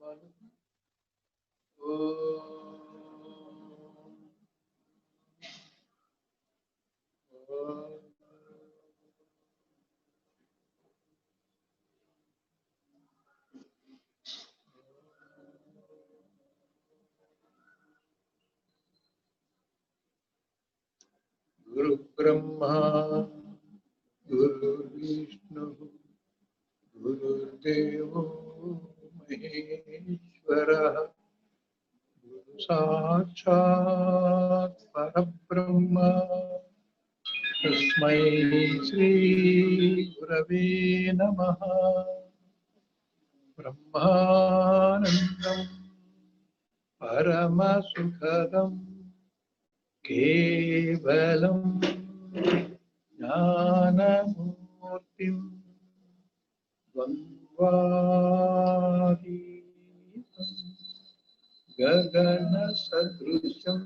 गुरु ब्रह्मा गुरु विष्णु गुरुर्देवो महेश्वरः गुरु साक्षात् परब्रह्म तस्मै श्री गुरवे नमः। ब्रह्मानन्दं परमसुखदं केवलं ज्ञानमूर्तिं द्वन्द्वातीतं गगनसदृशं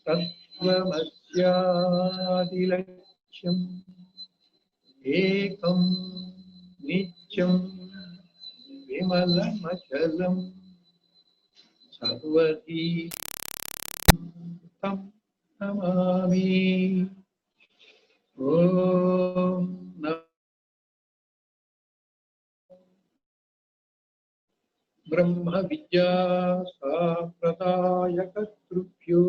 तत्त्वमस्यादिलक्ष्यम् एकं नित्यं विमलमचलं सर्वधी तं नमामि। ॐ ब्रह्म विद्या साम्प्रदायकर्तृभ्यो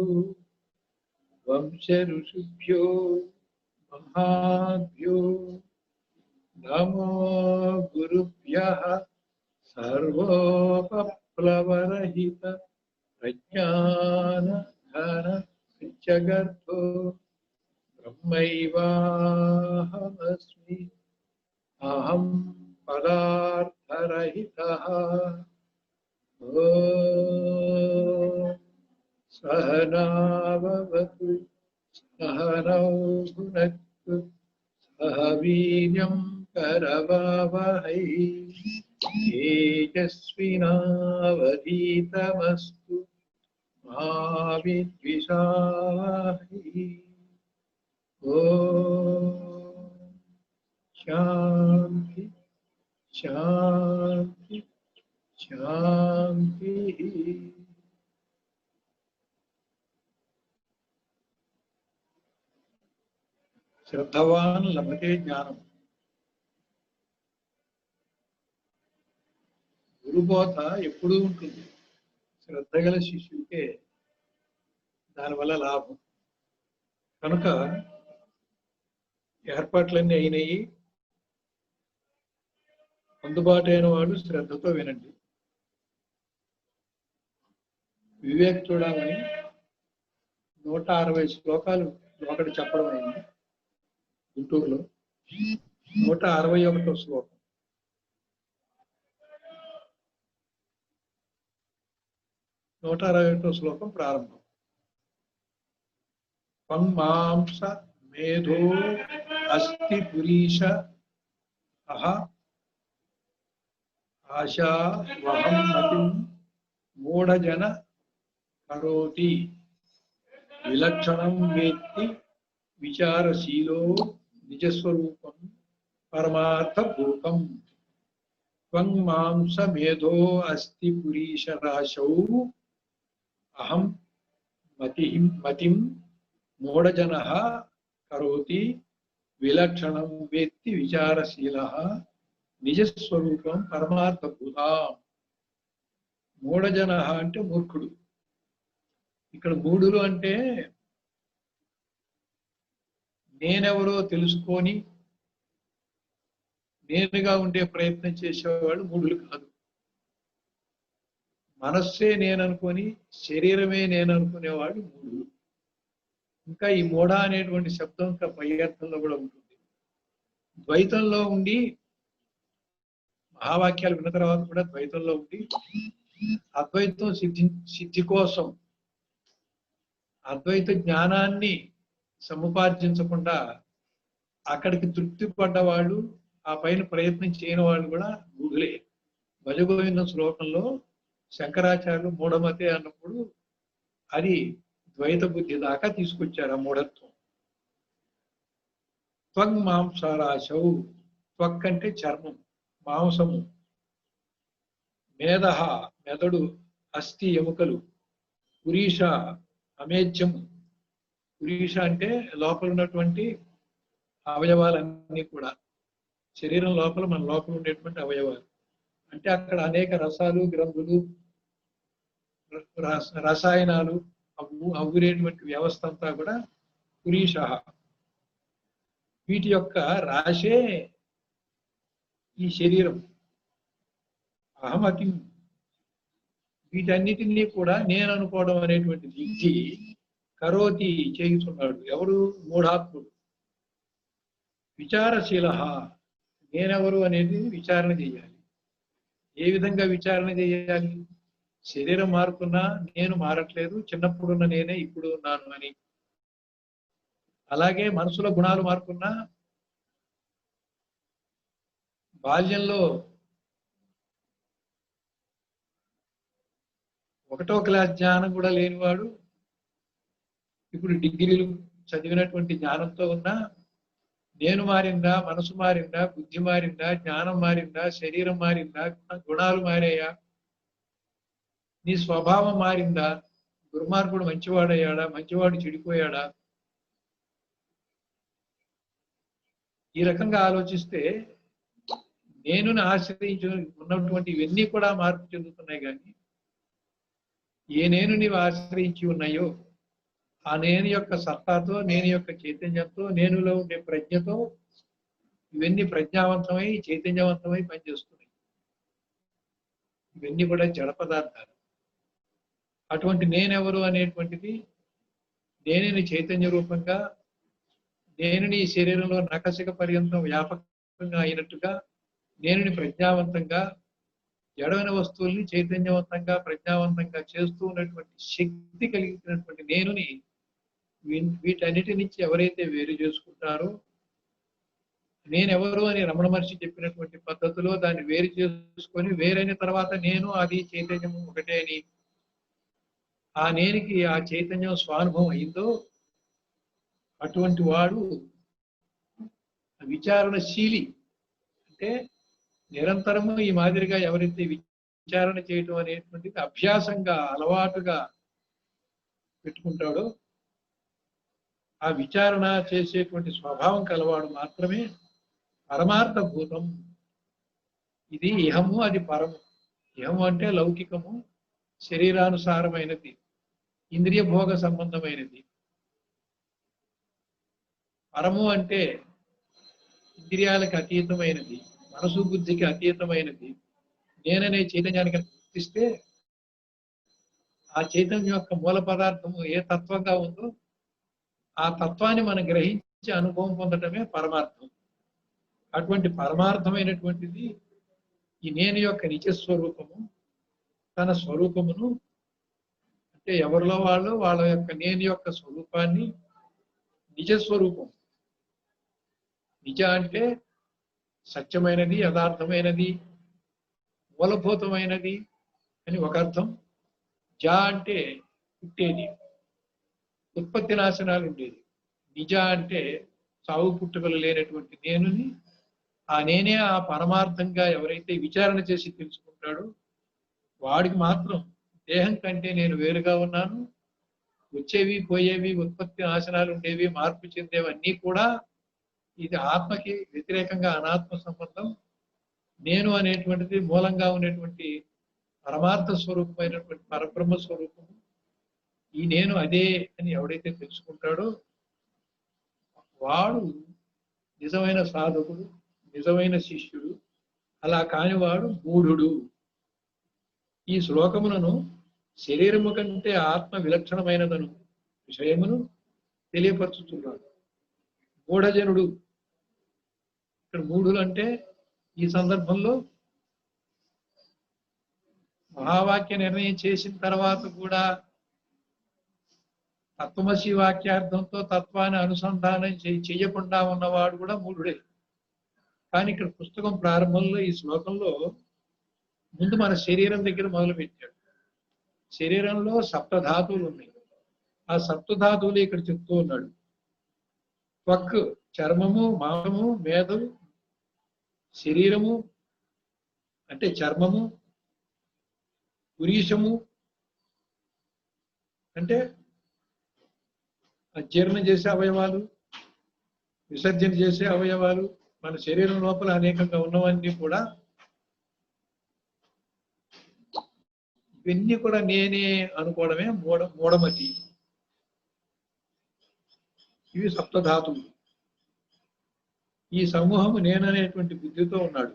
वंश ऋषिभ्यो महाभ्यो नमो गुरुभ्यः सर्वोपप्लवरहित प्रज्ञानघन जगतो ब्रह्मैवाहमस्मि अहं पदार्थरहितः। ॐ सहना भवतु सहनौ भुनक्तु सह वीर्यं करवावहै तेजस्विनावधीतमस्तु मा विद्विषावहै। ॐ शान्ति शान्ति शान्तिः। శ్రద్ధవాన్ లభతే జ్ఞానం. గురుబోధ ఎప్పుడూ ఉంటుంది. శ్రద్ధ గల శిష్యుడికే దానివల్ల లాభం. కనుక ఏర్పాట్లన్నీ అయినాయి, అందుబాటు అయిన వాడు శ్రద్ధతో వినండి. వివేక్ చూడమని 160 శ్లోకాలు ఒకటి చెప్పడం అయింది గుంటూరులో. 161వ శ్లోకం. శ్లోకం ప్రారంభం. పంమాంస మేధో అస్తి పురీష అహ ఆశా వహం మతిం మూఢజన కరోతి విలక్షణం వేత్తి విచారశీలో నిజస్వరూపం పరమార్థభూతం. త్వం మాంస మేధో అస్తి పురీష రాశౌ అహం మతిం మూఢజనః కరోతి విలక్షణం వేత్తి విచారశీలః నిజస్వరూపం పరమార్థభూతాం. మూఢజనః అంటే మూర్ఖుడు. ఇక్కడ మూఢులు అంటే నేనెవరో తెలుసుకొని నేనుగా ఉండే ప్రయత్నం చేసేవాళ్ళు మూఢులు కాదు. మనస్సే నేననుకొని శరీరమే నేననుకునేవాడు మూఢులు. ఇంకా ఈ మూఢ అనేటువంటి శబ్దం ఇంకా పై అర్థంలో కూడా ఉంటుంది. ద్వైతంలో ఉండి మహావాక్యాలు విన్న తర్వాత కూడా ద్వైతంలో ఉండి అద్వైతం సిద్ధి కోసం అద్వైత జ్ఞానాన్ని సముపార్జించకుండా అక్కడికి తృప్తి పడ్డవాళ్ళు, ఆ పైన ప్రయత్నం చేయని వాళ్ళు కూడా మూఢులే. భజగోవింద శ్లోకంలో శంకరాచార్యులు మూఢమతే అన్నప్పుడు అది ద్వైత బుద్ధి దాకా తీసుకొచ్చారు ఆ మూఢత్వం. త్వం మాంసారాశౌ, త్వక్ అంటే చర్మం, మాంసము, మేధ మెదడు, అస్థి ఎముకలు, పురీష అమేధ్యము. పురీష అంటే లోపల ఉన్నటువంటి అవయవాలన్నీ కూడా, శరీరం లోపల మన లోపల ఉండేటువంటి అవయవాలు. అంటే అక్కడ అనేక రసాలు, గ్రంథులు, రసాయనాలు అవ్వురేటువంటి వ్యవస్థ అంతా కూడా పురీష. వీటి యొక్క రాశే ఈ శరీరం. అహమతి. వీటన్నిటినీ కూడా నేను అనుకోవడం అనేటువంటి విధి కరోతి చేయుతున్నాడు. ఎవరు? మూఢాత్ముడు. విచారశీల. నేనెవరు అనేది విచారణ చేయాలి. ఏ విధంగా విచారణ చేయాలి? శరీరం మారుతున్నా నేను మారట్లేదు, చిన్నప్పుడున్న నేనే ఇప్పుడు ఉన్నాను అని. అలాగే మనసులో గుణాలు మారుతున్నా, బాల్యంలో 1వ క్లాస్ జ్ఞానం కూడా లేనివాడు ఇప్పుడు డిగ్రీలు చదివినటువంటి జ్ఞానంతో ఉన్నా, నేను మారిందా, మనసు మారిందా, బుద్ధి మారిందా, జ్ఞానం మారిందా, శరీరం మారిందా, గుణాలు మారాయా, నీ స్వభావం మారిందా, దుర్మార్గుడు మంచివాడయ్యాడా, మంచివాడు చెడిపోయాడా? ఈ రకంగా ఆలోచిస్తే నేను ఆశ్రయించు ఉన్నటువంటి ఇవన్నీ కూడా మార్పు చెందుతున్నాయి. కానీ ఏ నేను నీవు ఆశ్రయించి ఉన్నాయో ఆ నేను యొక్క సత్తాతో, నేను యొక్క చైతన్యంతో, నేనులో ఉండే ప్రజ్ఞతో ఇవన్నీ ప్రజ్ఞావంతమై చైతన్యవంతమై పనిచేస్తున్నాయి. ఇవన్నీ కూడా జడ పదార్థాలు. అటువంటి నేనెవరు అనేటువంటిది నేనుని చైతన్య రూపంగా, నేనుని శరీరంలో నకసిక పర్యంతం వ్యాపకంగా అయినట్టుగా, నేనుని ప్రజ్ఞావంతంగా, జడమైన వస్తువుల్ని చైతన్యవంతంగా ప్రజ్ఞావంతంగా చేస్తూ ఉన్నటువంటి శక్తి కలిగినటువంటి నేనుని వీటన్నిటి నుంచి ఎవరైతే వేరు చేసుకుంటారో, నేనెవరు అని రమణ మహర్షి చెప్పినటువంటి పద్ధతిలో దాన్ని వేరు చేసుకొని, వేరైన తర్వాత నేను అది చైతన్యం ఒకటే అని ఆ నేనికి ఆ చైతన్యం స్వానుభవం అయిందో అటువంటి వాడు విచారణశీలి. అంటే నిరంతరము ఈ మాదిరిగా ఎవరైతే విచారణ చేయటం అనేటువంటిది అభ్యాసంగా, అలవాటుగా పెట్టుకుంటాడో, ఆ విచారణ చేసేటువంటి స్వభావం కలవాడు మాత్రమే పరమార్థ భూతం. ఇది ఇహము, అది పరము. ఇహము అంటే లౌకికము, శరీరానుసారమైనది, ఇంద్రియ భోగ సంబంధమైనది. పరము అంటే ఇంద్రియాలకు అతీతమైనది, మనసు బుద్ధికి అతీతమైనది. నేననే చైతన్యానికి గుర్తిస్తే ఆ చైతన్యం యొక్క మూల పదార్థము ఏ తత్వంగా ఉందో ఆ తత్వాన్ని మనం గ్రహించి అనుభవం పొందటమే పరమార్థం. అటువంటి పరమార్థమైనటువంటిది ఈ నేను యొక్క నిజ స్వరూపము. తన స్వరూపమును అంటే ఎవరిలో వాళ్ళు వాళ్ళ యొక్క నేను యొక్క స్వరూపాన్ని, నిజ స్వరూపం. నిజ అంటే సత్యమైనది, యథార్థమైనది, మూలభూతమైనది అని ఒక అర్థం. జ అంటే పుట్టేది, ఉత్పత్తి నాశనాలు ఉండేది. నిజ అంటే సావు పుట్టుకలు లేనటువంటి నేనుని, ఆ నేనే ఆ పరమార్థంగా ఎవరైతే విచారణ చేసి తెలుసుకుంటాడో వాడికి మాత్రం దేహం కంటే నేను వేరుగా ఉన్నాను, వచ్చేవి పోయేవి ఉత్పత్తి నాశనాలు ఉండేవి మార్పు చెందేవన్నీ కూడా ఇది ఆత్మకి వ్యతిరేకంగా అనాత్మ సంబంధం. నేను అనేటువంటిది మూలంగా ఉండేటువంటి పరమార్థ స్వరూపమైనటువంటి పరబ్రహ్మ స్వరూపము. ఈ నేను అదే అని ఎవడైతే తెలుసుకుంటాడో వాడు నిజమైన సాధకుడు, నిజమైన శిష్యుడు. అలా కానివాడు మూఢుడు. ఈ శ్లోకములను శరీరము కంటే ఆత్మ విలక్షణమైనదను విషయమును తెలియపరుచుతున్నాడు. మూఢజనుడు. ఇక్కడ మూఢులు అంటే ఈ సందర్భంలో మహావాక్య నిర్ణయం చేసిన తర్వాత కూడా తత్వమసి వాక్యార్థంతో తత్వాన్ని అనుసంధానం చెయ్యకుండా ఉన్నవాడు కూడా మూఢుడే. కానీ ఇక్కడ పుస్తకం ప్రారంభంలో ఈ శ్లోకంలో ముందు మన శరీరం దగ్గర మొదలు పెట్టాడు. శరీరంలో సప్తధాతువులు ఉన్నాయి. ఆ సప్తధాతువులు ఇక్కడ చెప్తూ ఉన్నాడు. త్వక్ చర్మము, మాంసము, మేధము, శరీరము అంటే చర్మము, పురీషము అంటే జీర్ణం చేసే అవయవాలు, విసర్జన చేసే అవయవాలు, మన శరీరం లోపల అనేకంగా ఉన్నవన్నీ కూడా ఇవన్నీ కూడా నేనే అనుకోవడమే మూఢమతి. ఇవి సప్తధాతువులు. ఈ సమూహము నేననేటువంటి బుద్ధితో ఉన్నాడు.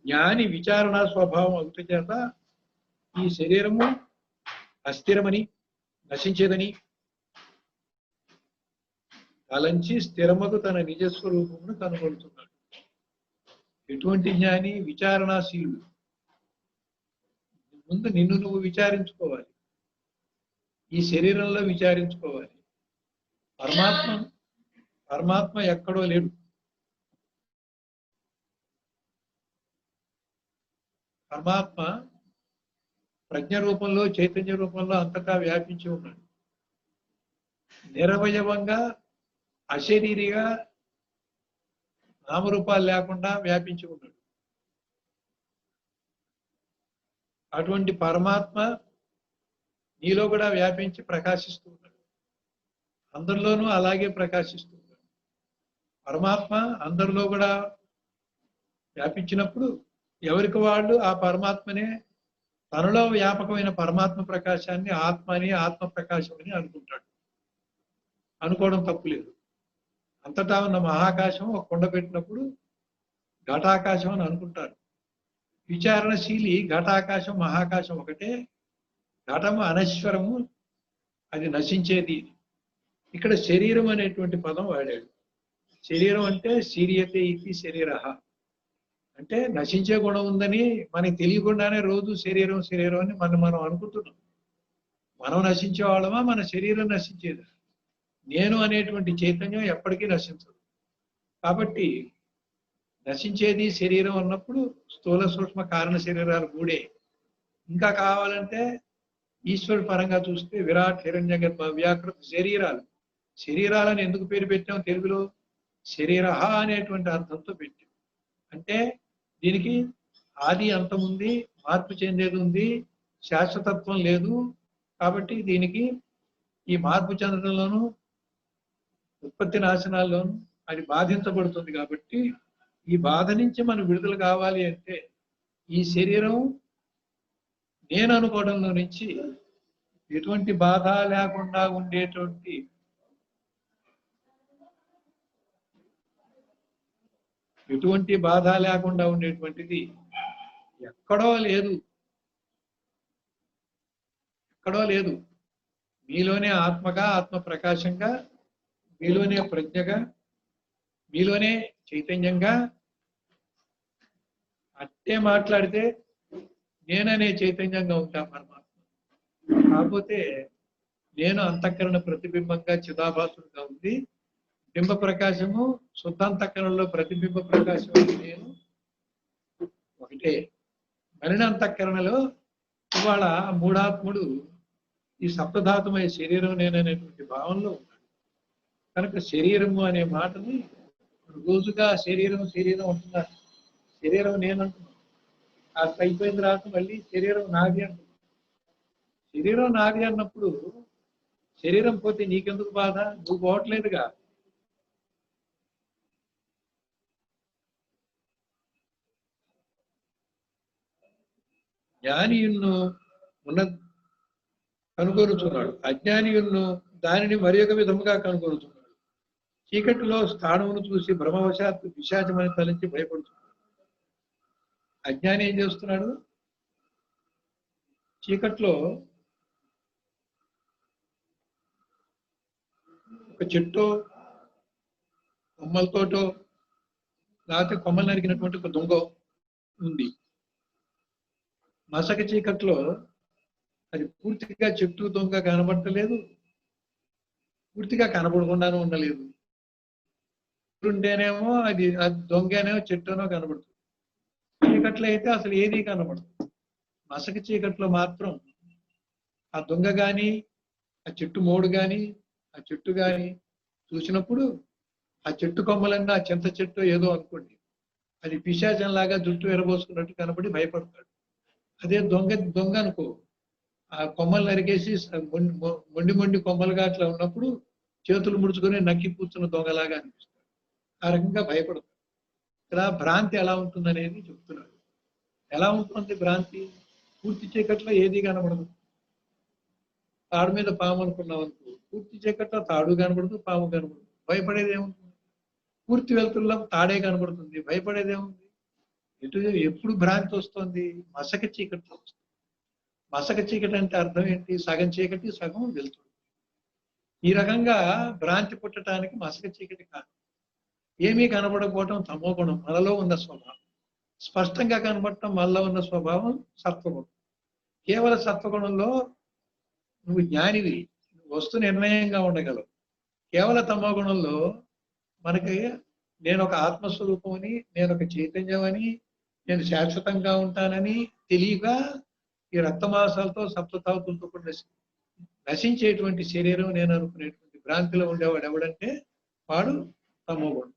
జ్ఞాని విచారణ స్వభావం ఒకటి చేత ఈ శరీరము అస్థిరమని, నశించేదని తలంచి స్థిరమకు తన నిజస్వరూపమును కనుగొడుతున్నాడు. ఎటువంటి జ్ఞాని? విచారణాశీలుడు. ముందు నిన్ను నువ్వు విచారించుకోవాలి, ఈ శరీరంలో విచారించుకోవాలి. పరమాత్మ ఎక్కడో లేడు. పరమాత్మ ప్రజ్ఞ రూపంలో, చైతన్య రూపంలో అంతటా వ్యాపించి ఉన్నాడు. నిరవయవంగా, అశరీరిగా, నామరూపాలు లేకుండా వ్యాపించి ఉన్నాడు. అటువంటి పరమాత్మ నీలో కూడా వ్యాపించి ప్రకాశిస్తూ ఉన్నాడు. అందరిలోనూ అలాగే ప్రకాశిస్తూ ఉన్నాడు. పరమాత్మ అందరిలో కూడా వ్యాపించినప్పుడు ఎవరికి వాళ్ళు ఆ పరమాత్మనే, తనలో వ్యాపకమైన పరమాత్మ ప్రకాశాన్ని ఆత్మ అని, ఆత్మ ప్రకాశం అని అనుకుంటాడు. అనుకోవడం తప్పులేదు. అంతటా ఉన్న మహాకాశం ఒక కొండ పెట్టినప్పుడు ఘటాకాశం అని అనుకుంటారు. విచారణశీలి ఘటాకాశం మహాకాశం ఒకటే. ఘటము అనశ్వరము, అది నశించేది. ఇక్కడ శరీరం అనేటువంటి పదం వాడాడు. శరీరం అంటే శీరియతే ఇది శరీర అంటే నశించే గుణం ఉందని మనకి తెలియకుండానే రోజు శరీరం శరీరం అని మనం అనుకుంటున్నాం. మనం నశించే వాళ్ళమా? మన శరీరం నశించేది. నేను అనేటువంటి చైతన్యం ఎప్పటికీ నశించదు. కాబట్టి నశించేది శరీరం అన్నప్పుడు స్థూల సూక్ష్మ కారణ శరీరాలు మూడే. ఇంకా కావాలంటే ఈశ్వరుడు పరంగా చూస్తే విరాట్, హిరణ్య గర్భ, వ్యాకృత శరీరాలు. శరీరాలను ఎందుకు పేరు పెట్టాం తెలుగులో? శరీరహ అనేటువంటి అర్థంతో పెట్టాం. అంటే దీనికి ఆది అంతం ఉంది, మార్పు చెందేది ఉంది, శాశ్వతత్వం లేదు. కాబట్టి దీనికి ఈ మార్పు చెందడంలోనూ ఉత్పత్తి నాశనాల్లోనూ అది బాధించబడుతుంది. కాబట్టి ఈ బాధ నుంచి మనం విడుదల కావాలి అంటే ఈ శరీరం నేను అనుకోవడంలో నుంచి ఎటువంటి బాధ లేకుండా ఉండేటువంటి ఉండేటువంటిది ఎక్కడో లేదు. మీలోనే ఆత్మగా, ఆత్మ ప్రకాశంగా, మీలోనే ప్రజ్ఞగా, మీలోనే చైతన్యంగా అట్టే మాట్లాడితే నేననే చైతన్యంగా ఉంటా పరమాత్మ. కాకపోతే నేను అంతఃకరణ ప్రతిబింబంగా చిదాభాసుడుగా ఉంది. బింబ ప్రకాశము శుద్ధాంతఃకరణలో ప్రతిబింబ ప్రకాశం నేను ఒకటే. మలిన అంతఃకరణలో ఇవాళ మూడాత్ముడు ఈ సప్తధాతుమయ శరీరం నేననేటువంటి భావంలో ఉన్నాడు. కనుక శరీరము అనే మాటని రోజుగా శరీరం అంటున్నారు. శరీరం నేనంటున్నాను. ఆ అయిపోయిన తర్వాత మళ్ళీ శరీరం నాది అంటున్నాను. శరీరం నాది అన్నప్పుడు శరీరం పోతే నీకెందుకు బాధ? నువ్వు పోవట్లేదుగా. జ్ఞానియున్ను ఉన్న కనుగొనుచున్నాడు, అజ్ఞానియున్ను దానిని మరి ఒక విధముగా కనుగొనుచున్నాడు. చీకటిలో స్థానమును చూసి భ్రమవశాత్తు పిశాచమని తలంచి భయపడుతున్నాడు. అజ్ఞాని ఏం చేస్తున్నాడు? చీకట్లో ఒక చెట్టు కొమ్మలతోటో లేకపోతే కొమ్మలు నరికినటువంటి ఒక దొంగ ఉంది. మసక చీకట్లో అది పూర్తిగా చెట్టు దొంగ కనబడతలేదు, పూర్తిగా కనబడకుండానే ఉండలేదు. ఉంటేనేమో అది దొంగనేమో చెట్టునో కనబడుతుంది. చీకట్లో అయితే అసలు ఏది కనబడుతుంది. మసక చీకట్లో మాత్రం ఆ దొంగ గాని, ఆ చెట్టు మోడు గాని, ఆ చెట్టు గాని చూసినప్పుడు ఆ చెట్టు కొమ్మలన్నా చింత చెట్టు ఏదో అనుకోండి, అది పిశాచంలాగా జుట్టు ఎరబోసుకున్నట్టు కనబడి భయపడతాడు. అదే దొంగ అనుకో, ఆ కొమ్మలు నరికేసి మొండి మొండి కొమ్మలుగా అట్లా ఉన్నప్పుడు చేతులు ముడుచుకొని నక్కి కూర్చున్న దొంగలాగా అనిపిస్తుంది. ఆ రకంగా భయపడతాడు. ఇక్కడ భ్రాంతి ఎలా ఉంటుందనేది చెప్తున్నాడు. ఎలా ఉంటుంది భ్రాంతి? పూర్తి చీకట్లో ఏది కనబడదు. తాడు మీద పాము అనుకున్నాం అనుకో, పూర్తి చీకట్లో తాడు కనబడదు, పాము కనబడదు. భయపడేది ఏముంటుంది? పూర్తి వెలుతుల్లో తాడే కనబడుతుంది, భయపడేది ఏముంది? ఎప్పుడు భ్రాంతి వస్తుంది? మసక చీకట్లో వస్తుంది. మసక చీకటి అంటే అర్థం ఏంటి? సగం చీకటి, సగం వెలుతురు. ఈ రకంగా భ్రాంతి పుట్టడానికి మసక చీకటి కాదు. ఏమీ కనబడకపోవటం తమో గుణం, మనలో ఉన్న స్వభావం. స్పష్టంగా కనబడటం మనలో ఉన్న స్వభావం సత్వగుణం. కేవల సత్వగుణంలో నువ్వు జ్ఞానివి, వస్తు నిర్ణయంగా ఉండగలవు. కేవల తమో గుణంలో మనకి నేను ఒక ఆత్మస్వరూపమని, నేను ఒక చైతన్యం అని, నేను శాశ్వతంగా ఉంటానని తెలియక ఈ రక్తమాసాలతో సప్తతావతులతో కూడా నశించేటువంటి శరీరం నేను అనుకునేటువంటి భ్రాంతిలో ఉండేవాడు ఎవడంటే వాడు తమో గుణం.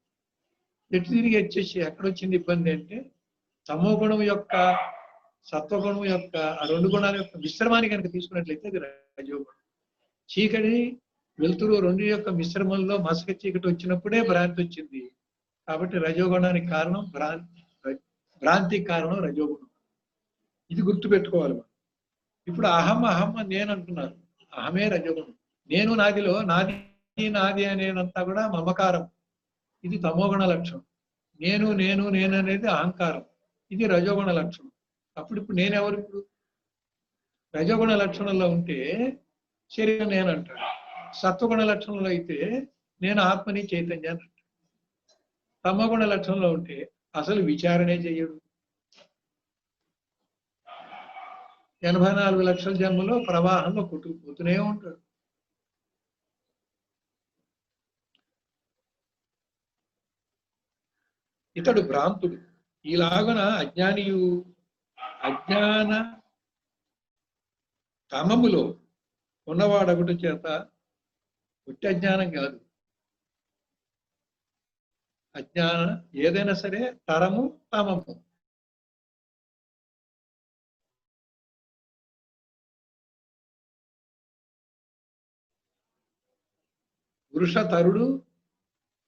ఎటు తిరిగి వచ్చేసి ఎక్కడొచ్చింది ఇబ్బంది అంటే, తమో గుణం యొక్క సత్వగుణం యొక్క ఆ రెండు గుణాల యొక్క మిశ్రమాన్ని కనుక తీసుకున్నట్లయితే అది రజోగుణం. చీకటి వెలుతురు రెండు యొక్క మిశ్రమంలో మసక చీకటి వచ్చినప్పుడే భ్రాంతి వచ్చింది. కాబట్టి రజోగుణానికి కారణం భ్రాంతికి కారణం రజోగుణం. ఇది గుర్తుపెట్టుకోవాలి మనం. ఇప్పుడు అహం అహం అని నేను అంటున్నారు. అహమే రజోగుణం. నేను నాదిలో నాది నాది అనేదంతా కూడా మమకారం. ఇది తమోగుణ లక్షణం. నేను నేను నేను అనేది అహంకారం. ఇది రజోగుణ లక్షణం. ఇప్పుడు నేనెవరు? ఇప్పుడు రజోగుణ లక్షణంలో ఉంటే శరీరం నేను అంటాడు. సత్వగుణ లక్షణంలో అయితే నేను ఆత్మని చైతన్యాన్ని అంటాడు. తమోగుణ లక్షణంలో ఉంటే అసలు విచారణే చెయ్యడు. 84 లక్షల జన్మలో ప్రవాహంలో కొట్టుకుపోతూనే ఉంటాడు. ఇతడు భ్రాంతుడు. ఈలాగున అజ్ఞానియు అజ్ఞాన తమములో ఉన్నవాడొకటి చేత ఒట్టి అజ్ఞానం కాదు. అజ్ఞానం ఏదైనా సరే తరము తమము. పురుషతరుడు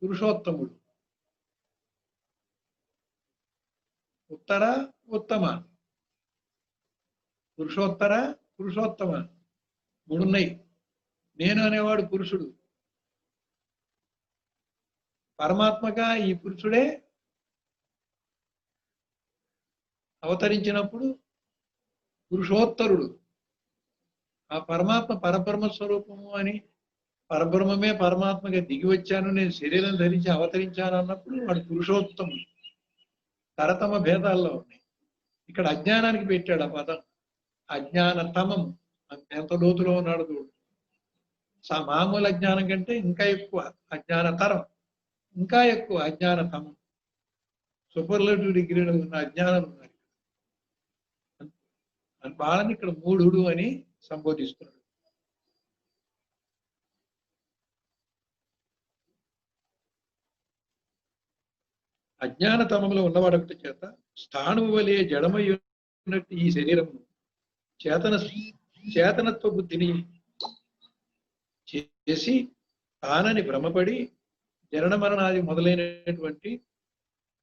పురుషోత్తముడు. ఉత్తర ఉత్తమ, పురుషోత్తర పురుషోత్తమ మూడున్నాయి. నేను అనేవాడు పురుషుడు. పరమాత్మగా ఈ పురుషుడే అవతరించినప్పుడు పురుషోత్తరుడు. ఆ పరమాత్మ పరబ్రహ్మ స్వరూపము అని, పరబ్రహ్మమే పరమాత్మగా దిగి వచ్చాను, నేను శరీరం ధరించి అవతరించాను అన్నప్పుడు వాడు పురుషోత్తముడు. తరతమ భేదాల్లో ఉన్నాయి. ఇక్కడ అజ్ఞానానికి పెట్టాడు ఆ పదం. అజ్ఞానతమం. ఎంత లోతులో ఉన్నాడు చూడు. మామూలు అజ్ఞానం కంటే ఇంకా ఎక్కువ అజ్ఞానతరం, ఇంకా ఎక్కువ అజ్ఞానతమం. సూపర్లేటివ్ డిగ్రీలో ఉన్న అజ్ఞానం ఉన్నారు. వాళ్ళని ఇక్కడ మూఢుడు అని సంబోధిస్తున్నాడు. అజ్ఞానతమంలో ఉన్నవాడొకటి చేత స్థాణువు వలె జడమయ్యున్నట్టు ఈ శరీరము చేతనత్వ బుద్ధిని చేసి తానని భ్రమపడి జనన మరణాది మొదలైనటువంటి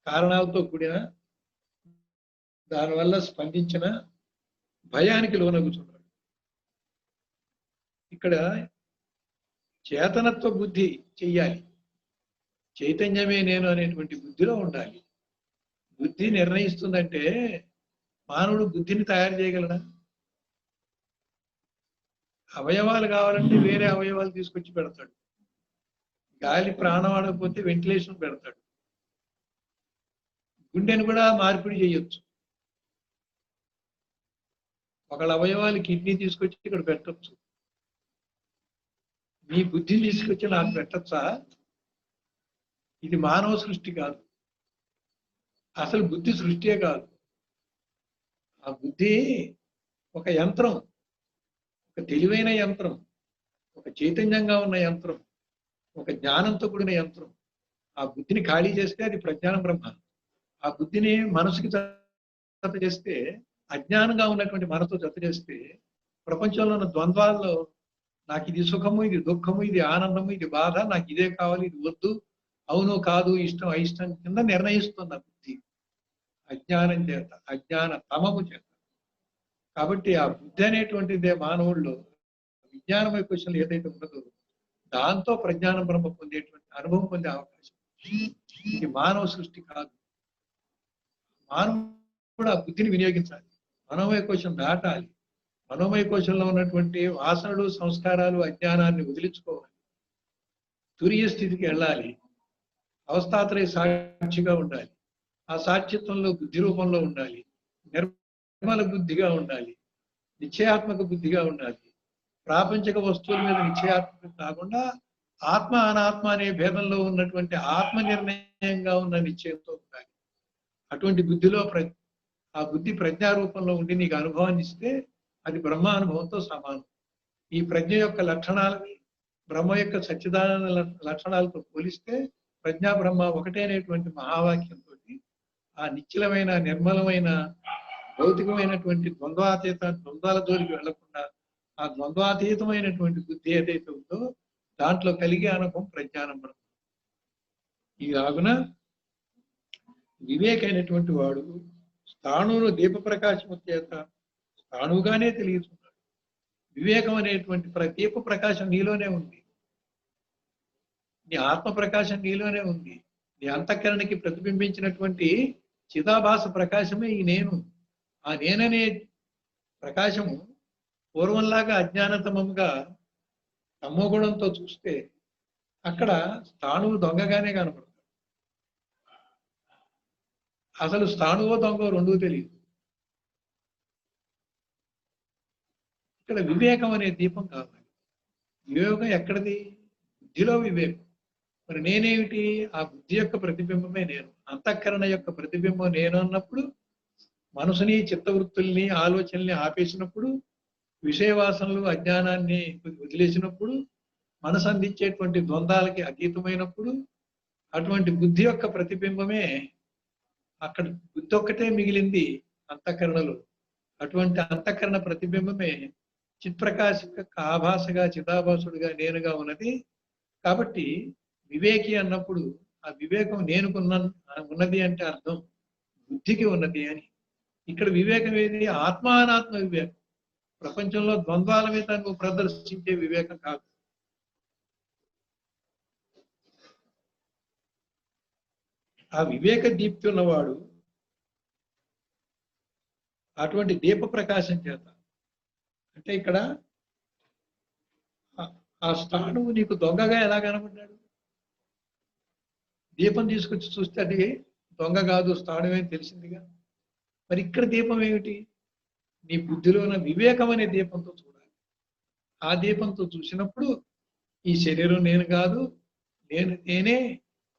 కారణాలతో కూడిన దానివల్ల స్పందించిన భయానికి లోనగుతున్నాడు. ఇక్కడ చేతనత్వ బుద్ధి చెయ్యాలి. చైతన్యమే నేను అనేటువంటి బుద్ధిలో ఉండాలి. బుద్ధి నిర్ణయిస్తుందంటే మానవుడు బుద్ధిని తయారు చేయగలడా? అవయవాలు కావాలంటే వేరే అవయవాలు తీసుకొచ్చి పెడతాడు. గాలి ప్రాణం ఆడకపోతే వెంటిలేషన్ పెడతాడు. గుండెను కూడా మార్పిడి చేయొచ్చు. ఒకళ్ళ అవయవాలు కిడ్నీ తీసుకొచ్చి ఇక్కడ పెట్టచ్చు. మీ బుద్ధిని తీసుకొచ్చి నాకు పెట్టచ్చా? ఇది మానవ సృష్టి కాదు. అసలు బుద్ధి సృష్టియే కాదు. ఆ బుద్ధి ఒక యంత్రం, ఒక తెలివైన యంత్రం, ఒక చైతన్యంగా ఉన్న యంత్రం, ఒక జ్ఞానంతో కూడిన యంత్రం. ఆ బుద్ధిని ఖాళీ చేస్తే అది ప్రజ్ఞానం బ్రహ్మ. ఆ బుద్ధిని మనసుకి చేస్తే అజ్ఞానంగా ఉన్నటువంటి మనతో జత చేస్తే ప్రపంచంలో ఉన్న ద్వంద్వాల్లో నాకు ఇది సుఖము, ఇది దుఃఖము, ఇది ఆనందము, ఇది బాధ, నాకు ఇదే కావాలి, ఇది వద్దు, అవును కాదు, ఇష్టం అయిష్టం కింద నిర్ణయిస్తున్న బుద్ధి అజ్ఞానం చేత, అజ్ఞాన తమము చేత. కాబట్టి ఆ బుద్ధి అనేటువంటిదే మానవుల్లో విజ్ఞానమయ క్వశ్చన్లు ఏదైతే ఉండదో దాంతో ప్రజ్ఞానం బ్రహ్మ పొందేటువంటి అనుభవం పొందే అవకాశం. ఇది మానవ సృష్టి కాదు. మానవుడు కూడా ఆ బుద్ధిని వినియోగించాలి, మనోమయ కోశం దాటాలి, మనోమయ కోశంలో ఉన్నటువంటి వాసనలు, సంస్కారాలు, అజ్ఞానాన్ని వదిలించుకోవాలి, తురియ స్థితికి వెళ్ళాలి, అవస్థాత్రయ సాక్షిగా ఉండాలి, ఆ సాక్షిత్వంలో బుద్ధి రూపంలో ఉండాలి, నిర్మల బుద్ధిగా ఉండాలి, నిశ్చయాత్మక బుద్ధిగా ఉండాలి. ప్రాపంచిక వస్తువుల మీద నిశ్చయాత్మక కాకుండా ఆత్మ అనాత్మ అనే భేదంలో ఉన్నటువంటి ఆత్మ నిర్ణయంగా ఉన్న నిశ్చయంతో ఉండాలి. అటువంటి బుద్ధిలో ఆ బుద్ధి ప్రజ్ఞారూపంలో ఉండి నీకు అనుభవాన్ని ఇస్తే అది బ్రహ్మానుభవంతో సమానం. ఈ ప్రజ్ఞ యొక్క లక్షణాలని బ్రహ్మ యొక్క సచ్చిదానంద లక్షణాలతో పోలిస్తే ప్రజ్ఞా బ్రహ్మ ఒకటే అనేటువంటి మహావాక్యంతో ఆ నిశ్చలమైన, నిర్మలమైన, భౌతికమైనటువంటి ద్వంద్వాల జోలికి వెళ్లకుండా ఆ ద్వంద్వాతీతమైనటువంటి బుద్ధి ఏదైతే ఉందో దాంట్లో కలిగే అనుభవం ప్రజ్ఞానం బ్రహ్మ. ఈ రాగున వివేకైనటువంటి వాడు స్థాణువును దీప ప్రకాశము చేత స్థాణువుగానే తెలియచున్నాడు. వివేకం అనేటువంటి దీప ప్రకాశం నీలోనే ఉంది, నీ ఆత్మ ప్రకాశం నీలోనే ఉంది, నీ అంతఃకరణకి ప్రతిబింబించినటువంటి చిదాభాస ప్రకాశమే ఈ నేను. ఆ నేననే ప్రకాశము పూర్వంలాగా అజ్ఞానతమముగా తమోగుణంతో చూస్తే అక్కడ స్థాణువు దొంగగానే కనపడతాడు. అసలు స్థాణువో దొంగో రెండూ తెలియదు. ఇక్కడ వివేకం అనే దీపం కావాలి. వివేకం ఎక్కడిది? బుద్ధిలో వివేకం. మరి నేనేమిటి? ఆ బుద్ధి యొక్క ప్రతిబింబమే నేను. అంతఃకరణ యొక్క ప్రతిబింబం నేను అన్నప్పుడు మనసుని, చిత్తవృత్తుల్ని, ఆలోచనల్ని ఆపేసినప్పుడు, విషయవాసనలు, అజ్ఞానాన్ని వదిలేసినప్పుడు, మనసు అందించేటువంటి ద్వంద్వాలకి అతీతమైనప్పుడు అటువంటి బుద్ధి యొక్క ప్రతిబింబమే అక్కడ. బుద్ధి ఒక్కటే మిగిలింది అంతఃకరణలో. అటువంటి అంతఃకరణ ప్రతిబింబమే చిత్ప్రకాశక ఆభాసగా, చిదాభాసుడుగా, నేనుగా ఉన్నది. కాబట్టి వివేకి అన్నప్పుడు ఆ వివేకం ఉన్నది అంటే అర్థం బుద్ధికి ఉన్నది అని. ఇక్కడ వివేకం ఏది? ఆత్మానాత్మ వివేకం. ప్రపంచంలో ద్వంద్వాల మీద నువ్వు ప్రదర్శించే వివేకం కాదు. ఆ వివేక దీప్తి ఉన్నవాడు అటువంటి దీప ప్రకాశం చేత, అంటే ఇక్కడ ఆ స్థాణువు నీకు దొంగగా ఎలా కనబడ్డాడు? దీపం తీసుకొచ్చి చూస్తే అది దొంగ కాదు, స్థాణువే తెలిసిందిగా. మరి ఇక్కడ దీపం ఏమిటి? నీ బుద్ధిలో ఉన్న వివేకం అనే దీపంతో చూడాలి. ఆ దీపంతో చూసినప్పుడు ఈ శరీరం నేను కాదు, నేనే,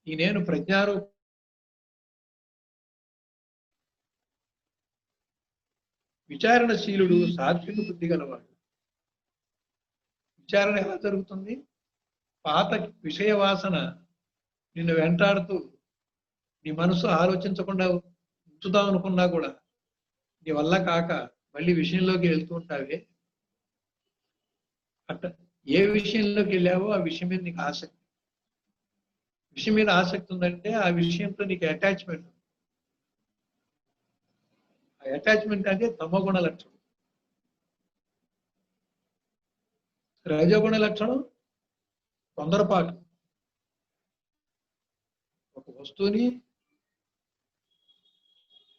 ఈ నేను ప్రజ్ఞారూప విచారణశీలుడు, సాత్విక బుద్ధి గలవాడు. విచారణ ఎలా జరుగుతుంది? పాత విషయ వాసన నిన్ను వెంటాడుతూ నీ మనసు ఆలోచించకుండా ఉంచుదాం అనుకున్నా కూడా నీ వల్ల కాక మళ్ళీ విషయంలోకి వెళ్తూ ఉంటావే. ఏ విషయంలోకి వెళ్ళావో ఆ విషయం మీద నీకు ఆసక్తి. విషయం మీద ఆసక్తి ఉందంటే ఆ విషయంతో నీకు అటాచ్మెంట్. ఆ అటాచ్మెంట్ అంటే తమోగుణ లక్షణం. రజోగుణ లక్షణం తొందరపాటు. ఒక వస్తువుని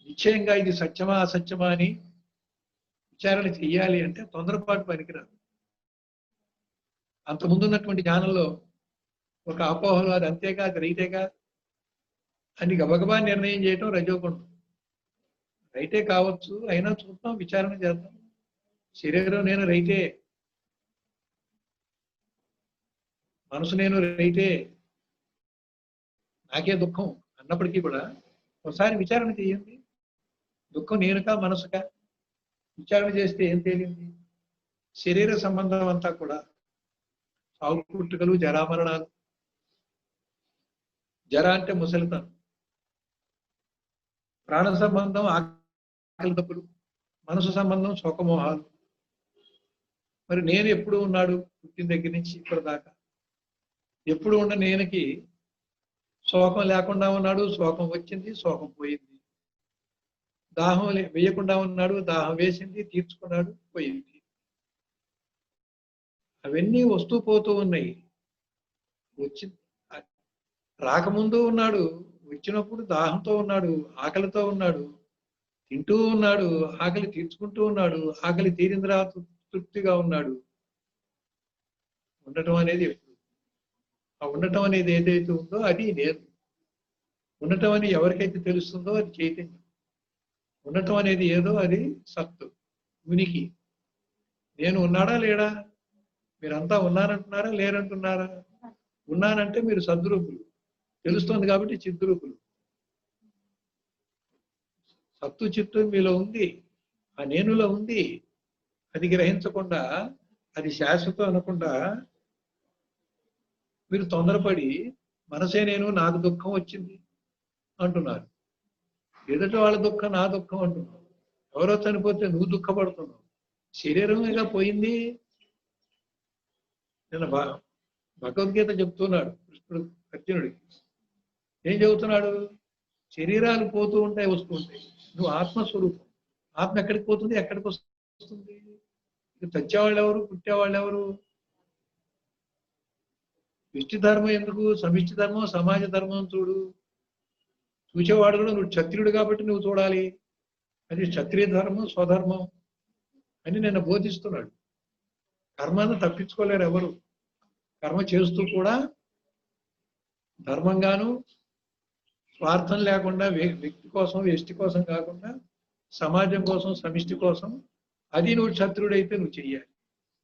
నిశ్చయంగా ఇది సత్యమా అసత్యమా అని విచారణ చెయ్యాలి అంటే తొందరపాటు పనికిరాదు. అంతకుముందున్నటువంటి జ్ఞానంలో ఒక అపోహలు, అది అంతేగా, అది రైతేగా అని గబగబా నిర్ణయం చేయటం రజోగుణం. రైతే కావచ్చు, అయినా చూద్దాం, విచారణ చేద్దాం. శరీరం నేను రైతే, మనసు నేను రైతే, నాకే దుఃఖం అన్నప్పటికీ కూడా ఒకసారి విచారణ చేయండి. దుఃఖం నేనుకా మనసుకా? విచారణ చేస్తే ఏం తేలింది? శరీర సంబంధం అంతా కూడా సాగు పుట్టుకలు, జరామరణాలు. జర అంటే ముసలితనం, ప్రాణ సంబంధం ఆకలి దప్పులు, మనసు సంబంధం శోకమోహాలు. మరి నేను ఎప్పుడు ఉన్నాడు పుట్టిన దగ్గర నుంచి ఇప్పటిదాకా? ఎప్పుడు ఉన్న నేనకి శోకం లేకుండా ఉన్నాడు, శోకం వచ్చింది, శోకం పోయింది. దాహం వేయకుండా ఉన్నాడు, దాహం వేసింది, తీర్చుకున్నాడు, పోయింది. అవన్నీ వస్తూ పోతూ ఉన్నాయి. వచ్చి రాకముందు ఉన్నాడు, వచ్చినప్పుడు దాహంతో ఉన్నాడు, ఆకలితో ఉన్నాడు, తింటూ ఉన్నాడు, ఆకలి తీర్చుకుంటూ ఉన్నాడు, ఆకలి తీరిన తర్వాత తృప్తిగా ఉన్నాడు. ఉండటం అనేది ఎప్పుడు? ఆ ఉండటం అనేది ఏదైతే ఉందో అది నేను. ఉండటం అని ఎవరికైతే తెలుస్తుందో అది చైతన్యం. ఉండటం అనేది ఏదో అది సత్తు, ఉనికి. నేను ఉన్నాడా లేడా? మీరంతా ఉన్నారంటున్నారా లేరంటున్నారా? ఉన్నానంటే మీరు సద్రూపులు, తెలుస్తోంది కాబట్టి చిద్రూపులు. సత్తు చిత్తు మీలో ఉంది, ఆ నేనులో ఉంది. అది గ్రహించకుండా, అది శాశ్వతం అనకుండా మీరు తొందరపడి మనసే నేను, నాకు దుఃఖం వచ్చింది అంటున్నారు. ఎదుటి వాళ్ళ దుఃఖం నా దుఃఖం అంటున్నావు. ఎవరో చనిపోతే నువ్వు దుఃఖపడుతున్నావు. శరీరమేగా పోయింది. నేను భగవద్గీత చెప్తున్నాడు కృష్ణుడు అర్జునుడికి. ఏం చెబుతున్నాడు? శరీరాలు పోతూ ఉంటాయి, వస్తూ ఉంటాయి. నువ్వు ఆత్మస్వరూపం. ఆత్మ ఎక్కడికి పోతుంది, ఎక్కడికి వస్తుంది? ఇక చచ్చేవాళ్ళు ఎవరు, పుట్టేవాళ్ళు ఎవరు? ఇష్టి ధర్మం ఎందుకు? సమిష్టి ధర్మం, సమాజ ధర్మం చూడు. చూసేవాడు కూడా నువ్వు క్షత్రియుడు కాబట్టి నువ్వు చూడాలి. అది క్షత్రియ ధర్మం, స్వధర్మం అని నిన్న బోధిస్తున్నాడు. కర్మను తప్పించుకోలేరు ఎవరు. కర్మ చేస్తూ కూడా ధర్మంగాను, స్వార్థం లేకుండా, వ్యక్తి కోసం, వ్యష్టి కోసం కాకుండా సమాజం కోసం, సమిష్టి కోసం. అది నువ్వు క్షత్రుడైతే నువ్వు చెయ్యాలి.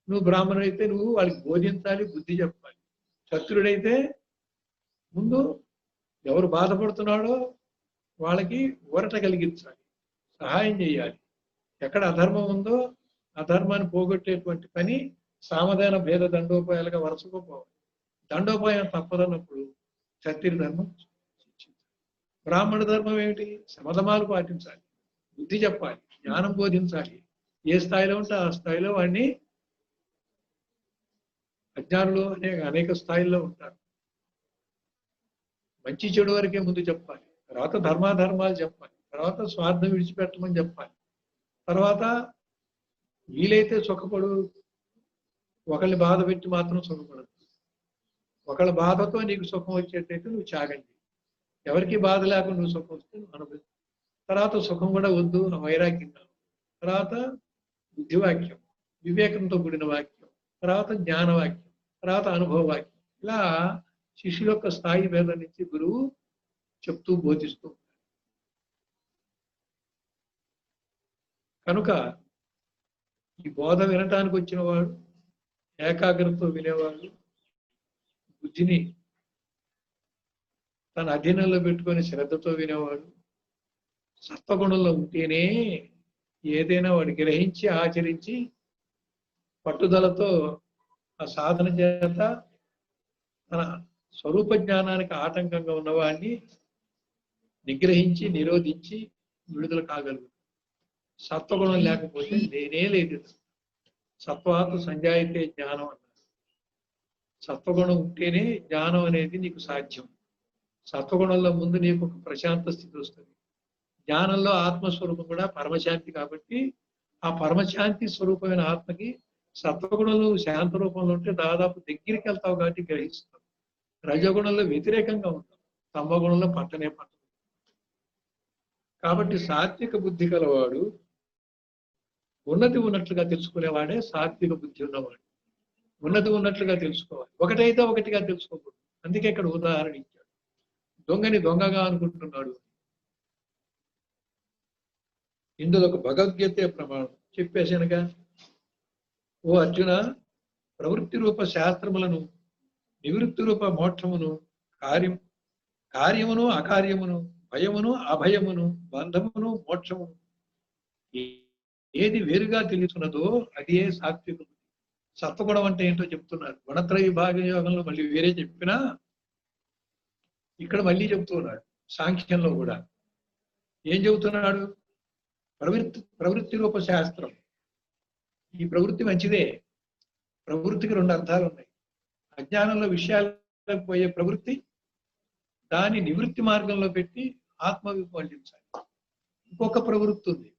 నువ్వు బ్రాహ్మణుడైతే నువ్వు వాళ్ళకి బోధించాలి, బుద్ధి చెప్పాలి. క్షత్రుడైతే ముందు ఎవరు బాధపడుతున్నాడో వాళ్ళకి ఊరట కలిగించాలి, సహాయం చేయాలి. ఎక్కడ అధర్మం ఉందో అధర్మాన్ని పోగొట్టేటువంటి పని సామధాన భేద దండోపాయాలుగా వరుసకోపోవాలి. దండోపాయం తప్పదన్నప్పుడు క్షత్రియ ధర్మం, బ్రాహ్మణ ధర్మం ఏమిటి? సమధమాలు పాటించాలి, బుద్ధి చెప్పాలి, జ్ఞానం బోధించాలి. ఏ స్థాయిలో ఉంటే ఆ స్థాయిలో వాడిని. అజ్ఞానులు అనేక స్థాయిల్లో ఉంటారు. మంచి చెడు వరకే ముందు చెప్పాలి, తర్వాత ధర్మాధర్మాలు చెప్పాలి, తర్వాత స్వార్థం విడిచిపెట్టమని చెప్పాలి, తర్వాత వీలైతే సుఖపడు. ఒకళ్ళని బాధ పెట్టి మాత్రం సుఖపడదు. ఒకళ్ళ బాధతో నీకు సుఖం వచ్చేటైతే నువ్వు త్యాగం చేయి. ఎవరికి బాధ లేకుండా నువ్వు సుఖం వస్తే నువ్వు అనుభవించు. తర్వాత సుఖం కూడా వద్దు, వైరాగ్యం. తర్వాత బుద్ధివాక్యం, వివేకంతో కూడిన వాక్యం, తర్వాత జ్ఞానవాక్యం, తర్వాత అనుభవ వాక్యం. ఇలా శిష్యుల యొక్క స్థాయి మీద నుంచి గురువు చెప్తూ బోధిస్తూ. కనుక ఈ బోధ వినటానికి వచ్చిన వాడు, ఏకాగ్రతతో వినేవాడు, బుద్ధిని తన అధీనంలో పెట్టుకొని శ్రద్ధతో వినేవాడు, సత్వగుణంలో ఉంటేనే ఏదైనా వాడు గ్రహించి ఆచరించి పట్టుదలతో ఆ సాధన చేత తన స్వరూప జ్ఞానానికి ఆటంకంగా ఉన్నవాడిని నిగ్రహించి నిరోధించి విడుదల కాగలరు. సత్వగుణం లేకపోతే నేనే లేదు. సత్వాత్ సంజాయితే జ్ఞానం అన్నారు. సత్వగుణం ఉంటేనే జ్ఞానం అనేది నీకు సాధ్యం. సత్వగుణంలో ముందు నీకు ఒక ప్రశాంత స్థితి వస్తుంది. జ్ఞానంలో ఆత్మస్వరూపం కూడా పరమశాంతి కాబట్టి ఆ పరమశాంతి స్వరూపమైన ఆత్మకి సత్వగుణంలో శాంత రూపంలో ఉంటే దాదాపు దగ్గరికి వెళ్తావు కాబట్టి గ్రహిస్తావు. రజగుణంలో వ్యతిరేకంగా ఉంటావు, తమగుణంలో పట్టనే పట్టదు. కాబట్టి సాత్విక బుద్ధి గలవాడు ఉన్నది ఉన్నట్లుగా తెలుసుకునేవాడే సాత్విక బుద్ధి ఉన్నవాడు. ఉన్నది ఉన్నట్లుగా తెలుసుకోవాలి, ఒకటైతే ఒకటిగా తెలుసుకోకూడదు. అందుకే ఇక్కడ ఉదాహరణ ఇచ్చాడు. దొంగని దొంగగా అనుకుంటున్నాడు. ఇందులో ఒక భగవద్గీతే ప్రమాణం చెప్పేసానుగా. ఓ అర్జున, ప్రవృత్తి రూప శాస్త్రములను, నివృత్తి రూప మోక్షమును, కార్యమును అకార్యమును, భయమును అభయమును, బంధమును మోక్షమును ఏది వేరుగా తెలుస్తున్నదో అది ఏ సాత్విక బుద్ధి. సత్వగుణం అంటే ఏంటో చెప్తున్నారు. గుణత్రయ విభాగ యోగంలో మళ్ళీ వేరే చెప్పినా ఇక్కడ మళ్ళీ చెప్తున్నాడు. సాంఖ్యంలో కూడా ఏం చెబుతున్నాడు? ప్రవృత్తి రూప శాస్త్రం. ఈ ప్రవృత్తి మంచిదే. ప్రవృత్తికి రెండు అర్థాలు ఉన్నాయి. అజ్ఞానంలో విషయాలకు పోయే ప్రవృత్తి, దాని నివృత్తి మార్గంలో పెట్టి ఆత్మవిపు పండించాలి. ఇంకొక ప్రవృత్తి ఉంది,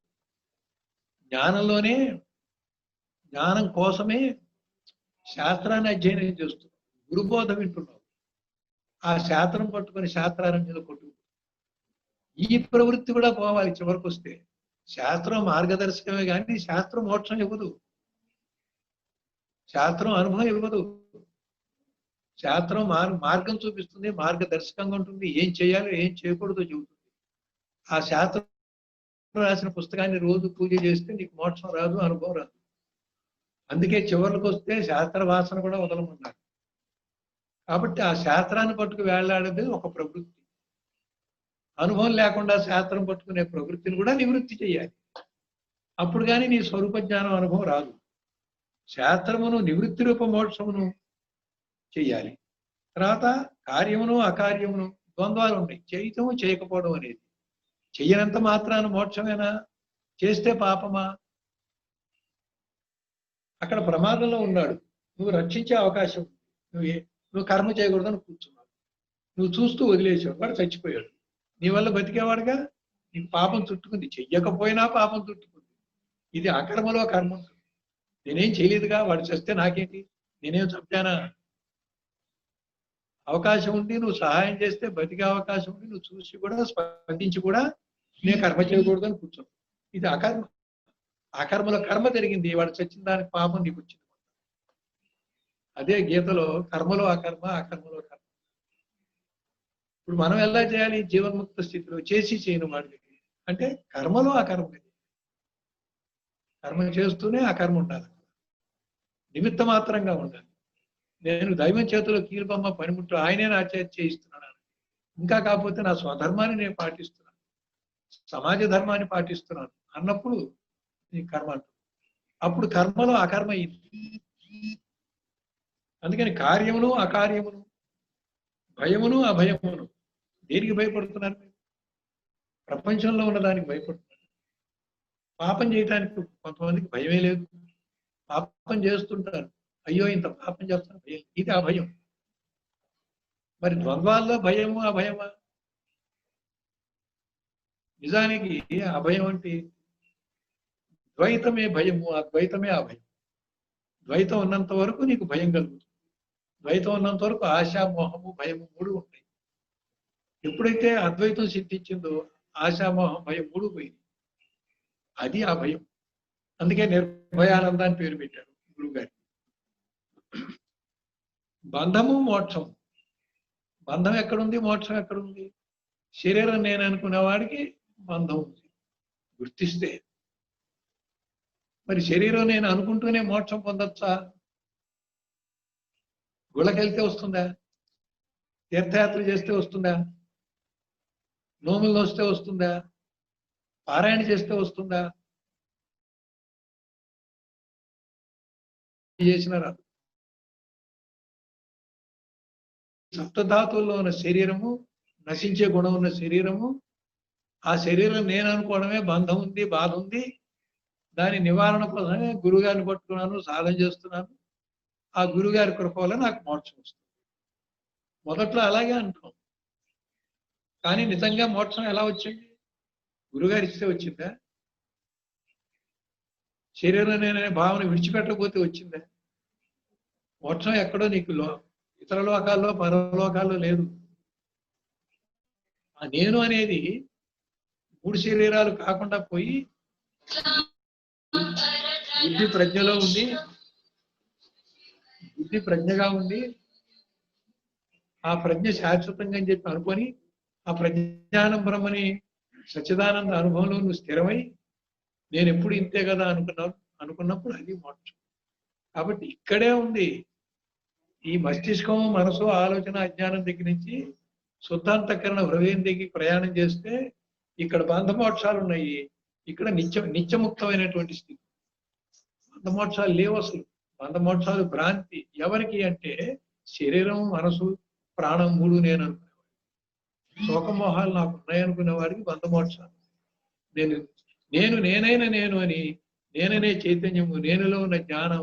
జ్ఞానంలోనే జ్ఞానం కోసమే శాస్త్రాన్ని అధ్యయనం చేస్తున్నావు, గురుబోధ వింటున్నావు, ఆ శాస్త్రం పట్టుకొని శాస్త్రారణ్యంలో కొట్టు. ఈ ప్రవృత్తి కూడా పోవాలి. చివరికి వస్తే శాస్త్రం మార్గదర్శకమే కానీ శాస్త్రం మోక్షం ఇవ్వదు, శాస్త్రం అనుభవం ఇవ్వదు. శాస్త్రం మార్గం చూపిస్తుంది, మార్గదర్శకంగా ఉంటుంది, ఏం చేయాలో ఏం చేయకూడదో చెబుతుంది. ఆ శాస్త్రం రాసిన పుస్తకాన్ని రోజు పూజ చేస్తే నీకు మోక్షం రాదు, అనుభవం రాదు. అందుకే చివరికి వస్తే శాస్త్ర వాసన కూడా వదలమన్నారు. కాబట్టి ఆ శాస్త్రాన్ని పట్టుకు వేళ్లాడేది ఒక ప్రవృత్తి. అనుభవం లేకుండా శాస్త్రం పట్టుకునే ప్రవృత్తిని కూడా నివృత్తి చేయాలి. అప్పుడు కానీ నీ స్వరూప జ్ఞానం అనుభవం రాదు. శాస్త్రమును నివృత్తి రూప మోక్షమును చెయ్యాలి. తర్వాత కార్యమును అకార్యమును ద్వంద్వాలు ఉన్నాయి. చేయటము చేయకపోవడం అనేది. చెయ్యనంత మాత్రాన మోక్షమేనా? చేస్తే పాపమా? అక్కడ ప్రమాదంలో ఉన్నాడు, నువ్వు రక్షించే అవకాశం, నువ్వు కర్మ చేయకూడదని కూర్చున్నావు, నువ్వు చూస్తూ వదిలేసావు, వాడు చచ్చిపోయాడు. నీ వల్ల బతికేవాడుగా, నీకు పాపం చుట్టుకుంది. చెయ్యకపోయినా పాపం చుట్టుకుంది. ఇది అకర్మలో కర్మ ఉంటుంది. నేనేం చేయలేదుగా, వాడు చేస్తే నాకేంటి, నేనేం చంపానా? అవకాశం ఉండి నువ్వు సహాయం చేస్తే బతికే అవకాశం ఉండి నువ్వు చూసి కూడా స్పందించి కూడా నేను కర్మ చేయకూడదని కూర్చున్నావు. ఇది అకర్మ. అకర్మలో కర్మ జరిగింది, వాడు చచ్చిన దానికి పాపం నీకు వచ్చింది. అదే గీతలో కర్మలో అకర్మ, అకర్మలో కర్మ. ఇప్పుడు మనం ఎలా చేయాలి? జీవన్ముక్త స్థితిలో చేసి చేయను వాడికి అంటే కర్మలో అకర్మ. కర్మ చేస్తూనే అకర్మ ఉండాలి, నిమిత్త మాత్రంగా ఉండాలి. నేను దైవం చేతిలో కీలుబొమ్మ పనిముట్టు, ఆయనే నా చేతి చేయిస్తున్నాను. ఇంకా కాకపోతే నా స్వధర్మాన్ని నేను పాటిస్తున్నాను, సమాజ ధర్మాన్ని పాటిస్తున్నాను అన్నప్పుడు నీ కర్మ అంటుంది. అప్పుడు కర్మలో అకర్మ అయింది. అందుకని కార్యమును అకార్యమును, భయమును అభయమును, దేనికి భయపడుతున్నారు మీరు? ప్రపంచంలో ఉన్నదానికి భయపడుతున్నారు. పాపం చేయటానికి కొంతమందికి భయమే లేదు, పాపం చేస్తుంటారు, అయ్యో ఇంత పాపం చేస్తాను భయం, ఇది అభయం. మరి ద్వంద్వాల్లో భయము అభయమా? నిజానికి అభయం అంటే ద్వైతమే భయము, అద్వైతమే అభయం. ద్వైతం ఉన్నంత వరకు నీకు భయం కలుగుతుంది. ద్వైతం ఉన్నంత వరకు ఆశ, మోహము, భయము మూడు ఉంటాయి. ఎప్పుడైతే అద్వైతం సిద్ధించిందో ఆశామోహం, భయం మూడు పోయింది. అది ఆ భయం. అందుకే నిర్భయానందాన్ని పేరు పెట్టారు గురువుగారు. బంధము మోక్షం. బంధం ఎక్కడుంది, మోక్షం ఎక్కడుంది? శరీరం నేను అనుకునే వాడికి బంధం ఉంది గుర్తిస్తే. మరి శరీరం నేను అనుకుంటూనే మోక్షం పొందొచ్చా? గుళ్ళకెళ్తే వస్తుందా? తీర్థయాత్ర చేస్తే వస్తుందా? నోములు వస్తే వస్తుందా? పారాయణ చేస్తే వస్తుందా? చేసిన రాదు. సప్తధాతువుల్లో ఉన్న శరీరము, నశించే గుణం ఉన్న శరీరము, ఆ శరీరం నేను అనుకోవడమే బంధం ఉంది, బాధ ఉంది. దాని నివారణ కోసమే గురువుగారిని పట్టుకున్నాను, సాధన చేస్తున్నాను. ఆ గురువుగారి కృప వల్ల నాకు మోక్షం వస్తుంది. మొదట్లో అలాగే అంటాం, కానీ నిజంగా మోక్షం ఎలా వచ్చింది? గురువుగారు ఇస్తే వచ్చిందా? శరీరం నేననే భావన విడిచిపెట్టకపోతే వచ్చిందా? మోక్షం ఎక్కడో నీకు ఇతర లోకాల్లో, పరలోకాల్లో లేదు. ఆ నేను అనేది మూడు శరీరాలు కాకుండా పోయి బుద్ధి ప్రజ్ఞలో ఉండి, బుద్ధి ప్రజ్ఞగా ఉండి, ఆ ప్రజ్ఞ శాశ్వతంగా అని చెప్పి అనుకొని, ఆ ప్రజ్ఞానం బ్రహ్మని సచ్చిదానంద అనుభవంలో నువ్వు స్థిరమై, నేను ఎప్పుడు ఇంతే కదా అనుకున్నప్పుడు అది మోక్షం. కాబట్టి ఇక్కడే ఉంది. ఈ మస్తిష్కం, మనసు, ఆలోచన, అజ్ఞానం దగ్గర నుంచి శుద్ధాంతకరణ హృదయం దగ్గరికి ప్రయాణం చేస్తే ఇక్కడ బంధమోక్షాలు ఉన్నాయి. ఇక్కడ నిత్యముక్తమైనటువంటి స్థితి. బంధమోక్షాలు లేవు అసలు. బంధమోక్షాలు భ్రాంతి. ఎవరికి అంటే శరీరం, మనసు, ప్రాణం మూడు నేను అనుకునేవాడు. శోకమోహాలు నాకు ఉన్నాయనుకునే వాడికి బంధమోక్షాలు. నేనైనా నేను అని, నేననే చైతన్యము, నేనులో ఉన్న జ్ఞానం,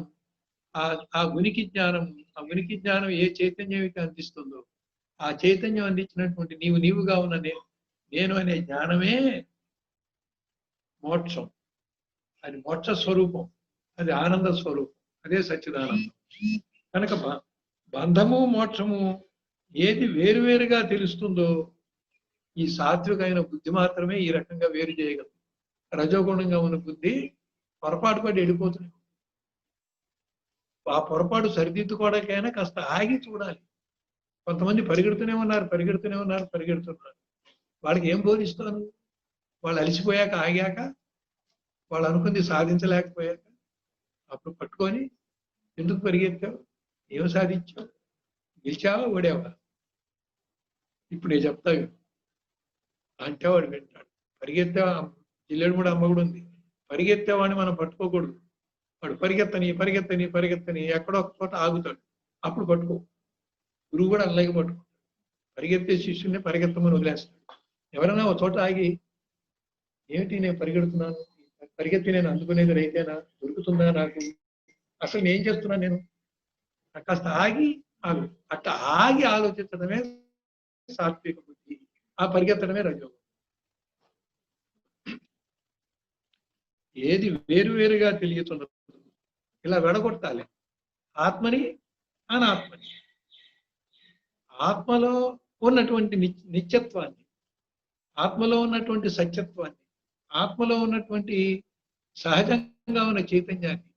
ఆ ఉనికి జ్ఞానం, ఆ ఉనికి జ్ఞానం ఏ చైతన్యం అయితే అందిస్తుందో, ఆ చైతన్యం అందించినటువంటి నీవుగా ఉన్న నేను అనే జ్ఞానమే మోక్షం. అది మోక్ష స్వరూపం, అది ఆనంద స్వరూపం, అదే సచ్చిదానందం. కనుక బంధము మోక్షము ఏది వేరువేరుగా తెలుస్తుందో ఈ సాత్వికమైన బుద్ధి మాత్రమే ఈ రకంగా వేరు చేయగలదు. రజోగుణంగా ఉన్న బుద్ధి పొరపాటు పడి వెళ్ళిపోతుంది. ఆ పొరపాటు సరిదిద్దుకోవడానికైనా కాస్త ఆగి చూడాలి. కొంతమంది పరిగెడుతూనే ఉన్నారు. వాళ్ళకి ఏం బోధిస్తాను? వాళ్ళు అలసిపోయాక, ఆగాక, వాళ్ళు అనుకుంది సాధించలేకపోయాక అప్పుడు పట్టుకొని, ఎందుకు పరిగెత్తావు, ఏం సాధించావు, గెలిచావా ఓడావా, ఇప్పుడు నేను చెప్తావు అంటే వాడు వింటాడు. పరిగెత్తావా, జిల్లెడు కూడా అమ్మ కూడా ఉంది, పరిగెత్తావాడిని మనం పట్టుకోకూడదు. వాడు పరిగెత్తని ఎక్కడో ఒక చోట ఆగుతాడు, అప్పుడు పట్టుకో. గురువు కూడా అలాగే పట్టుకో. పరిగెత్తే శిష్యుల్ని పరిగెత్తమని వదిలేస్తాడు. ఎవరైనా ఒక చోట ఆగి, ఏమిటి నేను పరిగెడుతున్నాను, పరిగెత్తి నేను అందుకునేది రైతేనా, దొరుకుతుందా నాకు, అసలు నేను చేస్తున్నాను, నేను కాస్త ఆగి అట్లా ఆగి ఆలోచించడమే సాత్విక బుద్ధి, ఆ పరిగెత్తడమే రజోగుణం. ఏది వేరువేరుగా తెలియతున్నది ఇలా విడగొట్టాలి. ఆత్మని అనాత్మని, ఆత్మలో ఉన్నటువంటి నిత్యత్వాన్ని, ఆత్మలో ఉన్నటువంటి సత్యత్వాన్ని, ఆత్మలో ఉన్నటువంటి సహజంగా ఉన్న చైతన్యాన్ని,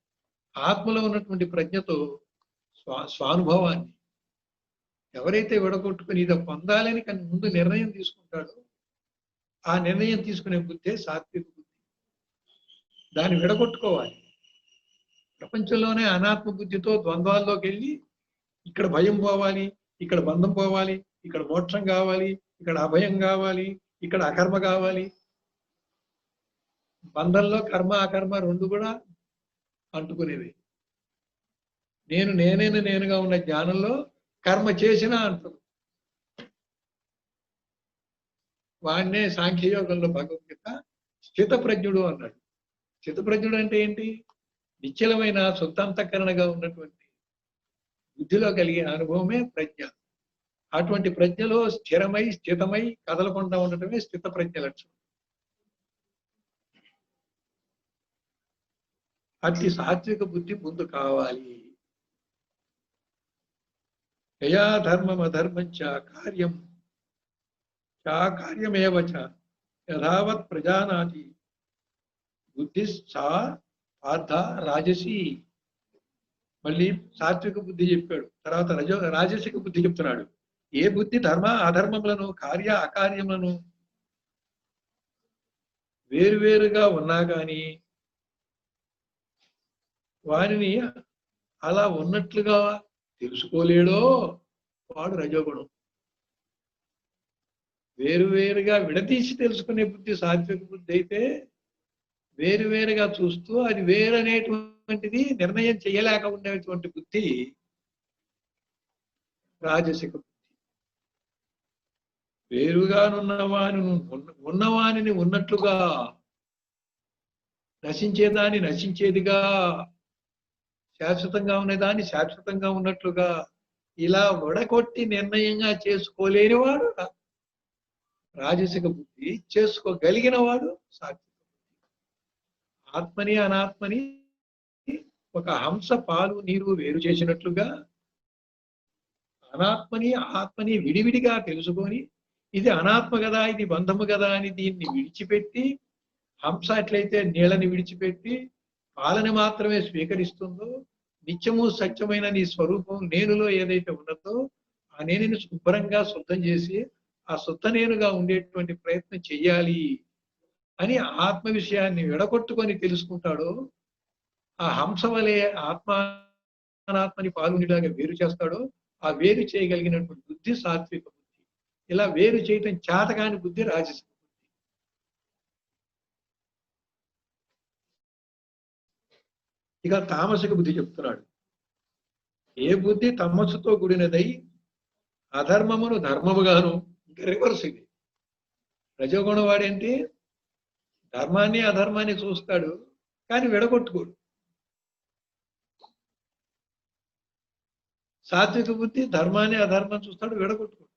ఆత్మలో ఉన్నటువంటి ప్రజ్ఞతో స్వానుభవాన్ని ఎవరైతే విడగొట్టుకుని ఇదో పొందాలని కానీ ముందు నిర్ణయం తీసుకుంటాడో, ఆ నిర్ణయం తీసుకునే బుద్ధే సాత్విక బుద్ధి. దాన్ని విడగొట్టుకోవాలి. ప్రపంచంలోనే అనాత్మ బుద్ధితో ద్వంద్వాల్లోకి వెళ్ళి, ఇక్కడ భయం పోవాలి, ఇక్కడ బంధం పోవాలి, ఇక్కడ మోక్షం కావాలి, ఇక్కడ అభయం కావాలి, ఇక్కడ అకర్మ కావాలి. బంధంలో కర్మ అకర్మ రెండు కూడా అంటుకునేవి. నేనుగా ఉన్న జ్ఞానంలో కర్మ చేసినా అంటారు. వాడినే సాంఖ్యయోగంలో భగవద్గీత స్థితప్రజ్ఞుడు అన్నాడు. స్థితప్రజ్ఞుడు అంటే ఏంటి? నిశ్చలమైన శుద్ధాంతకరణగా ఉన్నటువంటి బుద్ధిలో కలిగే అనుభవమే ప్రజ్ఞ. అటువంటి ప్రజ్ఞలో స్థితమై కదలకుండా ఉండటమే స్థిత ప్రజ్ఞ లక్షణం. అతి సాత్విక బుద్ధి ముందు కావాలి. యయా ధర్మం అధర్మం కార్యమేవ యథావత్ ప్రజానాతి బుద్ధి సా పార్థ రాజసి. మళ్ళీ సాత్విక బుద్ధి చెప్పాడు, తర్వాత రాజసిక బుద్ధి చెప్తున్నాడు. ఏ బుద్ధి ధర్మ అధర్మములను, కార్య అకార్యములను వేరువేరుగా ఉన్నా కానీ వారిని అలా ఉన్నట్లుగా తెలుసుకోలేడో వాడు రజోగుణం. వేరువేరుగా విడదీసి తెలుసుకునే బుద్ధి సాత్విక బుద్ధి అయితే, వేరువేరుగా చూస్తూ అది వేరనేటువంటిది నిర్ణయం చేయలేక ఉండేటువంటి బుద్ధి రాజసిక బుద్ధి. ఉన్నవానిని ఉన్నట్లుగా, నశించేదాన్ని నశించేదిగా, శాశ్వతంగా ఉన్నదాన్ని శాశ్వతంగా ఉన్నట్లుగా ఇలా వడకొట్టి నిర్ణయంగా చేసుకోలేనివాడు రాజసిక బుద్ధి. చేసుకోగలిగిన వాడు సాత్విక బుద్ధి. ఆత్మని అనాత్మని ఒక హంస పాలు నీరు వేరు చేసినట్లుగా అనాత్మని ఆత్మని విడివిడిగా తెలుసుకొని, ఇది అనాత్మ కదా, ఇది బంధము కదా అని దీన్ని విడిచిపెట్టి, హంస ఎట్లయితే నీళ్ళని విడిచిపెట్టి పాలని మాత్రమే స్వీకరిస్తుందో, నిత్యము సత్యమైన నీ స్వరూపం నేనులో ఏదైతే ఉన్నదో ఆ నేనుని శుభ్రంగా శుద్ధం చేసి ఆ శుద్ధ నేనుగా ఉండేటువంటి ప్రయత్నం చెయ్యాలి అని ఆత్మ విషయాన్ని విడగొట్టుకొని తెలుసుకుంటాడో, ఆ హంస వలె ఆత్మాత్మని పాల్గొనేలాగా వేరు చేస్తాడో, ఆ వేరు చేయగలిగినటువంటి బుద్ధి సాత్విక బుద్ధి. ఇలా వేరు చేయటం చేతగాని బుద్ధి రాజసిక బుద్ధి. ఇక తామసిక బుద్ధి చెప్తున్నాడు. ఏ బుద్ధి తమస్సుతో కూడినదై అధర్మమును ధర్మముగాను, ఇంకా రివర్స్ ఇది. రజోగుణ వాడేంటి? ధర్మాన్ని అధర్మాన్ని చూస్తాడు, కానీ విడగొట్టుకోడు. సాత్విక బుద్ధి ధర్మాన్ని అధర్మం చూస్తాడు, విడగొట్టుకోడు.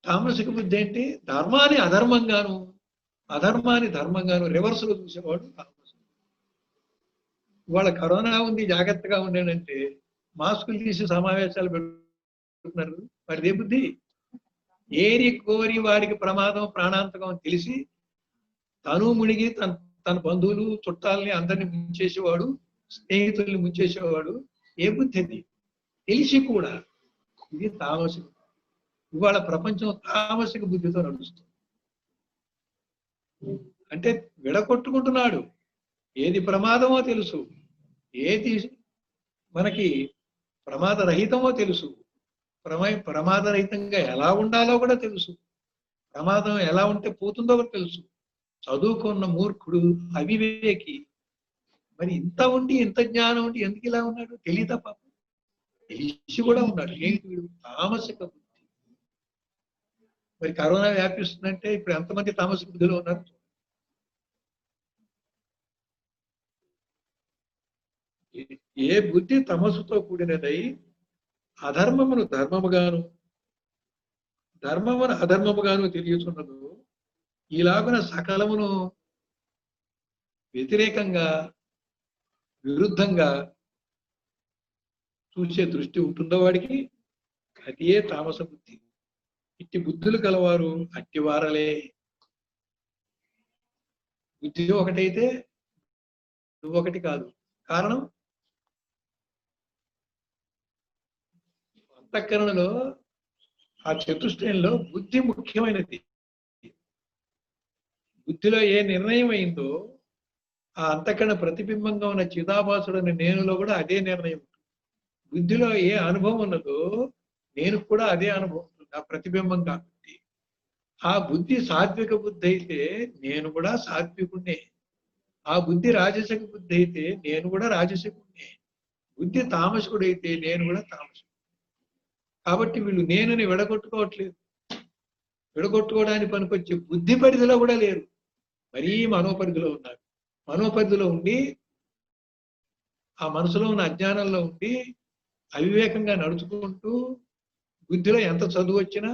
తామసిక బుద్ధి ఏంటి? ధర్మాన్ని అధర్మంగాను, అధర్మాన్ని ధర్మంగాను రివర్స్లో చూసేవాడు తామసిక. ఇవాళ కరోనా ఉంది, జాగ్రత్తగా ఉండేనంటే మాస్కులు తీసి సమావేశాలు పెడుతున్నారు. వాడిదే బుద్ధి. ఏరి కోరి వాడికి ప్రమాదం, ప్రాణాంతకం తెలిసి తను మునిగి తన బంధువులు చుట్టాలని అందరిని ముంచేసేవాడు, స్నేహితుల్ని ముంచేసేవాడు. ఏ బుద్ధి అది? తెలిసి కూడా. ఇది తామసిక. ఇవాళ ప్రపంచం తామసిక బుద్ధితో నడుస్తుంది. అంటే విడగొట్టుకుంటున్నాడు. ఏది ప్రమాదమో తెలుసు, ఏది మనకి ప్రమాదరహితమో తెలుసు, ప్రమాదరహితంగా ఎలా ఉండాలో కూడా తెలుసు, ప్రమాదం ఎలా ఉంటే పోతుందో కూడా తెలుసు. చదువుకున్న మూర్ఖుడు, అవివేకి మరి ఇంత ఉండి, ఇంత జ్ఞానం ఉండి ఎందుకు ఇలా ఉన్నాడు? తెలియదా పాపం? తెలిసి కూడా ఉన్నాడు. ఏంటి వీడు? తామసిక బుద్ధి. మరి కరోనా వ్యాపిస్తుందంటే ఇప్పుడు ఎంతమంది తామసిక బుద్ధిలో ఉన్నారు? ఏ బుద్ధి తమస్సుతో కూడినదై అధర్మమును ధర్మముగాను, ధర్మమును అధర్మముగాను తెలియచున్నదు, ఈలాగున సకలమును వ్యతిరేకంగా, విరుద్ధంగా చూసే దృష్టి ఉంటుందో వాడికి, అదే తామస బుద్ధి. ఇట్టి బుద్ధులు కలవారు అట్టివారలే. బుద్ధి ఒకటైతే నువ్వొకటి కాదు. కారణం అంతఃకరణలో, ఆ చతుష్టయంలో బుద్ధి ముఖ్యమైనది. బుద్ధిలో ఏ నిర్ణయం అయిందో ఆ అంతఃకరణ ప్రతిబింబంగా ఉన్న చిదాభాసుడని నేనులో కూడా అదే నిర్ణయం. బుద్ధిలో ఏ అనుభవం ఉన్నదో నేను కూడా అదే అనుభవం ఉంటుంది, ఆ ప్రతిబింబం కాబట్టి. ఆ బుద్ధి సాత్విక బుద్ధి అయితే నేను కూడా సాత్వికుణ్ణే. ఆ బుద్ధి రాజసిక బుద్ధి అయితే నేను కూడా రాజసికుణ్ణే. బుద్ధి తామసికుడైతే నేను కూడా తామసికుడు. కాబట్టి వీళ్ళు నేనుని విడగొట్టుకోవట్లేదు. విడగొట్టుకోవడానికి పనికొచ్చే బుద్ధి పరిధిలో కూడా లేరు, మరీ మనోపరిధిలో ఉన్నారు. మనోపరిధిలో ఉండి, ఆ మనసులో ఉన్న అజ్ఞానంలో ఉండి అవివేకంగా నడుచుకుంటూ, బుద్ధిలో ఎంత చదువు వచ్చినా,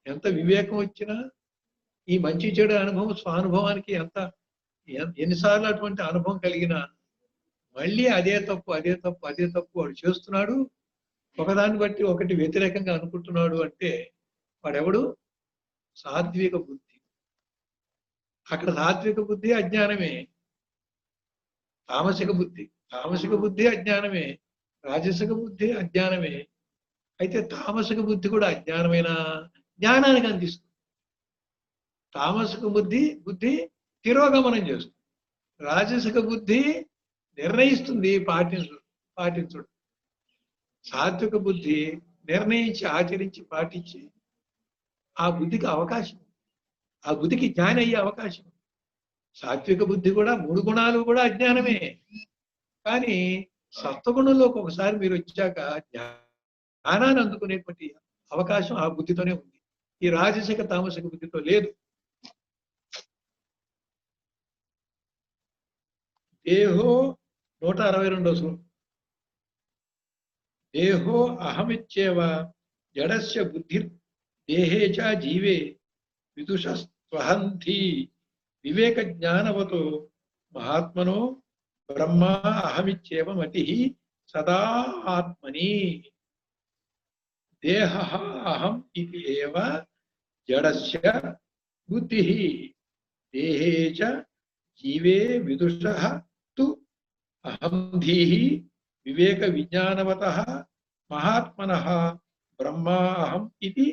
ఎంత వివేకం వచ్చినా, ఈ మంచి చెడు అనుభవం స్వానుభవానికి ఎన్నిసార్లు అటువంటి అనుభవం కలిగినా మళ్ళీ అదే తప్పు, అదే తప్పు, అదే తప్పు వాడు చేస్తున్నాడు. ఒకదాన్ని బట్టి ఒకటి వ్యతిరేకంగా అనుకుంటున్నాడు అంటే వాడెవడు? సాత్విక బుద్ధి. అక్కడ సాత్విక బుద్ధి అజ్ఞానమే. తామసిక బుద్ధి, తామసిక బుద్ధి అజ్ఞానమే. రాజసిక బుద్ధి అజ్ఞానమే. అయితే తామసిక బుద్ధి కూడా అజ్ఞానమైన జ్ఞానానికి అందిస్తుంది. తామసిక బుద్ధి తిరోగమనం చేస్తుంది. రాజసిక బుద్ధి నిర్ణయిస్తుంది, పాటించడు. సాత్విక బుద్ధి నిర్ణయించి, ఆచరించి, పాటించి ఆ బుద్ధికి అవకాశం, ఆ బుద్ధికి జ్ఞాని అయ్యే అవకాశం. సాత్విక బుద్ధి కూడా 3 గుణాలు కూడా అజ్ఞానమే. కానీ సత్వగుణంలోకి ఒకసారి మీరు వచ్చాక జ్ఞానాన్ని అందుకునేటువంటి అవకాశం ఆ బుద్ధితోనే ఉంది. ఈ రాజసిక తామసిక బుద్ధితో లేదు. దేహో 162వ శ్లోకం. దేహో అహమిత్యేవ జడస్య బుద్ధిర్ దేహే చ జీవే విదుషస్త్వహంతి వివేక జ్ఞానవతో మహాత్మనో బ్రహ్మా అహమిత్యేవ మతి సదా ఆత్మని. దేహ అహం ఇది ఏవ జడస్య బుద్ధి దేహే చ జీవే విదుషః తు అహం ధీః వివేక విజ్ఞానవతః మహాత్మనః బ్రహ్మా అహం ఇది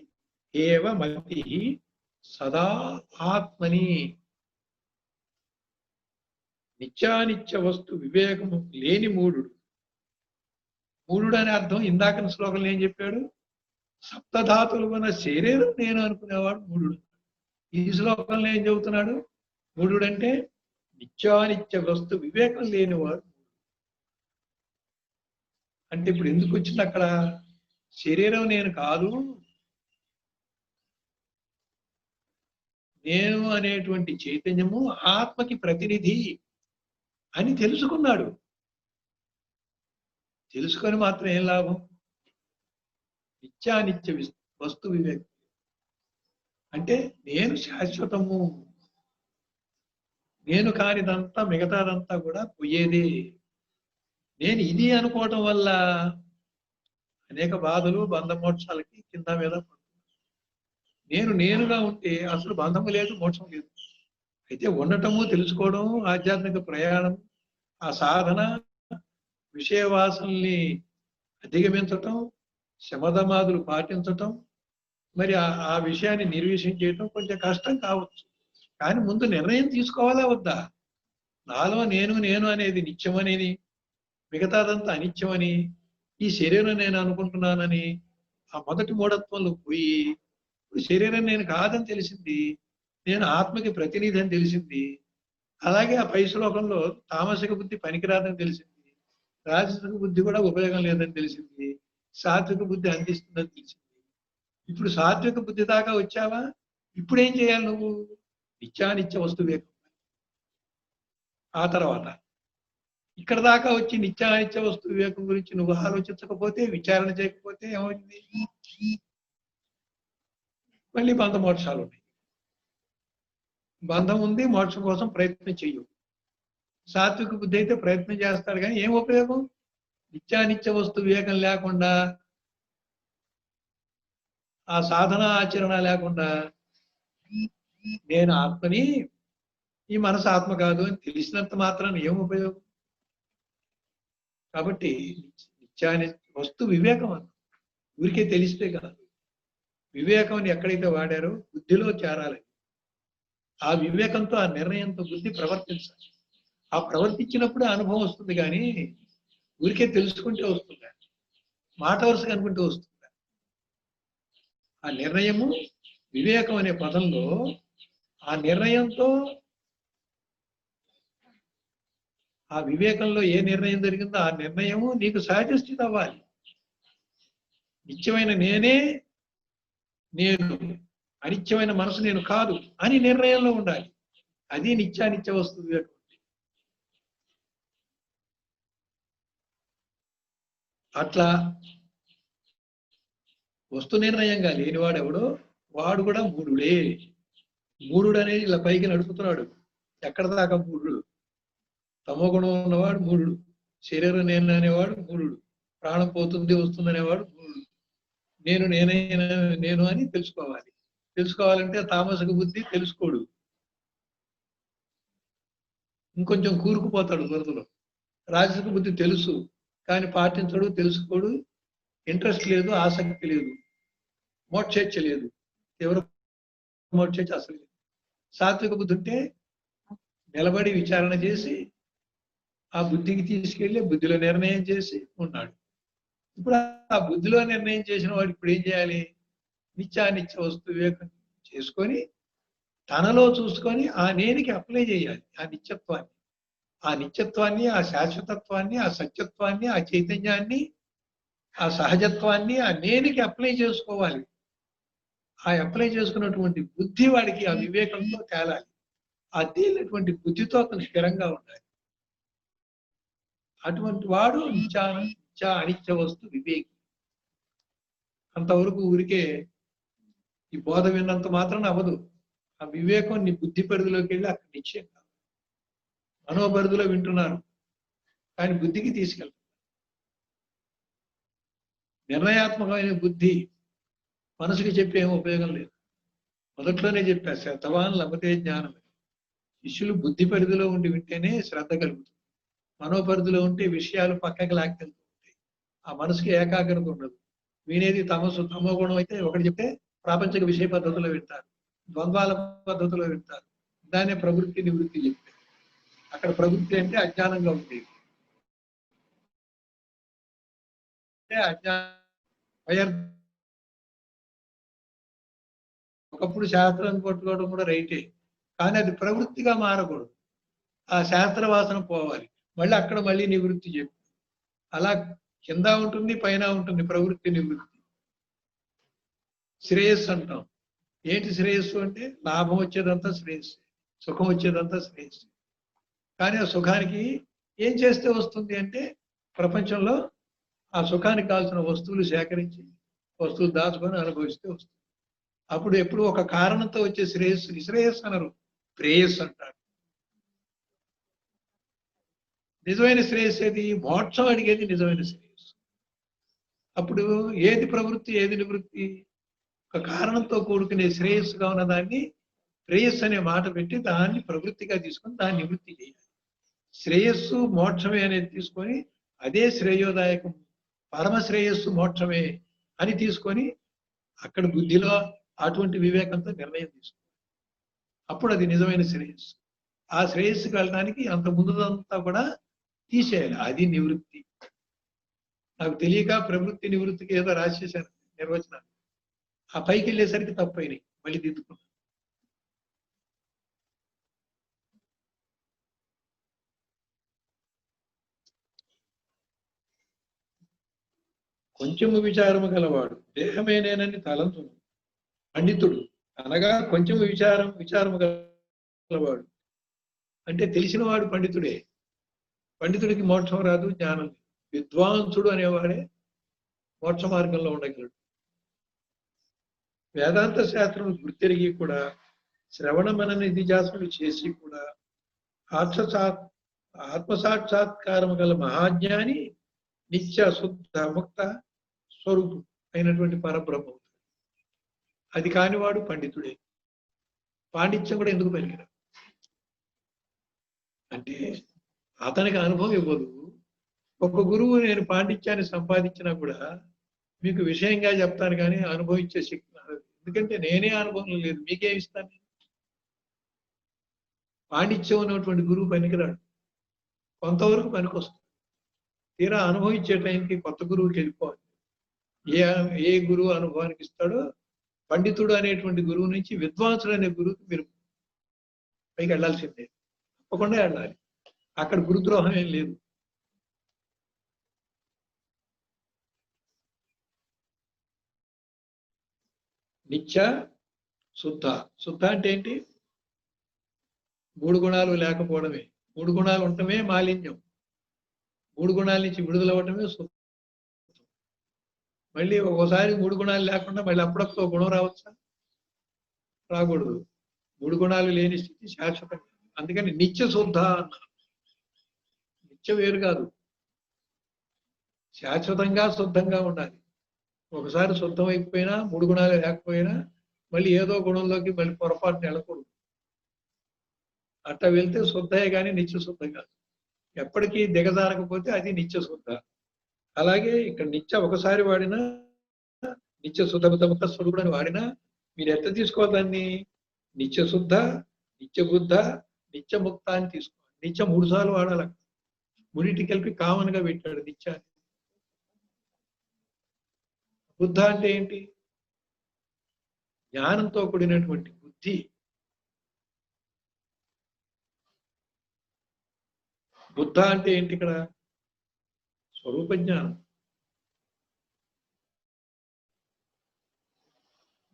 ఏవ మతి సదా ఆత్మని. నిత్యానిత్య వస్తు వివేకము లేని మూఢుడు. మూఢుడు అనే అర్థం ఇందాక శ్లోకంలో ఏం చెప్పాడు? సప్తధాతులు ఉన్న శరీరం నేను అనుకునేవాడు మూఢుడు. ఈ శ్లోకంలో ఏం చెబుతున్నాడు? మూఢుడు అంటే నిత్యానిత్య వస్తు వివేకం లేనివాడు. అంటే ఇప్పుడు ఎందుకు వచ్చింది అక్కడ? శరీరం నేను కాదు, నేను అనేటువంటి చైతన్యము ఆత్మకి ప్రతినిధి అని తెలుసుకున్నాడు. తెలుసుకొని మాత్రం ఏం లాభం? నిత్యానిత్య వస్తు వివేకం అంటే నేను శాశ్వతము, నేను కానిదంతా మిగతాదంతా కూడా పోయేదే. నేను ఇది అనుకోవటం వల్ల అనేక బాధలు బంధమోక్షాలకి కింద మీద నేనుగా ఉంటే అసలు బంధము లేదు, మోక్షం లేదు. అయితే ఉండటము, తెలుసుకోవడం, ఆధ్యాత్మిక ప్రయాణం, ఆ సాధన, విషయవాసనల్ని అధిగమించటం, శమధమాదులు పాటించటం, మరి ఆ విషయాన్ని నిర్విషయం చేయటం కొంచెం కష్టం కావచ్చు. కానీ ముందు నిర్ణయం తీసుకోవాలా వద్దా? నాలో నేను అనేది నిత్యమనేది, మిగతాదంతా అనిత్యమని, ఈ శరీరం నేను అనుకుంటున్నానని ఆ మొదటి మూఢత్వంలో పోయి ఇప్పుడు శరీరం నేను కాదని తెలిసింది, నేను ఆత్మకి ప్రతినిధి అని తెలిసింది. అలాగే ఆ పై శ్లోకంలో తామసిక బుద్ధి పనికిరాదని తెలిసింది, రాజసిక బుద్ధి కూడా ఉపయోగం లేదని తెలిసింది, సాత్విక బుద్ధి అందిస్తుందని తెలిసింది. ఇప్పుడు సాత్విక బుద్ధి దాకా వచ్చావా? ఇప్పుడు ఏం చేయాలి నువ్వు? నిత్యానిత్య వస్తు వివేకం. ఆ తర్వాత ఇక్కడ దాకా వచ్చి నిత్యానిత్య వస్తు వివేకం గురించి నువ్వు ఆలోచించకపోతే, విచారణ చేయకపోతే ఏమైంది? మళ్ళీ బంధ మోక్షాలు ఉన్నాయి. బంధం ఉంది, మోక్షం కోసం ప్రయత్నం చెయ్యు. సాత్విక బుద్ధి అయితే ప్రయత్నం చేస్తాడు, కానీ ఏం ఉపయోగం? నిత్యానిత్య వస్తు వివేకం లేకుండా, ఆ సాధన ఆచరణ లేకుండా నేను ఆత్మని, ఈ మనసు ఆత్మ కాదు అని తెలిసినంత మాత్రాన్ని ఏం ఉపయోగం? కాబట్టి నిత్యాని వస్తు వివేకం అన్న ఊరికే తెలిస్తే కాదు. వివేకం అని ఎక్కడైతే వాడారో బుద్ధిలో చేరాలి. ఆ వివేకంతో, ఆ నిర్ణయంతో బుద్ధి ప్రవర్తించాలి. ఆ ప్రవర్తించినప్పుడే అనుభవం వస్తుంది, కానీ ఊరికే తెలుసుకుంటే వస్తుందా? మాట వరుసగా అనుకుంటే వస్తుందా? ఆ నిర్ణయము వివేకం అనే పదంలో ఆ నిర్ణయంతో, ఆ వివేకంలో ఏ నిర్ణయం జరిగిందో ఆ నిర్ణయము నీకు సహజస్థితి అవ్వాలి. నిత్యమైన నేనే నేను, అనిత్యమైన మనసు నేను కాదు అని నిర్ణయంలో ఉండాలి. అది నిత్యానిత్య వస్తు వివేకం. అట్లా వస్తు నిర్ణయంగా లేనివాడెవడో వాడు కూడా మూఢుడే. మూఢుడు అనేది ఇలా పైకి నడుపుతున్నాడు. ఎక్కడ దాకా మూఢుడు? తమో గుణం ఉన్నవాడు మూఢుడు, శరీరం నేను అనేవాడు మూఢుడు, ప్రాణం పోతుంది వస్తుంది అనేవాడు మూఢుడు. నేను అని తెలుసుకోవాలి. తెలుసుకోవాలంటే తామసిక బుద్ధి తెలుసుకోడు, ఇంకొంచెం కూరుకుపోతాడు బురదలో. రాజసిక బుద్ధి తెలుసు, కానీ పాటించడు, తెలుసుకోడు, ఇంట్రెస్ట్ లేదు, ఆసక్తి లేదు, మోక్షేచ్ఛ లేదు, తీవ్ర మోక్షేచ్ఛ అసలు లేదు. సాత్విక బుద్ధి ఉంటే నిలబడి విచారణ చేసి ఆ బుద్ధికి తీసుకెళ్లి బుద్ధిలో నిర్ణయం చేసి ఉన్నాడు. ఇప్పుడు ఆ బుద్ధిలో నిర్ణయం చేసిన వాడు ఇప్పుడు ఏం చేయాలి? నిత్యానిత్య వస్తు వివేకం చేసుకొని తనలో చూసుకొని ఆ నేనికి అప్లై చేయాలి. ఆ నిత్యత్వాన్ని, ఆ శాశ్వతత్వాన్ని, ఆ సత్యత్వాన్ని, ఆ చైతన్యాన్ని, ఆ సహజత్వాన్ని ఆ నేనికి అప్లై చేసుకోవాలి. ఆ అప్లై చేసుకున్నటువంటి బుద్ధి వాడికి ఆ వివేకంతో తేలాలి. ఆ తేలినటువంటి బుద్ధితో అతను స్థిరంగా ఉండాలి. అటువంటి వాడు అనిత్య వస్తు వివేకి. అంతవరకు ఊరికే ఈ బోధ విన్నంత మాత్రం అవ్వదు. ఆ వివేకం నీ బుద్ధి పరిధిలోకి వెళ్ళి అక్కడ నిశ్చయం కాదు. మనోపరిధిలో వింటున్నారు, కానీ బుద్ధికి తీసుకెళ్తారు. నిర్ణయాత్మకమైన బుద్ధి మనసుకి చెప్పి ఏం ఉపయోగం లేదు. మొదట్లోనే చెప్పా, శతవాన్ లభతే జ్ఞానం. శిష్యులు బుద్ధి పరిధిలో ఉండి వింటేనే శ్రద్ధ కలుగుతుంది. మనోపరిధిలో ఉంటే విషయాలు పక్కకి లాక్కెళ్తూ ఉంటాయి. ఆ మనసుకి ఏకాగ్రత ఉండదు. వినేది తమో గుణం అయితే ఒకటి చెప్తే ప్రాపంచిక విషయ పద్ధతిలో వింటారు, ద్వంద్వాల పద్ధతిలో వింటారు. దాన్నే ప్రవృత్తి నివృత్తి చెప్పారు. అక్కడ ప్రవృత్తి అంటే అజ్ఞానంగా ఉండేది. ఒకప్పుడు శాస్త్రాన్ని పట్టుకోవడం కూడా రైటే, కానీ అది ప్రవృత్తిగా మారకూడదు. ఆ శాస్త్ర వాసన పోవాలి. మళ్ళీ నివృత్తి చెప్పు. అలా కింద ఉంటుంది, పైన ఉంటుంది ప్రవృత్తి నివృత్తి. శ్రేయస్సు అంటాం, ఏంటి శ్రేయస్సు అంటే లాభం వచ్చేదంతా శ్రేయస్సు, సుఖం వచ్చేదంతా శ్రేయస్సు. కానీ ఆ సుఖానికి ఏం చేస్తే వస్తుంది అంటే ప్రపంచంలో ఆ సుఖానికి కావాల్సిన వస్తువులు సేకరించి వస్తువులు దాచుకొని అనుభవిస్తే వస్తుంది. అప్పుడు ఎప్పుడు ఒక కారణంతో వచ్చే శ్రేయస్సు శ్రేయస్సు అనరు, ప్రేయస్సు అంటారు. నిజమైన శ్రేయస్సు ఏది? మోక్షం అడిగేది నిజమైన శ్రేయస్సు. అప్పుడు ఏది ప్రవృత్తి ఏది నివృత్తి? ఒక కారణంతో కూడుకునే శ్రేయస్సుగా ఉన్న దాన్ని శ్రేయస్సు అనే మాట పెట్టి దాన్ని ప్రవృత్తిగా తీసుకొని దాన్ని నివృత్తి చేయాలి. శ్రేయస్సు మోక్షమే అనేది తీసుకొని అదే శ్రేయోదాయకం, పరమ శ్రేయస్సు మోక్షమే అని తీసుకొని అక్కడ బుద్ధిలో అటువంటి వివేకంతో నిర్ణయం తీసుకోవాలి. అప్పుడు అది నిజమైన శ్రేయస్సు. ఆ శ్రేయస్సుకి వెళ్ళడానికి అంత ముందుదంతా కూడా తీసేయాలి, అది నివృత్తి. నాకు తెలియక ప్రవృత్తి నివృత్తికి ఏదో రాసేసాను నిర్వచనాలు. ఆ పైకి వెళ్ళేసరికి తప్పైనాయి, మళ్ళీ దిద్దుకున్నాను. కొంచెము విచారము గలవాడు దేహమేనేనని తలంతును పండితుడు అనగా కొంచెము విచారము గలవాడు అంటే తెలిసినవాడు పండితుడే. పండితుడికి మోక్షం రాదు, జ్ఞానం. విద్వాంసుడు అనేవాడే మోక్ష మార్గంలో ఉండగలడు. వేదాంత శాస్త్రం గుర్తెరిగి కూడా శ్రవణమన నిధిజాసనలు చేసి కూడా ఆత్మసాక్షాత్కారము గల మహాజ్ఞాని నిత్య శుద్ధ ముక్త స్వరూపం అయినటువంటి పరబ్రహ్మం. అది కానివాడు పండితుడే. పాండిత్యం కూడా ఎందుకు పనికిరా అంటే అతనికి అనుభవం ఇవ్వదు. ఒక గురువు నేను పాండిత్యాన్ని సంపాదించినా కూడా మీకు విషయంగా చెప్తాను కానీ అనుభవించే శక్తి నాది. ఎందుకంటే నేనే అనుభవం లేదు, మీకేం ఇస్తాను? పాండిత్యం ఉన్నటువంటి గురువు పనికిరాడు, కొంతవరకు పనికొస్తుంది. తీరా అనుభవించే టైంకి కొత్త గురువుకి వెళ్ళిపోవాలి. ఏ గురువు అనుభవానికి ఇస్తాడో పండితుడు అనేటువంటి గురువు నుంచి విద్వాంసుడు అనే గురువుకి మీరు పైకి వెళ్ళాల్సిందే, తప్పకుండా వెళ్ళాలి. అక్కడ గురుద్రోహం ఏం లేదు. నిత్య శుద్ధ. శుద్ధ అంటే ఏంటి? 3 గుణాలు లేకపోవడమే. 3 గుణాలు ఉండటమే మాలిన్యం. 3 గుణాల నుంచి విడుదల అవ్వటమే శుద్ధం. మళ్ళీ ఒకసారి 3 గుణాలు లేకుండా మళ్ళీ అప్పుడప్పుడు ఒక గుణం రావచ్చా? రాకూడదు. 3 గుణాలు లేని స్థితి శాశ్వతం. అందుకని నిత్య శుద్ధ అన్నారు. నిత్య వేరు కాదు, శాశ్వతంగా శుద్ధంగా ఉండాలి. ఒకసారి శుద్ధం అయిపోయినా 3 గుణాలు లేకపోయినా మళ్ళీ ఏదో గుణంలోకి మళ్ళీ పొరపాటుని వెళ్ళకూడదు. అట్లా వెళ్తే శుద్ధయే కానీ నిత్య శుద్ధ కాదు. ఎప్పటికీ దిగజారకపోతే అది నిత్య శుద్ధ. అలాగే ఇక్కడ నిత్య ఒకసారి వాడినా నిత్య శుద్ధ ముక్త స్వరూపుడు అని వాడినా మీరు ఎట్లా తీసుకోవాలి దాన్ని? నిత్య శుద్ధ, నిత్య బుద్ధ, నిత్య ముక్త అని తీసుకోవాలి. నిత్య 3 సార్లు వాడాలి. మునిటి కలిపి కామన్ గా పెట్టాడు నిత్యాన్ని. బుద్ధ అంటే ఏంటి? జ్ఞానంతో కూడినటువంటి బుద్ధి. బుద్ధ అంటే ఏంటి? ఇక్కడ స్వరూప జ్ఞానం.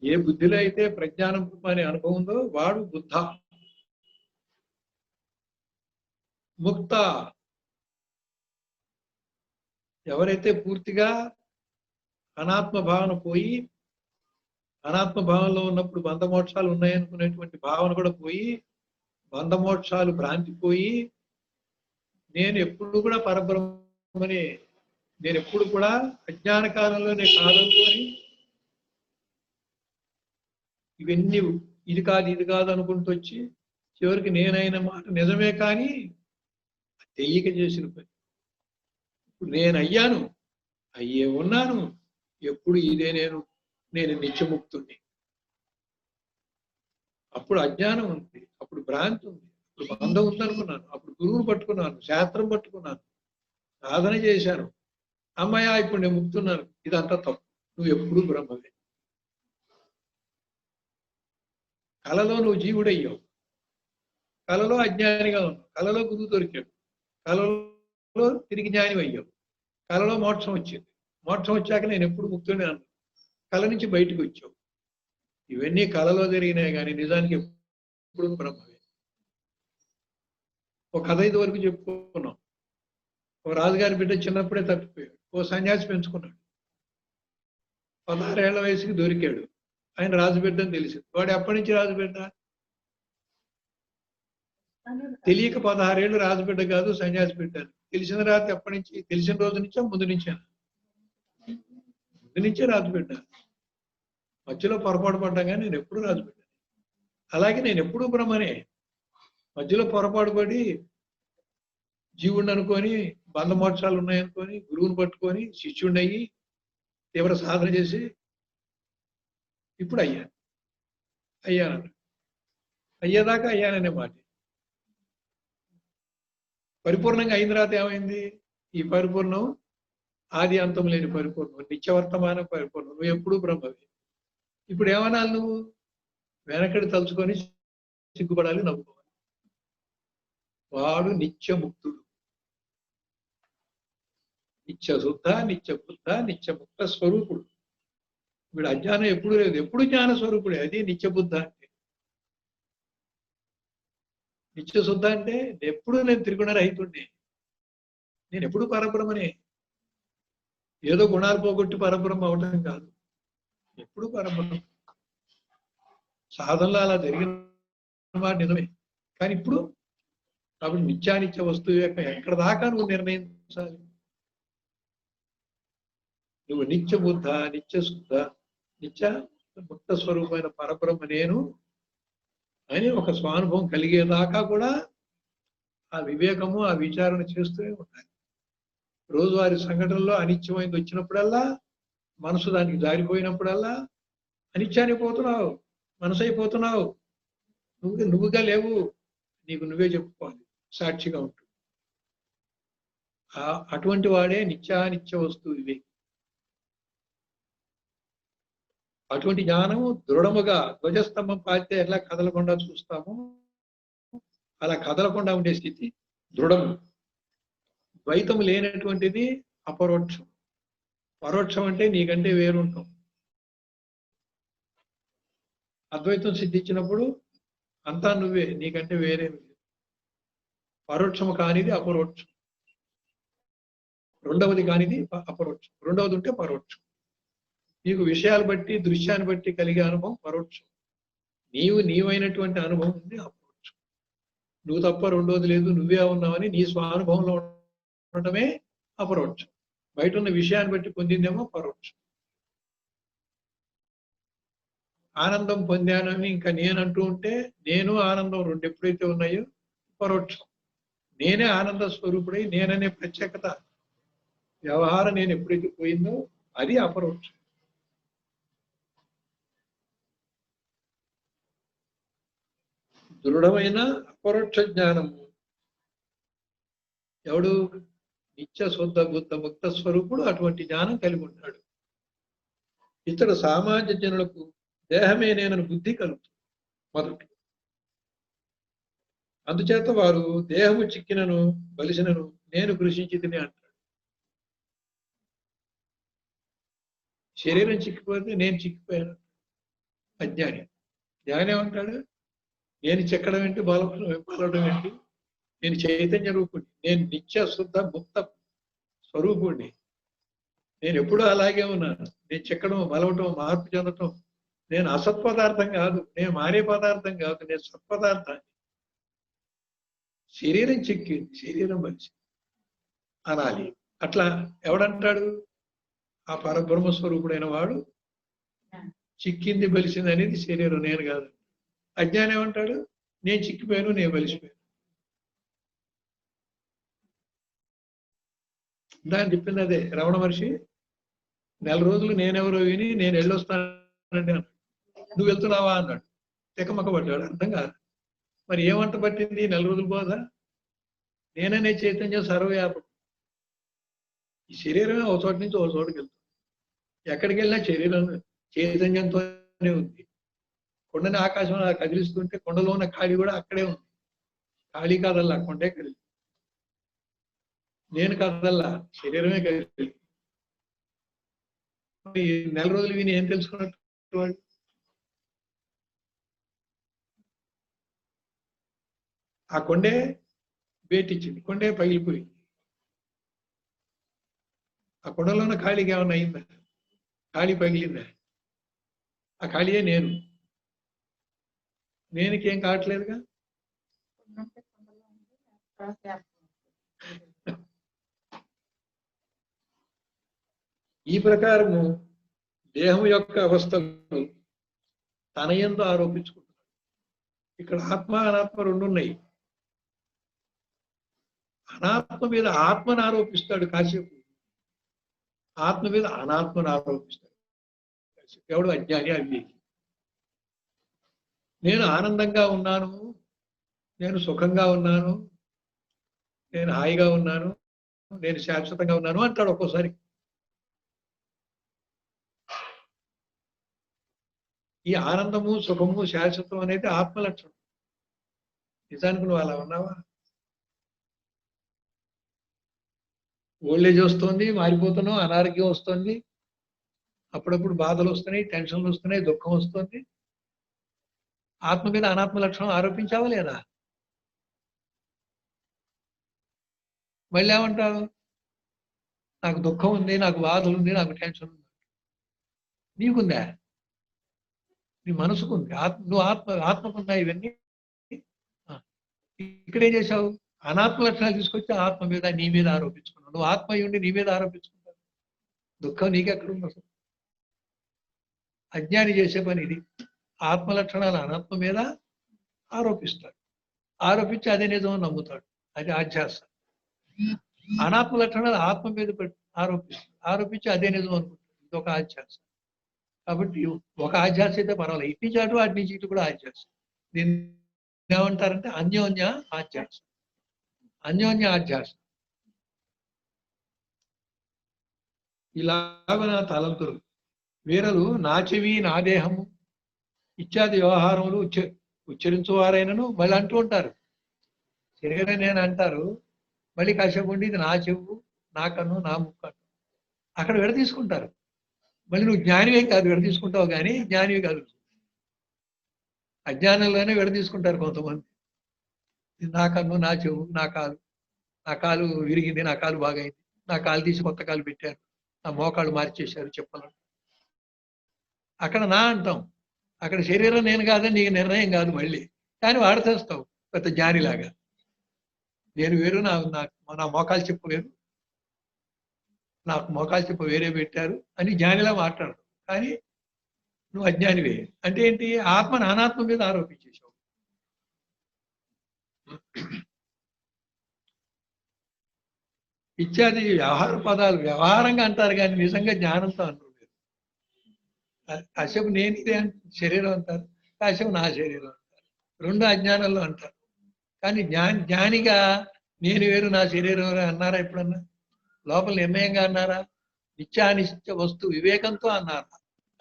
ఏ బుద్ధిలో అయితే ప్రజ్ఞానం అనే అనుభవం ఉందో వాడు బుద్ధ. ముక్త ఎవరైతే పూర్తిగా అనాత్మ భావన పోయి, అనాత్మ భావనలో ఉన్నప్పుడు బంధమోక్షాలు ఉన్నాయనుకునేటువంటి భావన కూడా పోయి, బంధమోక్షాలు భ్రాంతి పోయి, నేను ఎప్పుడు కూడా పరబ్రహ్మని, నేను ఎప్పుడు కూడా అజ్ఞాన కాలంలో నేను కాదనుకొని ఇవన్నీ ఇది కాదు అనుకుంటూ వచ్చి చివరికి నేనైన మాట నిజమే కానీ తెలియక చేసిన పని. ఇప్పుడు నేను అయ్యాను, అయ్యే ఉన్నాను, ఎప్పుడు ఇదే నేను నిత్యముక్తుణ్ణి. అప్పుడు అజ్ఞానం ఉంది, అప్పుడు భ్రాంతి ఉంది, అప్పుడు బంధం ఉందనుకున్నాను, అప్పుడు గురువును పట్టుకున్నాను, శాస్త్రం పట్టుకున్నాను, సాధన చేశాను, అమ్మాయ ఇప్పుడు నేను ముక్తున్నాను. ఇదంతా తప్పు. నువ్వు ఎప్పుడు బ్రహ్మవే. కలలో నువ్వు జీవుడయ్యావు, కలలో అజ్ఞానిగా ఉన్నావు, కలలో గురువు దొరికాడు, కలలో తిరిగి జ్ఞాని అయ్యావు, కలలో మోక్షం వచ్చింది. మోక్షం వచ్చాక నేను ఎప్పుడు ముక్తుడే అన్నాను. కళ నుంచి బయటకు వచ్చావు. ఇవన్నీ కళలో జరిగినాయి కానీ నిజానికి ఎప్పుడు బ్రహ్మమే. ఒక కథ ఇది వరకు చెప్పుకున్నాం. ఒక రాజుగారి బిడ్డ చిన్నప్పుడే తప్పిపోయాడు. ఓ సన్యాసి పెంచుకున్నాడు. 16 ఏళ్ల వయసుకి దొరికాడు. ఆయన రాజు బిడ్డ అని తెలిసింది. వాడు ఎప్పటి నుంచి రాజు బిడ్డ? తెలియక 16 ఏళ్ళు రాజు బిడ్డ కాదు, సన్యాసి బిడ్డ. తెలిసిన రాత్రి ఎప్పటి నుంచి? తెలిసిన రోజు నుంచా ముందు నుంచా? ముందు నుంచే రాజు బిడ్డ. మధ్యలో పొరపాటు పడ్డా కానీ నేను ఎప్పుడు రాజు బిడ్డ. అలాగే నేను ఎప్పుడు బ్రహ్మనే. మధ్యలో పొరపాటు పడి జీవుడిని అనుకొని బంధమోక్షాలు ఉన్నాయనుకొని గురువుని పట్టుకొని శిష్యుడిని అయ్యి తీవ్ర సాధన చేసి ఇప్పుడు అయ్యాను అయ్యేదాకా అయ్యాననే మాట. పరిపూర్ణంగా అయిన తర్వాత ఏమైంది? ఈ పరిపూర్ణం ఆది అంతం లేని పరిపూర్ణం, నిత్యవర్తమాన పరిపూర్ణం. నువ్వు ఎప్పుడు బ్రహ్మవి. ఇప్పుడు ఏమనాలి? నువ్వు వెనకడి తలుచుకొని సిగ్గుపడాలి, నవ్వుకోవాలి. వాడు నిత్యముక్తుడు, నిత్య శుద్ధ, నిత్య బుద్ధ, నిత్యముక్త స్వరూపుడు. వీడు అజ్ఞానం ఎప్పుడు లేదు, ఎప్పుడు జ్ఞాన స్వరూపుడే. అది నిత్యబుద్ధ అంటే. నిత్య శుద్ధ అంటే ఎప్పుడు నేను త్రిగుణ రహితుడిని, నేను ఎప్పుడు పరబ్రహ్మనే. ఏదో గుణాలు పోగొట్టి పరబ్రహ్మ అవటం కాదు, ఎప్పుడు పరబ్రహ్మ. సాధనలో అలా జరిగిన మాట నిజమే. కానీ ఇప్పుడు కాబట్టి నిత్యానిత్య వస్తువు యొక్క ఎక్కడ దాకా నువ్వు నిర్ణయించాలి? నువ్వు నిత్య బుద్ధ, నిత్య శుద్ధ, నిత్య ముక్త స్వరూపమైన పరబ్రహ్మ నేను అని ఒక స్వానుభవం కలిగేదాకా కూడా ఆ వివేకము, ఆ విచారణ చేస్తూనే ఉండాలి. రోజువారి సంఘటనలో అనిత్యమైంది వచ్చినప్పుడల్లా, మనసు దానికి జారిపోయినప్పుడల్లా అనిత్యానికి పోతున్నావు, మనసు అయిపోతున్నావు. నువ్వుగా లేవు, నీకు నువ్వే చెప్పుకోవాలి, సాక్షిగా ఉంటూ. అటువంటి వాడే నిత్యానిత్య వస్తువు వివేకి. అటువంటి జ్ఞానము దృఢముగా ధ్వజస్తంభం పాతితే ఎలా కదలకుండా చూస్తామో అలా కదలకుండా ఉండే స్థితి దృఢము. ద్వైతం లేనటువంటిది అపరోక్షం. పరోక్షం అంటే నీకంటే వేరుంటాం. అద్వైతం సిద్ధించినప్పుడు అంతా నువ్వే, నీకంటే వేరేమి లేదు. పరోక్షము కానిది అపరోక్షం, రెండవది కానిది అపరోక్షం, రెండవది ఉంటే పరోక్షం. నీకు విషయాలు బట్టి, దృశ్యాన్ని బట్టి కలిగే అనుభవం పరోక్షం. నీవైనటువంటి అనుభవం ఉంది అపరోక్షం. నువ్వు తప్ప రెండోది లేదు, నువ్వే ఉన్నావని నీ స్వానుభవంలో ఉండటమే అపరోక్షం. బయట ఉన్న విషయాన్ని బట్టి పొందిందేమో పరోక్షం. ఆనందం పొందానని ఇంకా నేనంటూ ఉంటే, నేను ఆనందం రెండు ఎప్పుడైతే ఉన్నాయో పరోక్షం. నేనే ఆనంద స్వరూపుడై నేననే ప్రత్యేకత వ్యవహారం నేను ఎప్పుడైతే పోయిందో అది అపరోక్షం. దృఢమైన అపరోక్ష జ్ఞానము ఎవడు? నిత్య శుద్ధ బుద్ధ ముక్త స్వరూపుడు అటువంటి జ్ఞానం కలిగి ఉంటాడు. ఇతడు సామాన్య జనులకు దేహమే నేనని బుద్ధి కలుగుతుంది మొదటి. అందుచేత వారు దేహము చిక్కినను బలిసినను నేను కృషించి తిని అంటాడు. శరీరం చిక్కిపోతే నేను చిక్కిపోయాను అజ్ఞాని. జ్ఞాని ఏమంటాడు? నేను చెక్కడం ఏంటి, బలపడడం ఏంటి, నేను చైతన్య రూపుణ్ణి, నేను నిత్య శుద్ధ ముక్త స్వరూపుణ్ణి, నేను ఎప్పుడూ అలాగే ఉన్నాను. నేను చెక్కడం, బలవటం, మార్పు చెందటం, నేను అసత్పదార్థం కాదు, నేను మారే పదార్థం కాదు, నేను సత్పదార్థాన్ని. శరీరం చిక్కింది, శరీరం మంచి అనాలి. అట్లా ఎవడంటాడు? ఆ పరబ్రహ్మస్వరూపుడైన వాడు చిక్కింది బలిసింది అనేది శరీరం, నేను కాదు. అజ్ఞానం ఏమంటాడు? నేను చిక్కిపోయాను, నేను బలిసిపోయాను. దాన్ని చెప్పింది అదే రమణ మహర్షి. 4 రోజులు నేనెవరో విని నేను వెళ్ళొస్తానండి అన్నాడు. నువ్వు వెళ్తున్నావా అన్నాడు. తెకమక పడ్డాడు, అర్థం కాదు. మరి ఏమంట పట్టింది 4 రోజులు బోధ? నేననే చైతన్యం సర్వవ్యాపకం. ఈ శరీరమే ఒక చోట నుంచి ఒక చోటుకి వెళ్తుంది. ఎక్కడికి వెళ్ళినా శరీరం చైతన్యంతోనే ఉంది. కొండని ఆకాశం కదిలిస్తుంటే కొండలో ఉన్న ఖాళీ కూడా అక్కడే ఉంది. ఖాళీ కాదల్లా, కొండే కదిలి. నేను కాదల్లా, శరీరమే కదిలి. 4 రోజులు విని ఏం తెలుసుకున్నట్టు వాడు? ఆ కొండే బేటిచ్చింది, కొండే పగిలిపోయింది. ఆ కొండలోనే ఖాళీగా ఏమన్నా అయిందా? ఖాళీ పగిలిందా? ఆ ఖాళీయే నేను. నేనుకేం కావట్లేదుగా. ఈ ప్రకారము దేహం యొక్క అవస్థలు తన యందు ఆరోపించుకుంటున్నాడు. ఇక్కడ ఆత్మ అనాత్మ రెండు ఉన్నాయి. అనాత్మ మీద ఆత్మను ఆరోపిస్తాడు కాసేపు, ఆత్మ మీద అనాత్మను ఆరోపిస్తాడు కాసేపు. ఎవడు? అజ్ఞాని, అవివేకి. నేను ఆనందంగా ఉన్నాను, నేను సుఖంగా ఉన్నాను, నేను హాయిగా ఉన్నాను, నేను శాశ్వతంగా ఉన్నాను అంటాడు ఒక్కోసారి. ఈ ఆనందము సుఖము శాశ్వతం అనేది ఆత్మ లక్షణం. నిజానికి నువ్వు అలా ఉన్నావా? ఓల్డేజ్ వస్తుంది, మారిపోతున్నావు, అనారోగ్యం వస్తుంది, అప్పుడప్పుడు బాధలు వస్తున్నాయి, టెన్షన్లు వస్తున్నాయి, దుఃఖం వస్తుంది. ఆత్మ మీద అనాత్మ లక్షణం ఆరోపించావా లేదా? మళ్ళీ ఏమంటావు? నాకు దుఃఖం ఉంది, నాకు బాధలు ఉంది, నాకు టెన్షన్ ఉంది. నీకుందా? నీ మనసుకుంది. నువ్వు ఆత్మకున్నా ఇవన్నీ. ఇక్కడ ఏం చేశావు? అనాత్మ లక్షణాలు తీసుకొచ్చి ఆత్మ మీద, నీ మీద ఆరోపించుకున్నావు. నువ్వు ఆత్మ ఉండి నీ మీద ఆరోపించుకుంటావు. దుఃఖం నీకెక్కడుంది అసలు? అజ్ఞాని చేసే పని ఇది. ఆత్మ లక్షణాలు అనాత్మ మీద ఆరోపిస్తాడు, ఆరోపించి అదే నిజం నమ్ముతాడు. అది ఆధ్యాస. అనాత్మ లక్షణాలు ఆత్మ మీద ఆరోపిస్తాడు, ఆరోపించి అదే నిజం అనుకుంటాడు. ఇది ఒక ఆధ్యాస. కాబట్టి ఒక ఆధ్యాస అయితే పర్వాలేదు, ఇటు నుంచి అటు, అటు నుంచి ఇటు కూడా ఆధ్యాస. దీన్ని ఏమంటారంటే అన్యోన్య ఆధ్యాస. అన్యోన్య ఆధ్యాస. ఇలాగ నా తలంతులు వీరలు నా చెవి, నా దేహము ఇత్యాది వ్యవహారములు ఉచ్చరించువారైనను మళ్ళీ అంటూ ఉంటారు. శరీరం నేను అంటారు, మళ్ళీ కాసేపు ఉండి ఇది నా చెవు, నా కన్ను, నా ముక్కు. అక్కడ విడదీసుకుంటారు. మళ్ళీ నువ్వు జ్ఞానివేం కాదు, విడదీసుకుంటావు కానీ జ్ఞానివి కాదు. అజ్ఞానంలోనే విడదీసుకుంటారు కొంతమంది. నా కన్ను, నా చెవు, నా కాలు విరిగింది, నా కాలు బాగైంది, నా కాలు తీసి కొత్త కాలు పెట్టారు, నా మోకాళ్ళు మార్చేశారు చెప్పాలి. అక్కడ నా అంటాం, అక్కడ శరీరం నేను కాదని నీకు నిర్ణయం కాదు మళ్ళీ, కానీ వాడతేస్తావు పెద్ద జ్ఞానిలాగా. నేను వేరు, నా మోకాలు చెప్పు వేరు, నాకు మోకాలు చెప్పు వేరే పెట్టారు అని జ్ఞానిలా మాట్లాడదు. కానీ నువ్వు అజ్ఞానివే. అంటే ఏంటి? ఆత్మను అనాత్మ మీద ఆరోపించేసావు. ఇత్యాది వ్యవహార పదాలు వ్యవహారంగా అంటారు కానీ నిజంగా జ్ఞానంతో అంటారు. కాసేపు నేను ఇదే శరీరం అంటారు, కాసేపు నా శరీరం అంటారు. రెండు అజ్ఞానంలో అంటారు. కానీ జ్ఞానిగా నేను వేరు, నా శరీరం వేరు అన్నారా ఎప్పుడన్నా? లోపల నిర్ణయంగా అన్నారా? నిత్యానిత్య వస్తు వివేకంతో అన్నారు.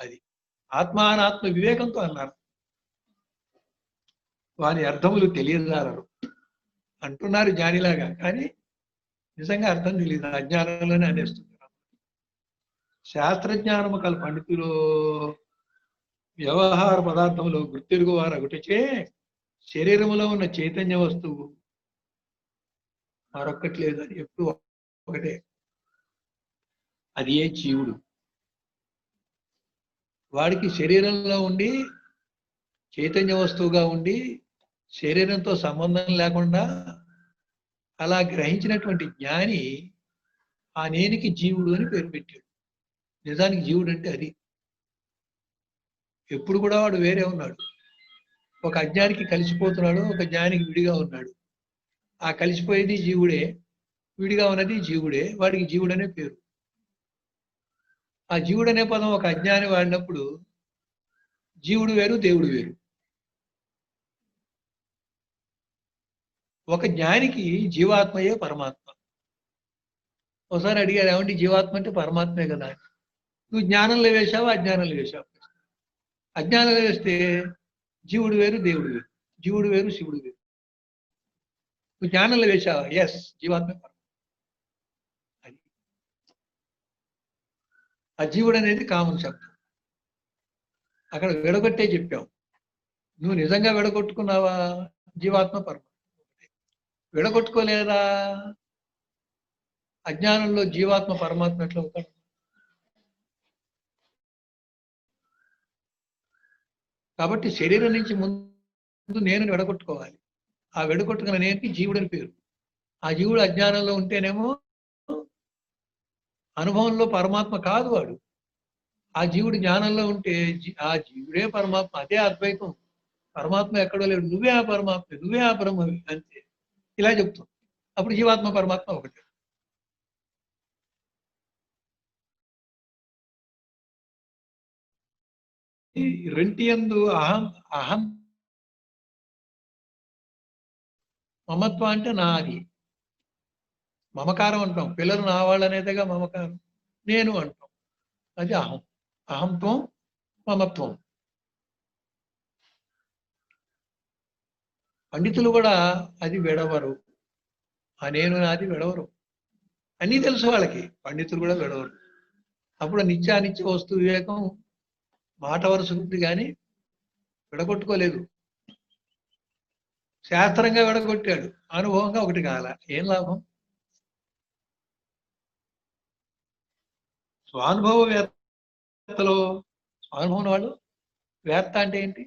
అది ఆత్మానాత్మ వివేకంతో అన్నారు. వారి అర్థములు తెలియజాలరు అంటున్నారు జ్ఞానిలాగా, కానీ నిజంగా అర్థం తెలియదు, అజ్ఞానంలోనే అనేస్తున్నారు. శాస్త్రజ్ఞానము కల పండితులు వ్యవహార పదార్థములు గుర్తెరుగు వారు ఒకటిచే శరీరములో ఉన్న చైతన్య వస్తువు మరొక్కటి లేదు, అది ఎప్పుడు ఒకటే. అది ఏ జీవుడు. వాడికి శరీరంలో ఉండి చైతన్య వస్తువుగా ఉండి శరీరంతో సంబంధం లేకుండా అలా గ్రహించినటువంటి జ్ఞాని ఆ నేనికి జీవుడు అని పేరు పెట్టాడు. నిజానికి జీవుడు అంటే అది. ఎప్పుడు కూడా వాడు వేరే ఉన్నాడు. ఒక అజ్ఞానికి కలిసిపోతున్నాడు, ఒక జ్ఞానికి విడిగా ఉన్నాడు. ఆ కలిసిపోయేది జీవుడే, విడిగా ఉన్నది జీవుడే. వాడికి జీవుడు అనే పేరు. ఆ జీవుడు అనే పదం ఒక అజ్ఞాని వాడినప్పుడు జీవుడు వేరు, దేవుడు వేరు. ఒక జ్ఞానికి జీవాత్మయే పరమాత్మ. ఒకసారి అడిగారు, ఏమంటే జీవాత్మ అంటే పరమాత్మే కదా. నువ్వు జ్ఞానంలో వేశావు, అజ్ఞానంలో వేశావు. అజ్ఞానంలో వేస్తే జీవుడు వేరు, దేవుడు వేరు. జీవుడు వేరు, శివుడు వేరు. నువ్వు జ్ఞానంలో వేశావా? ఎస్, జీవాత్మ పరమాత్మ. అది ఆ జీవుడు అనేది కామన్ శబ్దం. అక్కడ విడగొట్టే చెప్పావు. నువ్వు నిజంగా విడగొట్టుకున్నావా? జీవాత్మ పరమాత్మ. విడగొట్టుకోలేదా? అజ్ఞానంలో జీవాత్మ పరమాత్మ ఎట్లా అవుతాడు? కాబట్టి శరీరం నుంచి ముందు నేను విడగొట్టుకోవాలి. ఆ విడగొట్టుకున్న నేనికి జీవుడని పేరు. ఆ జీవుడు అజ్ఞానంలో ఉంటేనేమో అనుభవంలో పరమాత్మ కాదు వాడు. ఆ జీవుడు జ్ఞానంలో ఉంటే ఆ జీవుడే పరమాత్మ. అదే అద్వైతం. పరమాత్మ ఎక్కడో లేడు, నువ్వే ఆ పరమాత్మ, నువ్వే ఆ బ్రహ్మవి అంతే. ఇలా చెప్తాం. అప్పుడు జీవాత్మ పరమాత్మ ఒకటే. ఈ రెంటి యందు అహం అహం మమత్వం అంటే నాది. మమకారం అంటాం. పిల్లలు నా వాళ్ళు అనేదిగా మమకారం. నేను అంటాం. అది అహం. అహంత్వం, మమత్వం. పండితులు కూడా అది విడవరు. ఆ నేను నాది విడవరు. అన్నీ తెలుసు వాళ్ళకి. పండితులు కూడా విడవరు. అప్పుడు నిత్యానిత్య వస్తు వివేకం మాట వరుస ఉంది కానీ విడగొట్టుకోలేదు. శాస్త్రంగా విడగొట్టాడు, అనుభవంగా ఒకటి కాల. ఏం లాభం? స్వానుభవ వేత్తలో స్వానుభవం వాళ్ళు. వేత్త అంటే ఏంటి?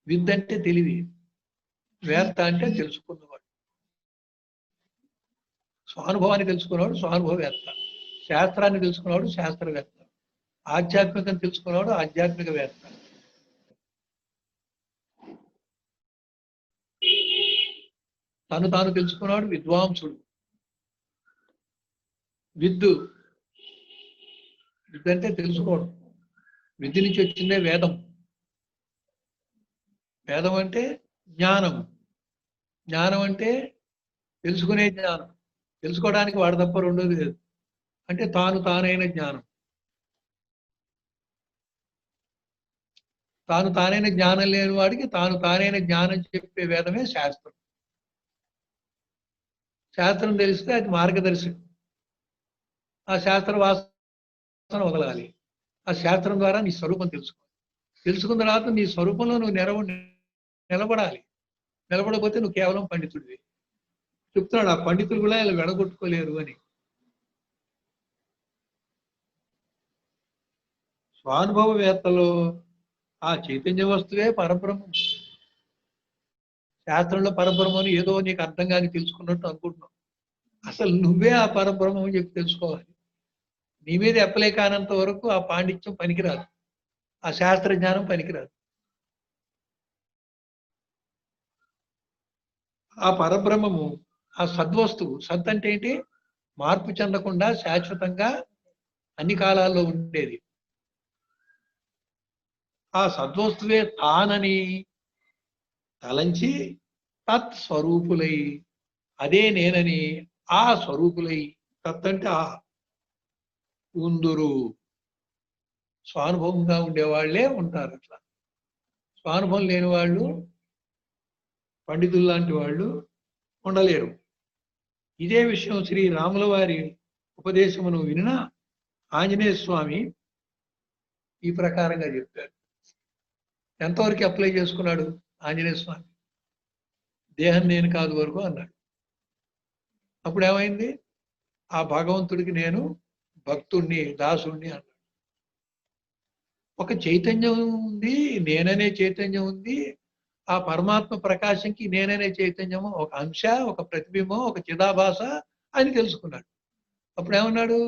విద్య అంటే తెలివి, వేత్త అంటే తెలుసుకున్నవాడు. స్వానుభవాన్ని తెలుసుకున్నవాడు స్వానుభవవేత్త. శాస్త్రాన్ని తెలుసుకున్నవాడు శాస్త్రవేత్త. ఆధ్యాత్మికం తెలుసుకున్నవాడు ఆధ్యాత్మికవేత్త. తను తాను తెలుసుకున్నవాడు విద్వాంసుడు. విద్దు విద్య అంటే తెలుసుకోవడం. విద్య నుంచి వచ్చిందే వేదం. వేదం అంటే జ్ఞానం. జ్ఞానం అంటే తెలుసుకునే జ్ఞానం. తెలుసుకోవడానికి వాడు తప్ప రెండోది లేదు. అంటే తాను తానైన జ్ఞానం. తాను తానైన జ్ఞానం లేని వాడికి తాను తానైన జ్ఞానం చెప్పే వేదమే శాస్త్రం. శాస్త్రం తెలిస్తే అది మార్గదర్శకం. ఆ శాస్త్ర వాసన వదలాలి. ఆ శాస్త్రం ద్వారా నీ స్వరూపం తెలుసుకోవాలి. తెలుసుకున్న తర్వాత నీ స్వరూపంలో నువ్వు నిలబడాలి. నిలబడకపోతే నువ్వు కేవలం పండితుడివి. చెప్తున్నాడు ఆ పండితులు కూడా ఇలా వెడగొట్టుకోలేరు అని. స్వానుభవవేత్తలో ఆ చైతన్య వస్తువే పరబ్రహ్మం. శాస్త్రంలో పరబ్రహ్మని ఏదో నీకు అర్థం కాని తెలుసుకున్నట్టు అనుకుంటున్నావు. అసలు నువ్వే ఆ పరబ్రహ్మం అని చెప్పి తెలుసుకోవాలి. నీ మీద ఎప్పలే కానంత వరకు ఆ పాండిత్యం పనికిరాదు. ఆ శాస్త్ర జ్ఞానం పనికిరాదు. ఆ పరబ్రహ్మము ఆ సద్వస్తువు. సత్ అంటే ఏంటి? మార్పు చెందకుండా శాశ్వతంగా అన్ని కాలాల్లో ఉండేది. ఆ సద్వస్తువే తానని తలంచి తత్ స్వరూపులై, అదే నేనని ఆ స్వరూపులై, తత్ అంటే ఆ ఉందురు. స్వానుభవంగా ఉండేవాళ్లే ఉంటారు. అట్లా స్వానుభవం లేని వాళ్ళు, పండితులు లాంటి వాళ్ళు ఉండలేరు. ఇదే విషయం శ్రీ రాముల వారి ఉపదేశమును వినిన ఆంజనేయ స్వామి ఈ ప్రకారంగా చెప్పారు. ఎంతవరకు అప్లై చేసుకున్నాడు ఆంజనేయ స్వామి? దేహం నేను కాదు వరకు అన్నాడు. అప్పుడు ఏమైంది? ఆ భగవంతుడికి నేను భక్తుణ్ణి, దాసుణ్ణి అన్నాడు. ఒక చైతన్యం ఉంది, నేననే చైతన్యం ఉంది. ఆ పరమాత్మ ప్రకాశంకి నేననే చైతన్యము ఒక అంశ, ఒక ప్రతిబింబం, ఒక చిదాభాస అని తెలుసుకున్నాడు. అప్పుడు ఏమన్నాడు?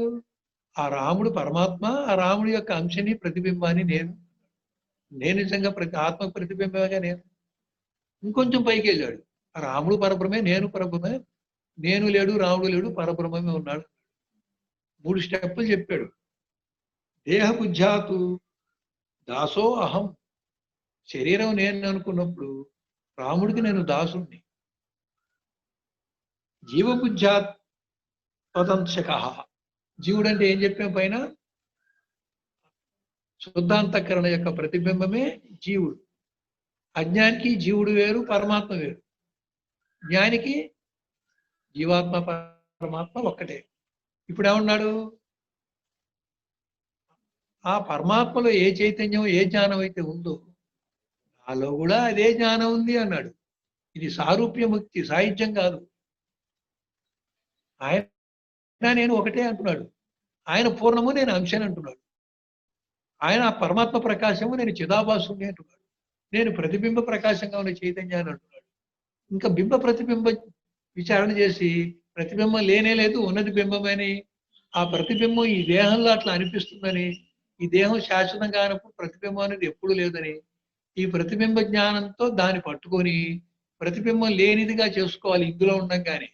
ఆ రాముడు పరమాత్మ, ఆ రాముడి యొక్క అంశని ప్రతిబింబాన్ని నేను. నేను నిజంగా ఆత్మ ప్రతిబింబమేగా నేను. ఇంకొంచెం పైకి వెళ్ళాడు. ఆ రాముడు పరబ్రహ్మే, నేను పరబ్రహ్మే. నేను లేడు, రాముడు లేడు, పరబ్రహ్మమే ఉన్నాడు. 3 స్టెప్పులు చెప్పాడు. దేహ బుద్ధ్యాతు దాసో అహం. శరీరం నేను అనుకున్నప్పుడు రాముడికి నేను దాసుణ్ణి. జీవబుద్ధ్యాత్ స్వతంత్రక. జీవుడు అంటే ఏం చెప్పాం పైన? శుద్ధాంతఃకరణ యొక్క ప్రతిబింబమే జీవుడు. అజ్ఞానికి జీవుడు వేరు, పరమాత్మ వేరు. జ్ఞానికి జీవాత్మ పరమాత్మ ఒక్కటే. ఇప్పుడు ఏమన్నాడు? ఆ పరమాత్మలో ఏ చైతన్యం, ఏ జ్ఞానం అయితే ఉందో నాలో కూడా అదే జ్ఞానం ఉంది అన్నాడు. ఇది సారూప్యముక్తి, సాహిత్యం కాదు. ఆయన నేను ఒకటే అంటున్నాడు. ఆయన పూర్ణము, నేను అంశాన్ని అంటున్నాడు. ఆయన పరమాత్మ ప్రకాశము, నేను చిదాభాసుని అంటున్నాడు. నేను ప్రతిబింబ ప్రకాశంగా ఉన్న చైతన్యాన్ని అంటున్నాడు. ఇంకా బింబ ప్రతిబింబ విచారణ చేసి ప్రతిబింబం లేనే లేదు, ఉన్నది బింబమని, ఆ ప్రతిబింబం ఈ దేహంలో అట్లా అనిపిస్తుందని, ఈ దేహం శాశ్వతంగా కానప్పుడు ప్రతిబింబం అనేది ఎప్పుడు లేదని, ఈ ప్రతిబింబ జ్ఞానంతో దాన్ని పట్టుకొని ప్రతిబింబం లేనిదిగా చేసుకోవాలి ఇందులో ఉండంగానే.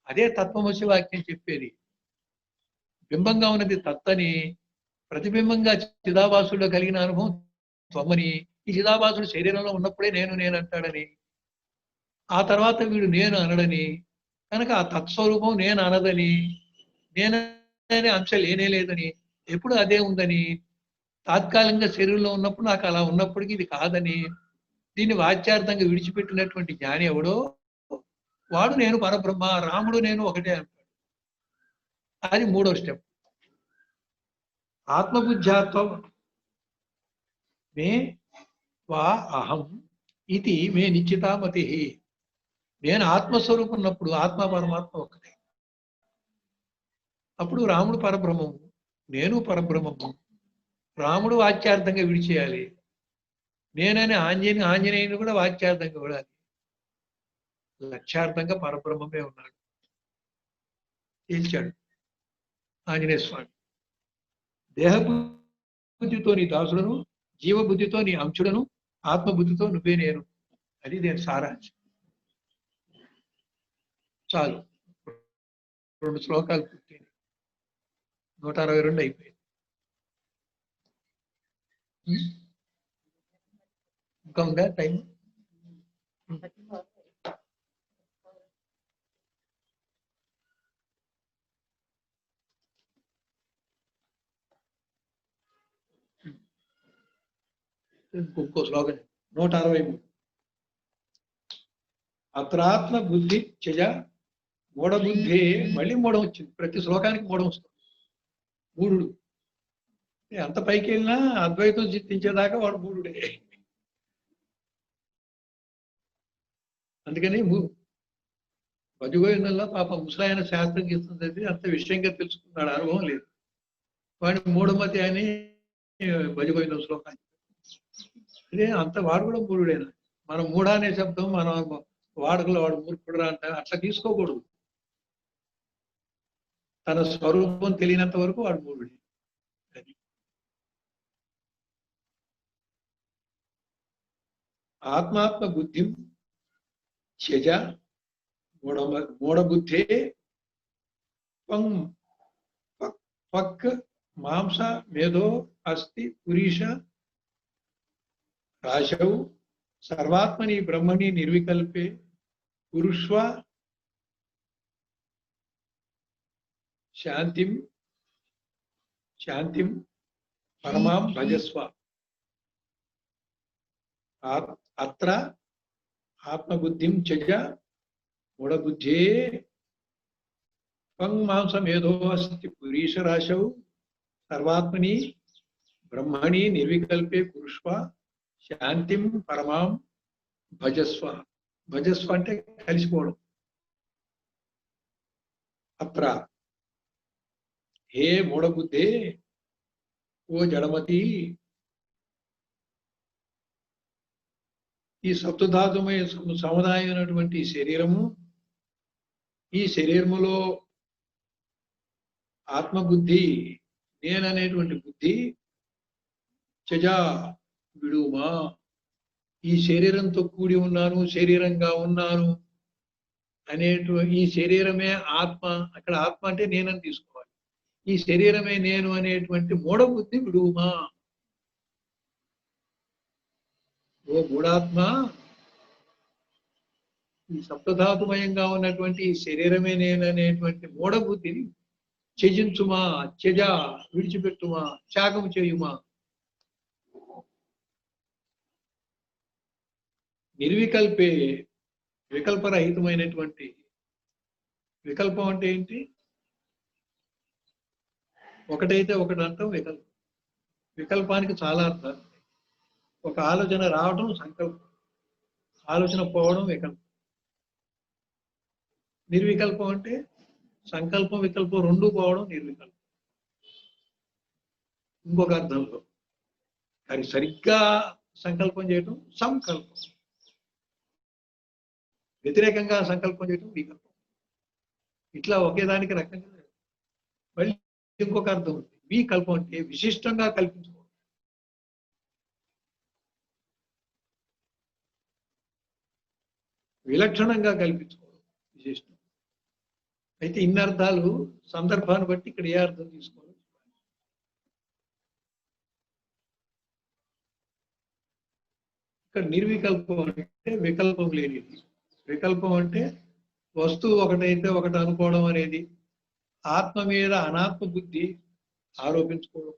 అదే తత్వమసి వాక్యం చెప్పేది. బింబంగా ఉన్నది తత్తని, ప్రతిబింబంగా చిదాభాసులో కలిగిన అనుభవం త్వమని, ఈ చిదాభాసుడు శరీరంలో ఉన్నప్పుడే నేను అంటాడని, ఆ తర్వాత వీడు నేను అనడని, కనుక ఆ తత్స్వరూపం నేను అనదని, నేననే అంశ లేనే లేదని, ఎప్పుడు అదే ఉందని, తాత్కాలికంగా శరీరంలో ఉన్నప్పుడు నాకు అలా ఉన్నప్పటికీ ఇది కాదని, దీన్ని వాచ్యార్థంగా విడిచిపెట్టినటువంటి జ్ఞాని ఎవడో వాడు నేను పరబ్రహ్మ, రాముడు నేను ఒకటే అంటాడు. అది 3వ స్టెప్. ఆత్మబుద్ధ్యాత్వం మే వా అహం ఇది మే నిశ్చితామతి. నేను ఆత్మస్వరూపం ఉన్నప్పుడు ఆత్మ పరమాత్మ ఒకటే. అప్పుడు రాముడు పరబ్రహ్మము, నేను పరబ్రహ్మము. రాముడు వాచ్యార్థంగా విడిచేయాలి, నేనని ఆంజనేయుని కూడా వాచ్యార్థంగా విడాలి. లక్ష్యార్థంగా పరబ్రహ్మమే ఉన్నాడు. తేల్చాడు ఆంజనేయ స్వామి. దేహబుద్ధితో నీ దాసులను, జీవబుద్ధితో నీ అంశుడను, ఆత్మబుద్ధితో నువ్వే నేను. అది నేను సారాంశం. చాలు, 2 శ్లోకాలు పూర్తి, 162 అయిపోయింది. ఇంకా ఉందా టైం? ఇంకో శ్లోకం 163. అత్రాత్మ బుద్ధి చజ మూఢబుద్ధి. మళ్ళీ మూఢం వచ్చింది, ప్రతి శ్లోకానికి మూఢం వస్తుంది. మూఢుడు ఎంత పైకి వెళ్ళినా అద్వైతం చిత్తించేదాకా వాడు మూఢుడే. అందుకని భజగోవిందంలో పాప ముసలాయన శాస్త్రం గీస్తుంది, అంత విషయంగా తెలుసుకున్నాడు, అనుభవం లేదు. వాడిని మూఢమతి అని భజగోవిందం శ్లోకాన్ని. అదే అంత వాడు కూడా మూఢుడేనా? మనం మూఢ అనే శబ్దం మనం వాడుకలో వాడు మూర్ఖుడురా అంట, అట్లా తీసుకోకూడదు. తన స్వరూపం తెలియనంత వరకు వాడు మూఢుడే. ఆత్మాత్మ బుద్ధి త్యజ మూఢబుద్ధే పక్ మాంస మేధో అస్తి పురీష రాశౌ సర్వాత్మని బ్రహ్మణి నిర్వికల్పే కురుష్వ శాంతిం పరమాం భజస్వ. అత్ర ఆత్మబుద్ధిం త్యజ మూఢబుద్ధే మాంసమేధో అస్తి పురీష రాశౌ సర్వాత్మని బ్రహ్మణి నిర్వికల్పే కురుష్వ శాంతిం పరమాం భజస్వ. భజస్వ అంటే కలిసిపోవడం. అత్ర హే మూఢబుద్ధే, ఓ జడమతి, ఈ సప్తధాతుమయ సముదాయమైనటువంటి శరీరము, ఈ శరీరములో ఆత్మబుద్ధి నేననేటువంటి బుద్ధి చజా విడుమా. ఈ శరీరంతో కూడి ఉన్నాను, శరీరంగా ఉన్నాను అనేటువంటి ఈ శరీరమే ఆత్మ. అక్కడ ఆత్మ అంటే నేనని తీసుకోవాలి. ఈ శరీరమే నేను అనేటువంటి మూఢబుద్ధి విడుమా. ఓ మూఢాత్మ, ఈ సప్తధాతుమయంగా ఉన్నటువంటి ఈ శరీరమే నేను అనేటువంటి మూఢబుద్ధిని త్యజించుమా, త్యజ విడిచిపెట్టుమా, త్యాగం చేయుమా. నిర్వికల్పే, వికల్పరహితమైనటువంటి. వికల్పం అంటే ఏంటి? ఒకటైతే ఒకటి అర్థం వికల్పం. వికల్పానికి చాలా అర్థాలు. ఒక ఆలోచన రావడం సంకల్పం, ఆలోచన పోవడం వికల్పం. నిర్వికల్పం అంటే సంకల్పం వికల్పం రెండు పోవడం నిర్వికల్పం. ఇంకొక అర్థంలో కానీ సరిగ్గా సంకల్పం చేయటం సంకల్పం, వ్యతిరేకంగా సంకల్పం చేయటం వికల్పం. ఇట్లా ఒకేదానికి రకంగా మళ్ళీ ఇంకొక అర్థం ఉంది. వికల్పం అంటే విశిష్టంగా కల్పించుకోవడం. విలక్షణంగా కల్పించుకోవడం విశిష్టం. అయితే ఇన్ని అర్థాలు సందర్భాన్ని బట్టి ఇక్కడ ఏ అర్థం తీసుకోవాలి. ఇక్కడ నిర్వికల్పం అంటే వికల్పం లేనిది. వికల్పం అంటే వస్తువు ఒకటైతే ఒకటి అనుకోవడం అనేది, ఆత్మ మీద అనాత్మ బుద్ధి ఆరోపించుకోవడం,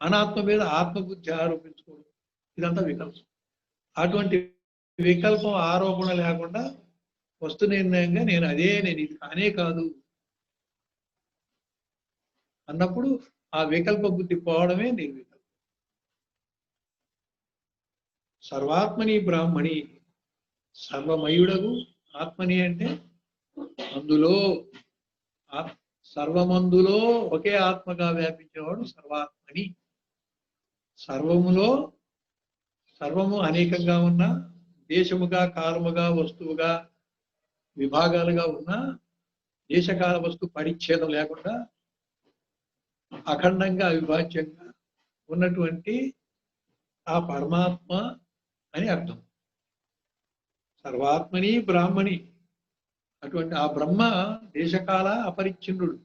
అనాత్మ మీద ఆత్మబుద్ధి ఆరోపించుకోవడం, ఇదంతా వికల్పం. అటువంటి వికల్పం ఆరోపణ లేకుండా వస్తు నిర్ణయంగా నేను ఇది కానే కాదు అన్నప్పుడు ఆ వికల్ప బుద్ధి పోవడమే నిర్వికల్పం. సర్వాత్మని బ్రాహ్మణి, సర్వమయుడగు ఆత్మని అంటే అందులో సర్వమందులో ఒకే ఆత్మగా వ్యాపించేవాడు సర్వాత్మని. సర్వములో సర్వము అనేకంగా ఉన్న, దేశముగా కాలముగా వస్తువుగా విభాగాలుగా ఉన్న, దేశకాల వస్తు పరిచ్ఛేదం లేకుండా అఖండంగా అవిభాజ్యంగా ఉన్నటువంటి ఆ పరమాత్మ అని అర్థం. సర్వాత్మని బ్రాహ్మణి, అటువంటి ఆ బ్రహ్మ దేశకాల అపరిచ్ఛిన్నుడు.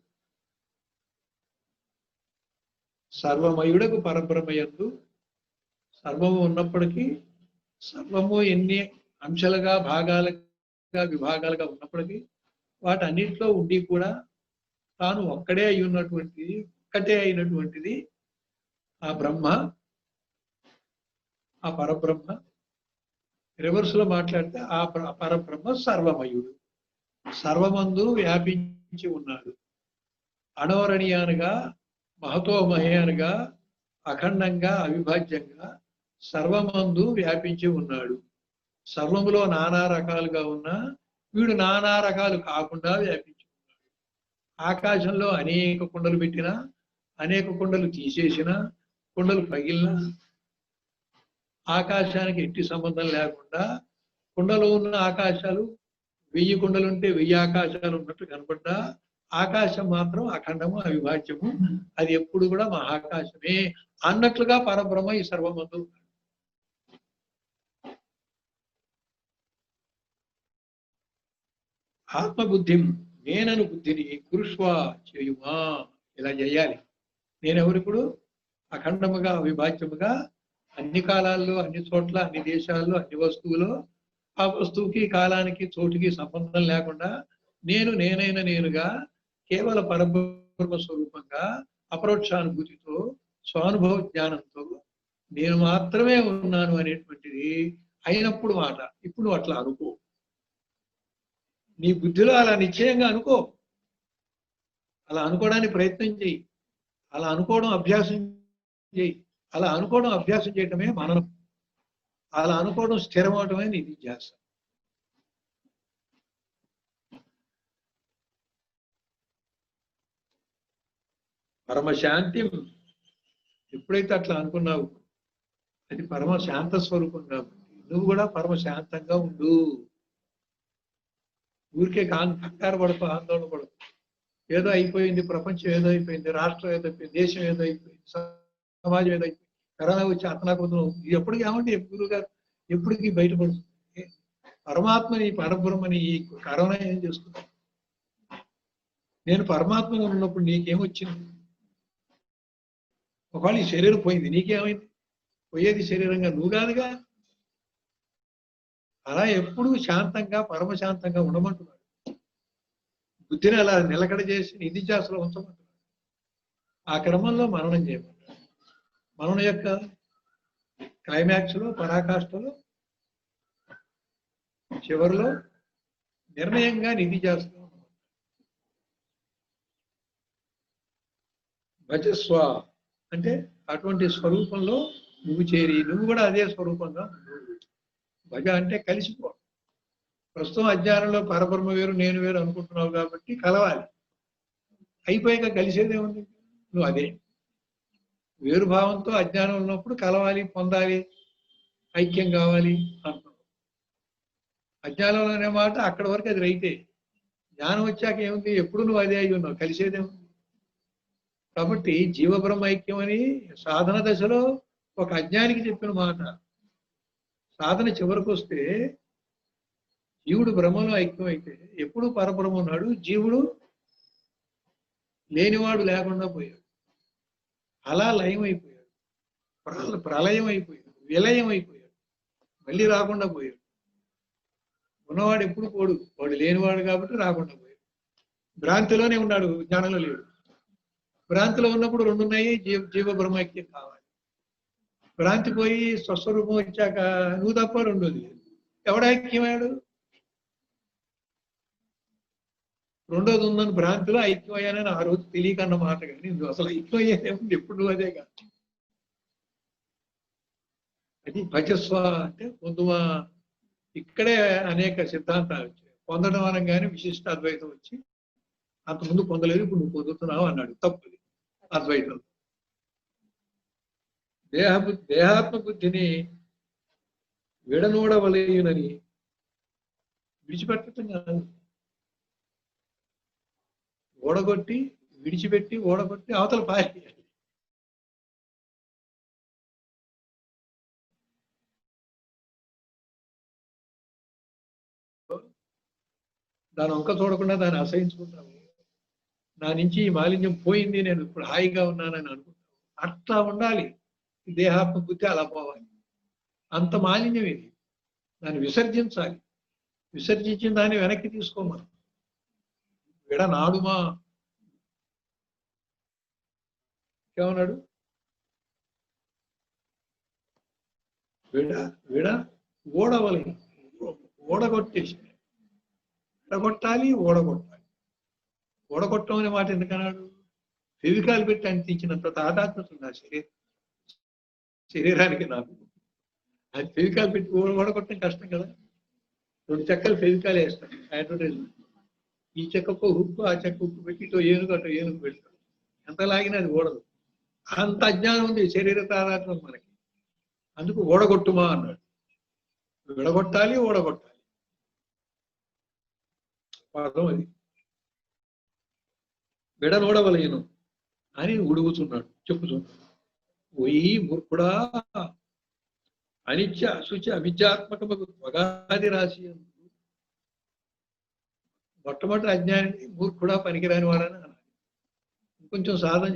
సర్వమయుడకు పరబ్రహ్మయందు సర్వము ఉన్నప్పటికీ, సర్వము ఎన్ని అంశాలుగా భాగాలుగా విభాగాలుగా ఉన్నప్పటికీ వాటన్నిటిలో ఉండి కూడా తాను ఒక్కటే అయి ఉన్నటువంటిది, ఒక్కటే అయినటువంటిది ఆ బ్రహ్మ, ఆ పరబ్రహ్మ. రివర్స్ లో మాట్లాడితే ఆ పరబ్రహ్మ సర్వమయుడు, సర్వమందు వ్యాపించి ఉన్నాడు. అణోరణీయానుగా మహతోమహేనుగా అఖండంగా అవిభాజ్యంగా సర్వమందు వ్యాపించి ఉన్నాడు. సర్వములో నానా రకాలుగా ఉన్నా వీడు నానా రకాలు కాకుండా వ్యాపించి ఉన్నాడు. ఆకాశంలో అనేక కుండలు పెట్టినా, అనేక కుండలు తీసేసినా, కుండలు పగిలినా ఆకాశానికి ఎట్టి సంబంధం లేకుండా కుండలో ఉన్న ఆకాశాలు 1000 కుండలుంటే 1000 ఆకాశాలు ఉన్నట్టు కనపడ్డా ఆకాశం మాత్రం అఖండము అవిభాజ్యము, అది ఎప్పుడు కూడా మహాకాశమే అన్నట్లుగా పరబ్రహ్మ ఈ సర్వమందు. ఆత్మబుద్ధి నేనను బుద్ధిని కురుష్వా చేయుమా, ఇలా చేయాలి. నేనెవరిప్పుడు అఖండముగా అవిభాజ్యముగా అన్ని కాలాల్లో అన్ని చోట్ల అన్ని దేశాల్లో అన్ని వస్తువులో ఆ వస్తువుకి కాలానికి చోటుకి సంబంధం లేకుండా నేనైన నేనుగా కేవల పరబ్రహ్మ స్వరూపంగా అపరోక్షానుభూతితో స్వానుభవ జ్ఞానంతో నేను మాత్రమే ఉన్నాను అనేటువంటిది అయినప్పుడు మాట. ఇప్పుడు అట్లా అనుకో, నీ బుద్ధిలో అలా నిశ్చయంగా అనుకో, అలా అనుకోవడానికి ప్రయత్నం చేయి, అలా అనుకోవడం అభ్యాసం చేయి. అలా అనుకోవడం అభ్యాసం చేయటమే మననం, అలా అనుకోవడం స్థిరమవటమే నిధిధ్యాస. పరమశాంతి ఎప్పుడైతే అట్లా అనుకున్నావు అది పరమశాంత స్వరూపం కాబట్టి నువ్వు కూడా పరమశాంతంగా ఉండు. ఊరికే కంగారు పడుతూ ఆందోళన పడుతూ ఏదో అయిపోయింది, ప్రపంచం ఏదో అయిపోయింది, రాష్ట్రం ఏదో అయిపోయింది, దేశం ఏదో అయిపోయింది, సమాజం ఏదో అయిపోయింది, కరోనా వచ్చి అతనాకుతున్నాం, ఇది ఎప్పటికీ ఏమంటే గురువు గారు ఎప్పటికీ బయటపడుతుంది. పరమాత్మని పరబ్రహ్మని ఈ కరోనా ఏం చేస్తుంది? నేను పరమాత్మగా ఉన్నప్పుడు నీకేమొచ్చింది? ఒకవేళ ఈ శరీరం పోయింది, నీకేమైంది? పోయేది శరీరంగా నువ్వు కాదుగా. అలా ఎప్పుడు శాంతంగా పరమశాంతంగా ఉండమంటున్నాడు. బుద్ధిని అలా నిలకడ చేసి నిధిధ్యాసలో ఉంచమంటున్నాడు. ఆ క్రమంలో మననం చేయమంటాడు. మననం యొక్క క్లైమాక్స్ లో పరాకాష్ఠలో చివరిలో నిర్ణయంగా నిధిధ్యాసలో భజస్వ అంటే అటువంటి స్వరూపంలో నువ్వు చేరి నువ్వు కూడా అదే స్వరూపంగా భజ అంటే కలిసిపో. ప్రస్తుతం అజ్ఞానంలో పరబ్రహ్మ వేరు నేను వేరు అనుకుంటున్నావు కాబట్టి కలవాలి. అయిపోయాక కలిసేదేముంది? నువ్వు అదే వేరు భావంతో అజ్ఞానం ఉన్నప్పుడు కలవాలి, పొందాలి, ఐక్యం కావాలి అంటున్నావు. అజ్ఞానంలో అనే మాట అక్కడి వరకు అది రైతే. జ్ఞానం వచ్చాక ఏముంది? ఎప్పుడు నువ్వు అదే అయి ఉన్నావు, కలిసేదేముంది? కాబట్టి జీవబ్రహ్మ ఐక్యం అని సాధన దశలో ఒక అజ్ఞానికి చెప్పిన మాట. సాధన చివరికి వస్తే జీవుడు బ్రహ్మలో ఐక్యం అయితే ఎప్పుడు పరబ్రహ్మ ఉన్నాడు, జీవుడు లేనివాడు లేకుండా పోయాడు. అలా లయం అయిపోయాడు, ప్రళయం అయిపోయాడు, విలయం అయిపోయాడు, మళ్ళీ రాకుండా పోయాడు. ఉన్నవాడు ఎప్పుడు పోడు, వాడు లేనివాడు కాబట్టి రాకుండా పోయాడు. భ్రాంతిలోనే ఉన్నాడు, జ్ఞానంలో లేడు. భ్రాంతిలో ఉన్నప్పుడు రెండు ఉన్నాయి, జీవ బ్రహ్మైక్యం కావాలి. భ్రాంతి పోయి స్వస్వరూపం వచ్చాక నువ్వు తప్ప రెండోది లేదు. ఎవడ ఐక్యమయ్యాడు? రెండోది ఉందని భ్రాంతిలో ఐక్యమయ్యానని ఆ రోజు తెలియకన్న మాట. కానీ నువ్వు అసలు ఐక్యమయ్యేదేముంది? ఎప్పుడు నువ్వు అదే కాదు. అది భజస్వ అంటే పొందుమా. ఇక్కడే అనేక సిద్ధాంతాలు వచ్చాయి. పొందడం అనగానే విశిష్ట అద్వైతం వచ్చి అంతకుముందు పొందలేదు, ఇప్పుడు నువ్వు పొందుతున్నావు అన్నాడు. తప్పుది అద్వైతం. దేహాత్మ బుద్ధిని విడనూడవలేయునని విడిచిపెట్టడం కాదు, ఓడగొట్టి విడిచిపెట్టి ఓడగొట్టి అవతల పారేయాలి. దాని వంక చూడకుండా దాన్ని అసహించుకుంటాము. నా నుంచి ఈ మాలిన్యం పోయింది, నేను ఇప్పుడు హాయిగా ఉన్నానని అనుకుంటాను. అట్లా ఉండాలి దేహాత్మ బుద్ధి, అలా పోవాలి. అంత మాలిన్యం ఇది, దాన్ని విసర్జించాలి. విసర్జించిన దాన్ని వెనక్కి తీసుకోమను. విడనాడుమా ఏమన్నాడు? విడ ఓడవలి, ఓడగొట్టేసి. విడగొట్టాలి, ఓడగొట్టాలి. ఓడగొట్టం అనే మాట ఎందుకన్నాడు? ఫెవికాల్ పెట్టి అంటించినంత తాదాత్మ్యత ఉంది ఆ శరీరానికి నాకు. అది ఫెవికాల్ పెట్టి ఓడగొట్టడం కష్టం కదా. 2 చెక్కలు ఫెవికాల్ వేస్తాను అడ్వర్టైజ్మెంట్. ఈ చెక్కకు హుక్కు, ఆ చెక్క హుక్కు పెట్టి ఇటో ఏనుగు అటో ఏనుగు పెడతాడు. ఎంత లాగినా అది ఓడదు. అంత అజ్ఞానం ఉంది శరీర తాదాత్మ్యం మనకి. అందుకు ఓడగొట్టుమా అన్నాడు. విడగొట్టాలి, ఓడగొట్టాలి. పదం అది. విడనోడవలేను అని ఉడుగుతున్నాడు, చెప్పుతున్నాడు. ఓయి మూర్ఖుడా, అనిత్య అశుచి అవిద్యాత్మకముకు త్వగాది రాశి. మొట్టమొదటి అజ్ఞాని మూర్ఖుడా, పనికిరాని వాడని అనాలి. ఇంకొంచెం సాధన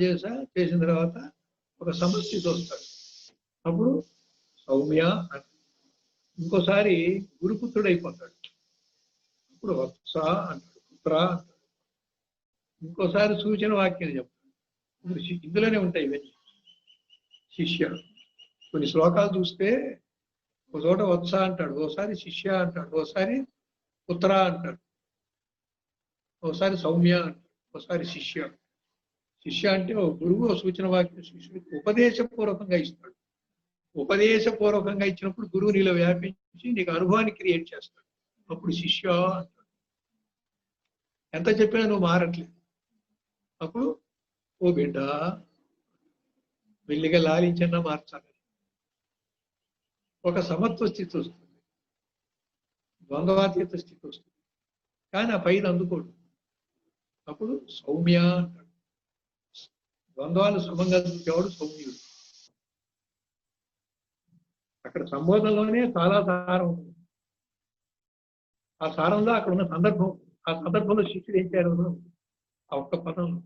చేసిన తర్వాత ఒక సమస్థితి వస్తాడు. అప్పుడు సౌమ్య అంటాడు. ఇంకోసారి గురుపుత్రుడు అయిపోతాడు. అప్పుడు వత్స అంటాడు, పుత్ర అంటాడు. ఇంకోసారి సూచన వాక్యం చెప్తాడు. ఇప్పుడు ఇందులోనే ఉంటాయి ఇవన్నీ. శిష్య కొన్ని శ్లోకాలు చూస్తే ఒక చోట వత్స అంటాడు, ఓసారి శిష్య అంటాడు, ఓసారి పుత్ర అంటాడు, ఓసారి సౌమ్య అంటాడు, ఓసారి శిష్య. శిష్య అంటే ఒక గురువు ఒక సూచన వాక్యం శిష్యుడికి ఉపదేశపూర్వకంగా ఇస్తాడు. ఉపదేశపూర్వకంగా ఇచ్చినప్పుడు గురువు నీలో వ్యాపించి నీకు అనుభవాన్ని క్రియేట్ చేస్తాడు. అప్పుడు శిష్య అంటాడు. ఎంత చెప్పినా నువ్వు మారట్లేదు. అప్పుడు ఓ బిడ్డ, మెల్లిగా లాలించన్నా మార్చాలి. ఒక సమత్వ స్థితి వస్తుంది, ద్వంద్వాతీత స్థితి వస్తుంది. కానీ ఆ పైన అందుకోడు. అప్పుడు సౌమ్య అంటాడు. ద్వంద్వాలు సమంగా చూసేవాడు సౌమ్యుడు. అక్కడ సంబోధనలోనే చాలా సారం ఉంటుంది. ఆ సారంలో అక్కడ ఉన్న సందర్భం, ఆ సందర్భంలో శిష్యుడు ఏం చేయాలి ఆ ఒక్క పదంలో.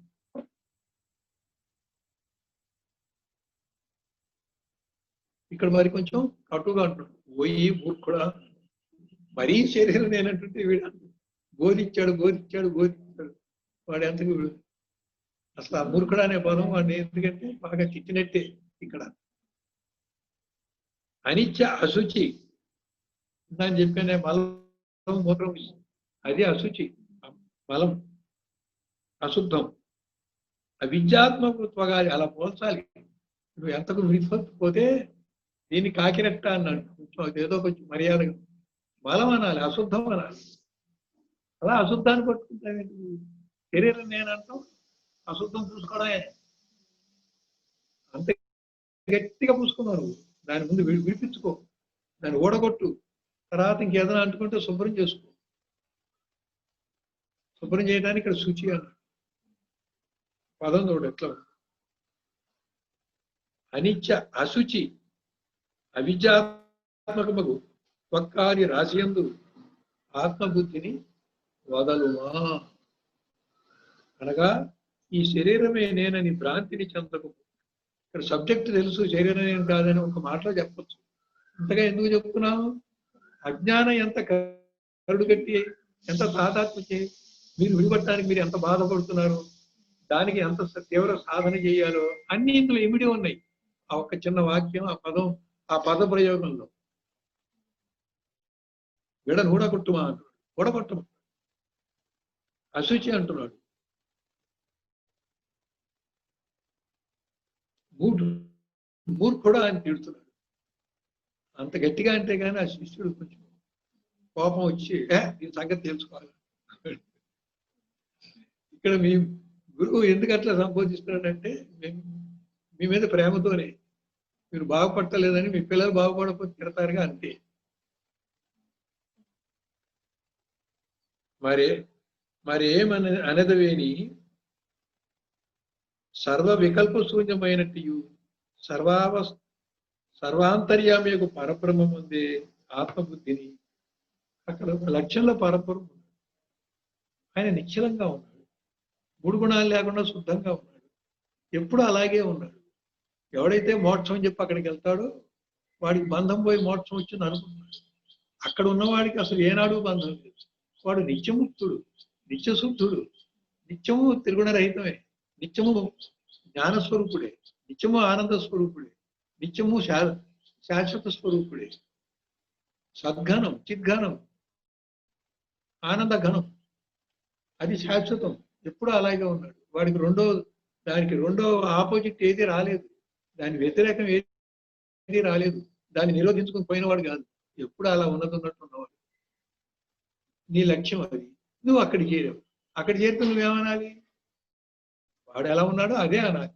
ఇక్కడ మరి కొంచెం కటుగా అంటాడు, పోయి మూర్ఖుడా. మరీ శరీరం నేనంటుంటే వీడు బోధించాడు వాడు ఎంతకు అసలు ఆ మూర్ఖుడు అనే పదం వాడిని ఎందుకంటే బాగా తిట్టినట్టే. ఇక్కడ అనిత్య అశుచి అని చెప్పానే, మలం మూత్రం, అది అశుచి, మలం అశుద్ధం. అవిద్యాత్మకత్వగాలి అలా పోల్చాలి. నువ్వు ఎంతకు విడిపోతే దీన్ని కాకిరెట్ట అన్నాడు. కొంచెం ఏదో కొంచెం మర్యాదగా బలం అనాలి, అశుద్ధం అనాలి. అలా అశుద్ధాన్ని పట్టుకుంటావేంటి? శరీరం నేనంటాం, అశుద్ధం పూసుకోవడమే. అంత గట్టిగా పూసుకున్నావు, దాని ముందు విడిపించుకో, దాన్ని ఓడగొట్టు. తర్వాత ఇంకేదైనా అంటుకుంటే శుభ్రం చేసుకో. శుభ్రం చేయడానికి ఇక్కడ శుచి అన్నాడు. పదం చూడు ఎట్లా. అనిత్య అశుచి అవిద్యాత్మకమగు త్వక్కాది రాశియందు ఆత్మబుద్ధిని వదలుమా. అనగా ఈ శరీరమే నేనని భ్రాంతిని చెందకు. ఇక్కడ సబ్జెక్ట్ తెలుసు, శరీరం ఏం కాదని ఒక మాటలో చెప్పచ్చు. ఇంతగా ఎందుకు చెప్తున్నాము? అజ్ఞానం ఎంత కరుడుగట్టి, ఎంత తాదాత్మ్యతే, మీరు విడిపడటానికి మీరు ఎంత బాధపడుతున్నారు, దానికి ఎంత తీవ్ర సాధన చేయాలో అన్ని ఇందులో ఇమిడి ఉన్నాయి. ఆ ఒక్క చిన్న వాక్యం, ఆ పదం, ఆ పద ప్రయోగంలో. విడను ఊడగొట్టుమా అంటున్నాడు, ఊడగొట్టము. అశుచి అంటున్నాడు. మూర్ఖుడా అని తిడుతున్నాడు. అంత గట్టిగా అంటే కానీ ఆ శిష్యుడు కొంచెం కోపం వచ్చి ఈ సంగతి తెలుసుకోవాలి. ఇక్కడ మీ గురువు ఎందుకు అట్లా సంబోధిస్తున్నాడంటే, మీ మీద ప్రేమతోనే, మీరు బాగుపడలేదని మీ పిల్లలు బాగుపడకపోతే తిడతారుగా, అంతే. మరి అనదవేని సర్వ వికల్ప శూన్యమైనట్టు సర్వాంతర్యామకు పరబ్రహ్మం ఉందే ఆత్మబుద్ధిని. అక్కడ లక్ష్యంలో పరబ్రహ్మం ఉన్నాడు. ఆయన నిశ్చలంగా ఉన్నాడు, మూడు గుణాలు లేకుండా శుద్ధంగా ఉన్నాడు, ఎప్పుడు అలాగే ఉన్నాడు. ఎవడైతే మోక్షం చెప్పి అక్కడికి వెళ్తాడో వాడికి బంధం పోయి మోక్షం వచ్చింది అనుకుంటున్నాడు. అక్కడ ఉన్నవాడికి అసలు ఏనాడు బంధం లేదు. వాడు నిత్యముక్తుడు, నిత్యశుద్ధుడు, నిత్యము త్రిగుణరహితమే, నిత్యము జ్ఞానస్వరూపుడే, నిత్యము ఆనంద స్వరూపుడే, నిత్యము శాశ్వత స్వరూపుడే, సద్ఘనం, చిద్ఘనం, ఆనంద ఘనం. అది శాశ్వతం, ఎప్పుడు అలాగే ఉన్నాడు. దానికి రెండో ఆపోజిట్ ఏది రాలేదు, దాని వ్యతిరేకం ఏది రాలేదు, దాన్ని నిరోధించుకుని పోయినవాడు కాదు, ఎప్పుడు అలా ఉన్నట్టు ఉన్నవాడు. నీ లక్ష్యం అది, నువ్వు అక్కడికి చేరావు. అక్కడ చేరితే నువ్వేమనాలి? వాడు ఎలా ఉన్నాడో అదే అనాలి.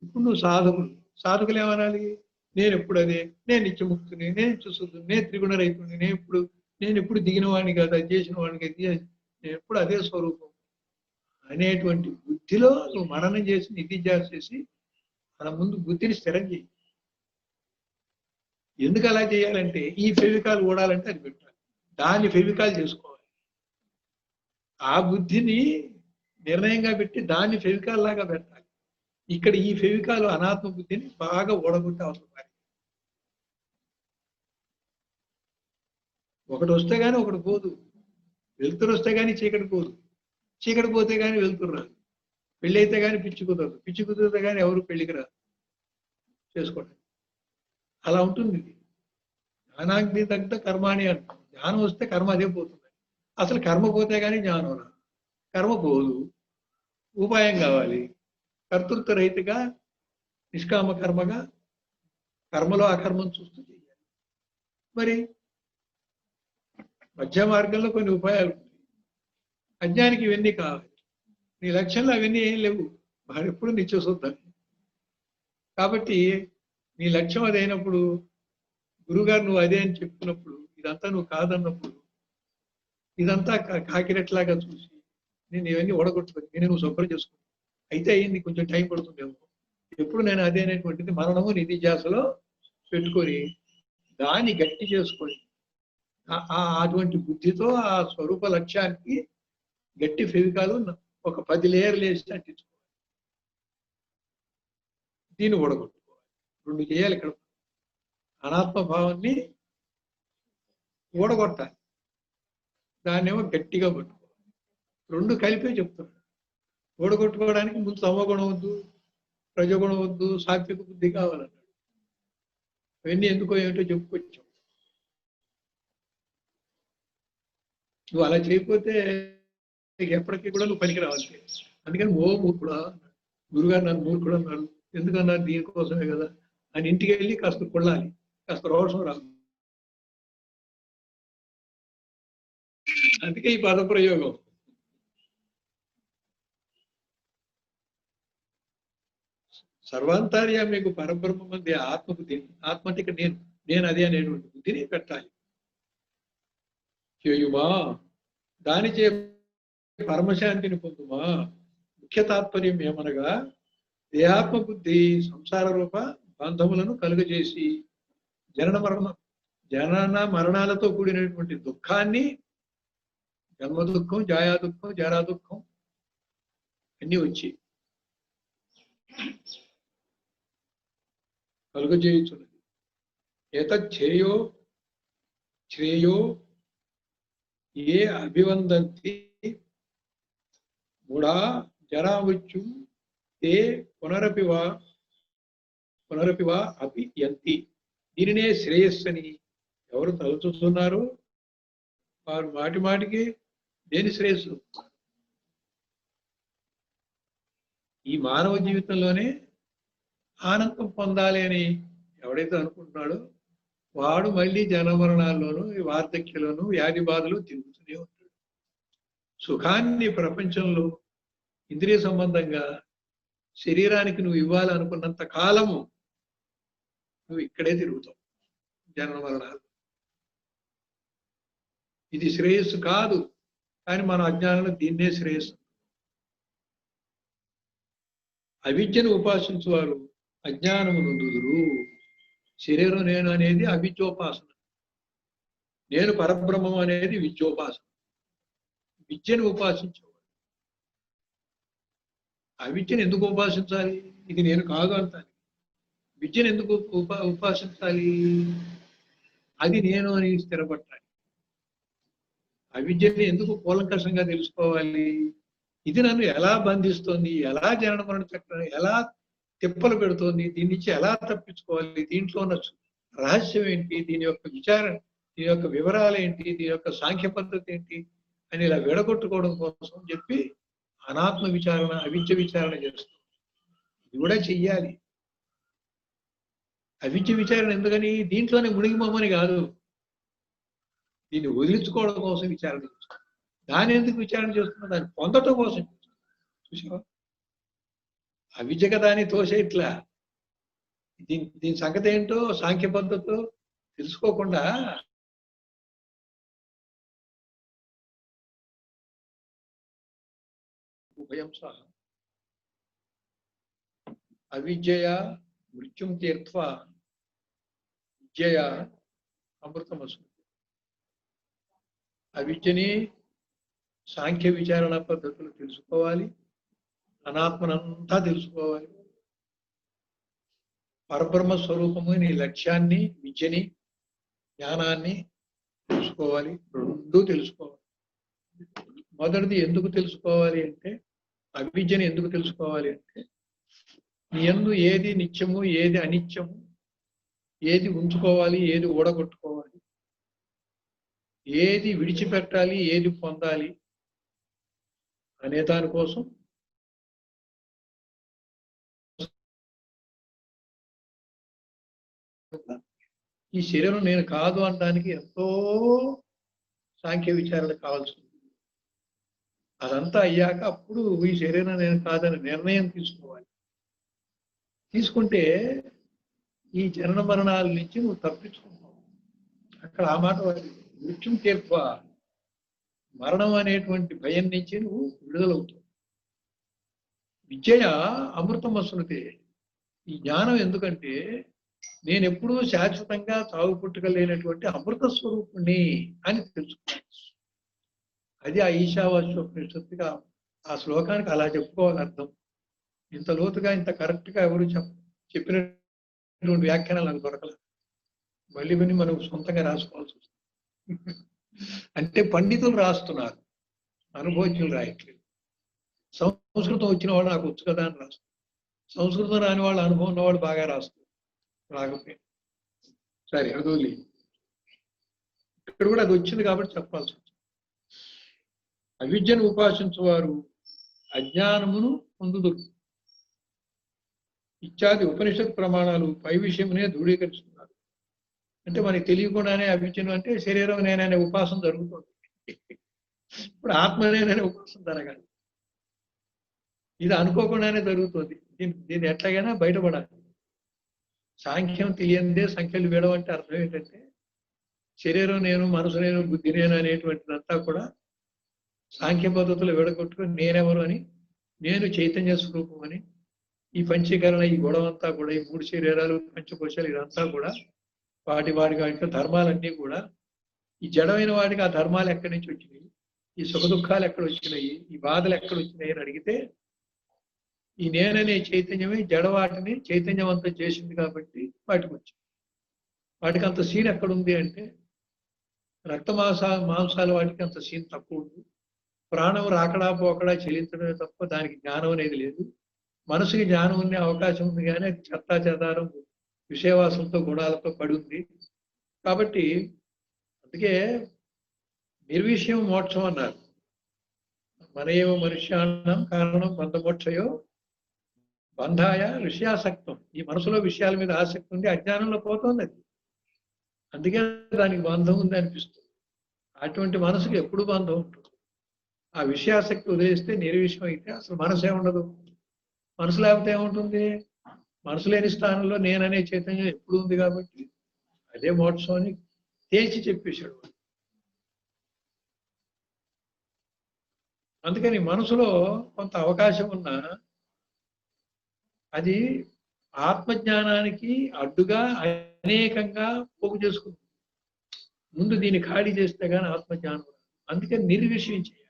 ఇప్పుడు నువ్వు సాధకులు ఏమనాలి? నేను ఎప్పుడు అదే, నేను నిత్యముక్తుని, నేను చూసుకుని, నేను త్రిగుణరహితుని, నేను ఎప్పుడు దిగిన వాడిని కాదు, అది చేసిన వాడిని కాదు, నేను ఎప్పుడు అదే స్వరూపం అనేటువంటి బుద్ధిలో నువ్వు మననం చేసి నిధిధ్యాస చేసి మన ముందు బుద్ధిని స్థిరం చేయి. ఎందుకు అలా చేయాలంటే, ఈ ఫెవికాల్ ఊడాలంటే అది పెట్టాలి, దాన్ని ఫెవికాల్ చేసుకోవాలి. ఆ బుద్ధిని నిర్ణయంగా పెట్టి దాన్ని ఫెవికాల్ లాగా పెట్టాలి. ఇక్కడ ఈ ఫెవికాల్ అనాత్మ బుద్ధిని బాగా ఊడగొట్టే అవసరం. ఒకటి వస్తే కానీ ఒకటి పోదు, వెలుతురు వస్తే కానీ చీకటి పోదు, చీకటి పోతే కానీ వెలుతురు రాదు, పెళ్ళి అయితే కానీ పిచ్చి కుదరదు, పిచ్చి కుదిరితే కానీ ఎవరు పెళ్లికి రాదు చేసుకోండి. అలా ఉంటుంది. జ్ఞానాగ్ని తగ్గ కర్మాణి అంటాం. జ్ఞానం వస్తే కర్మ అదే పోతుంది. అసలు కర్మ పోతే కానీ జ్ఞానం రాదు, కర్మ పోదు, ఉపాయం కావాలి. కర్తృత్వ రహితగా నిష్కామ కర్మగా కర్మలో అకర్మం చూస్తూ చేయాలి. మరి మధ్య మార్గంలో కొన్ని ఉపాయాలు ఉంటాయి. అజ్ఞానికి ఇవన్నీ కావాలి, నీ లక్ష్యంలో అవన్నీ ఏం లేవు, వాడు ఎప్పుడు నిత్యశుద్ధం. కాబట్టి నీ లక్ష్యం అదైనప్పుడు, గురువుగారు నువ్వు అదే అని చెప్తున్నప్పుడు, ఇదంతా నువ్వు కాదన్నప్పుడు, ఇదంతా కాకిరెట్లాగా చూసి నేను ఇవన్నీ ఓడగొట్టుకొని నేను నువ్వు శుభ్రం చేసుకో. అయితే అయింది, కొంచెం టైం పడుతుందేమో. ఎప్పుడు నేను అదే అనేటువంటిది మరణము నిధిధ్యాసలో పెట్టుకొని దాన్ని గట్టి చేసుకొని అటువంటి బుద్ధితో ఆ స్వరూప లక్ష్యానికి గట్టి ఫెవికాలు ఒక 10 లేయర్లు వేసి అంటించుకోవాలి. దీన్ని ఓడగొట్టుకోవాలి. 2 చేయాలి ఇక్కడ. అనాత్మభావాన్ని ఓడగొట్టాలి, దాన్నేమో గట్టిగా పట్టుకోవాలి. 2 కలిపే చెప్తున్నాడు. ఓడగొట్టుకోవడానికి ముందు తమోగుణం వద్దు, రజోగుణం వద్దు, సాత్విక బుద్ధి కావాలన్నాడు. అవన్నీ ఎందుకో ఏమిటో చెప్పుకొచ్చాం. నువ్వు అలా చేయకపోతే ఎప్పటికీ కూడా నువ్వు పనికి రావాలి. అందుకని ఓ మూర్ఖుడా, గురుగారు నన్ను మూర్ఖుడు అన్నాడు, ఎందుకన్నారు? దీనికోసమే కదా అని ఇంటికి వెళ్ళి కాస్త కొళ్ళాలి, కాస్త రోషం రాదు. అందుకే ఈ పద ప్రయోగం. సర్వాంతర్యామి మీకు పరబ్రహ్మ మధ్య ఆత్మబుద్ధి, ఆత్మ అంటే ఇక్కడ నేను అదే అనేటువంటి బుద్ధిని పెట్టాలి. చేయుమా దానిచే పరమశాంతిని పొందుమా. ముఖ్య తాత్పర్యం ఏమనగా దేహాత్మ బుద్ధి సంసార రూప బంధములను కలుగజేసి జనన మరణాలతో కూడినటువంటి దుఃఖాన్ని, జన్మ దుఃఖం, జాయా దుఃఖం, జరా దుఃఖం అన్నీ వచ్చి కలుగజేయుచున్నది. ఏతచ్ఛేయో శ్రేయో ఏ అభివందంతి మూఢా జరామృత్యు తే పునరపివా అభియంతి. దీనినే శ్రేయస్సని ఎవరు తలుచుతున్నారు వారు మాటి మాటికి దేని శ్రేయస్సు? ఈ మానవ జీవితంలోనే ఆనందం పొందాలి అని ఎవడైతే అనుకుంటున్నాడో వాడు మళ్ళీ జనమరణాల్లోనూ వార్ధక్యంలోనూ వ్యాధి బాధలు తిరుగుతూనే ఉంటాడు. సుఖాన్ని ప్రపంచంలో ఇంద్రియ సంబంధంగా శరీరానికి నువ్వు ఇవ్వాలనుకున్నంత కాలము నువ్వు ఇక్కడే తిరుగుతావు జనన మరణాలు. ఇది శ్రేయస్సు కాదు, కానీ మన అజ్ఞానంలో దీన్నే శ్రేయస్సు. అవిద్యను ఉపాసించువారు అజ్ఞానము నొందుదురు. శరీరం నేను అనేది అవిద్యోపాసన, నేను పరబ్రహ్మం అనేది విద్యోపాసన. విద్యను ఉపాసించేవాడు అవిద్యను ఎందుకు ఉపాసించాలి? ఇది నేను కాదు అంటాను. విద్యను ఎందుకు ఉపాసించాలి? అది నేను అని స్థిరపట్టాలి. అవిద్యని ఎందుకు కూలంకషంగా తెలుసుకోవాలి? ఇది నన్ను ఎలా బంధిస్తోంది, ఎలా జనన మరణ చక్రం ఎలా తిప్పలు పెడుతోంది, దీని నుంచి ఎలా తప్పించుకోవాలి, దీంట్లో ఉన్న రహస్యం ఏంటి, దీని యొక్క విచారణ, దీని యొక్క వివరాలు ఏంటి, దీని యొక్క సాంఖ్య పద్ధతి ఏంటి అని ఇలా విడగొట్టుకోవడం కోసం చెప్పి అనాత్మ విచారణ, అవిద్య విచారణ చేస్తాం. ఇది కూడా చెయ్యాలి. అవిద్య విచారణ ఎందుకని? దీంట్లోనే మునిగిపోమని కాదు, దీన్ని వదిలించుకోవడం కోసం విచారణ చేస్తాం. దాని ఎందుకు విచారణ చేస్తున్నా? దాన్ని పొందటం కోసం చూసావా? అవిద్య కదా అని తోసే ఇట్లా దీని సంగతి ఏంటో సాంఖ్య పద్ధతితో తెలుసుకోకుండా ఉభయం సహ అవిద్యయ మృత్యుం తీర్త్వా విద్యయ అమృతమసు. అవిద్యని సాంఖ్య విచారణ పద్ధతులు తెలుసుకోవాలి, అనాత్మనంతా తెలుసుకోవాలి. పరబ్రహ్మ స్వరూపము నీ లక్ష్యాన్ని, విద్యని, జ్ఞానాన్ని తెలుసుకోవాలి. రెండూ తెలుసుకోవాలి. మొదటిది ఎందుకు తెలుసుకోవాలి అంటే, అవిద్యని ఎందుకు తెలుసుకోవాలి అంటే, నీ యందు ఏది నిత్యము, ఏది అనిత్యము, ఏది ఉంచుకోవాలి, ఏది ఊడగొట్టుకోవాలి, ఏది విడిచిపెట్టాలి, ఏది పొందాలి అనే దానికోసం ఈ శరీరం నేను కాదు అనడానికి ఎంతో సాంఖ్య విచారణ కావాల్సి ఉంది. అదంతా అయ్యాక అప్పుడు ఈ శరీరం నేను కాదని నిర్ణయం తీసుకోవాలి. తీసుకుంటే ఈ జనన మరణాల నుంచి నువ్వు తప్పించుకుంటావు. అక్కడ ఆ మాట మృత్యుం తీర్త్వ, మరణం అనేటువంటి భయం నుంచి నువ్వు విడుదలవుతావు. విద్యయ అమృతం అసలుతే. ఈ జ్ఞానం ఎందుకంటే నేను ఎప్పుడూ శాశ్వతంగా తాగు పుట్టుకలేనటువంటి అమృత స్వరూపుణ్ణి అని తెలుసుకున్నాను. అది ఆ ఈశావాస్యోపనిషత్తుగా ఆ శ్లోకానికి అలా చెప్పుకోవాలి అర్థం. ఇంత లోతుగా ఇంత కరెక్ట్గా ఎవరు చెప్పినటువంటి వ్యాఖ్యానాలు నాకు దొరకలేదు. మళ్ళీ విని మనం సొంతంగా రాసుకోవాల్సి వస్తుంది. అంటే పండితులు రాస్తున్నారు, అనుభవజ్ఞులు రాయట్లేదు. సంస్కృతం వచ్చిన వాళ్ళు నాకు వచ్చు కదా అని రాస్తారు. సంస్కృతం రాని వాళ్ళు, అనుభవం ఉన్నవాళ్ళు బాగా రాస్తారు. రాకపోతే సరే అదోలి. ఇక్కడ కూడా అది వచ్చింది కాబట్టి చెప్పాల్సి వచ్చింది. అవిద్యను ఉపాసించువారు అజ్ఞానమును పొందుదురు ఇత్యాది ఉపనిషత్ ప్రమాణాలు పై విషయమునే దృఢీకరిస్తున్నారు. అంటే మనకి తెలియకుండానే అవిద్యను అంటే శరీరం నేననే ఉపాసన జరుగుతుంది. ఇప్పుడు ఆత్మ నేననే ఉపవాసం జరగాలి. ఇది అనుకోకుండానే జరుగుతుంది. దీన్ని ఎట్లాగైనా బయటపడాలి. సాంఖ్యం తెలియందే సంఖ్యలు వీడవంటే అర్థం ఏంటంటే శరీరం నేను, మనసు నేను, బుద్ధి నేను అనేటువంటిదంతా కూడా సాంఖ్య పద్ధతులు విడగొట్టుకుని నేనెవరు అని, నేను చైతన్య స్వరూపం అని, ఈ పంచీకరణ, ఈ గొడవ అంతా కూడా, ఈ 3 శరీరాలు, పంచకోశాలు, ఇదంతా కూడా వాటి ధర్మాలన్నీ కూడా ఈ జడమైన వాడికి ఆ ధర్మాలు ఎక్కడి నుంచి వచ్చినాయి, ఈ సుఖ దుఃఖాలు ఎక్కడ వచ్చినాయి, ఈ బాధలు ఎక్కడ వచ్చినాయి అని అడిగితే ఈ నేననే చైతన్యమే జడవాటిని చైతన్యవంతం చేసింది కాబట్టి వాటికి వచ్చింది. వాటికి అంత సీన్ ఎక్కడుంది అంటే మాంసాల వాటికి అంత సీన్ తక్కువ ఉంది. ప్రాణం రాకడా పోకడా చెల్లించడమే తప్ప దానికి జ్ఞానం అనేది లేదు. మనసుకి జ్ఞానం ఉండే అవకాశం ఉంది కానీ అది చెత్తా చెదారం విషయవాసంతో గుణాలతో పడి ఉంది. కాబట్టి అందుకే నిర్విషయం మోక్షం అన్నారు. మనయేవ మనుష్యానం కారణం బంధమోక్షయో బంధాయ విషయాసక్తం. ఈ మనసులో విషయాల మీద ఆసక్తి ఉంది, అజ్ఞానంలో పోతుంది అది. అందుకే దానికి బంధం ఉంది అనిపిస్తుంది. అటువంటి మనసుకి ఎప్పుడు బంధం ఉంటుంది. ఆ విషయాసక్తి వదిలేస్తే నిర్విషయం అయితే అసలు మనసు ఏముండదు. మనసు లేకపోతే ఏముంటుంది? మనసు లేని స్థానంలో నేననే చైతన్యం ఎప్పుడు ఉంది కాబట్టి అదే మోక్షం అని తేల్చి చెప్పేశాడు. అందుకని మనసులో కొంత అవకాశం ఉన్నా అది ఆత్మజ్ఞానానికి అడ్డుగా అనేకంగా పోగు చేసుకుంది. ముందు దీన్ని ఖాళీ చేస్తే కానీ ఆత్మజ్ఞానం. అందుకని నిర్విషయం చేయాలి.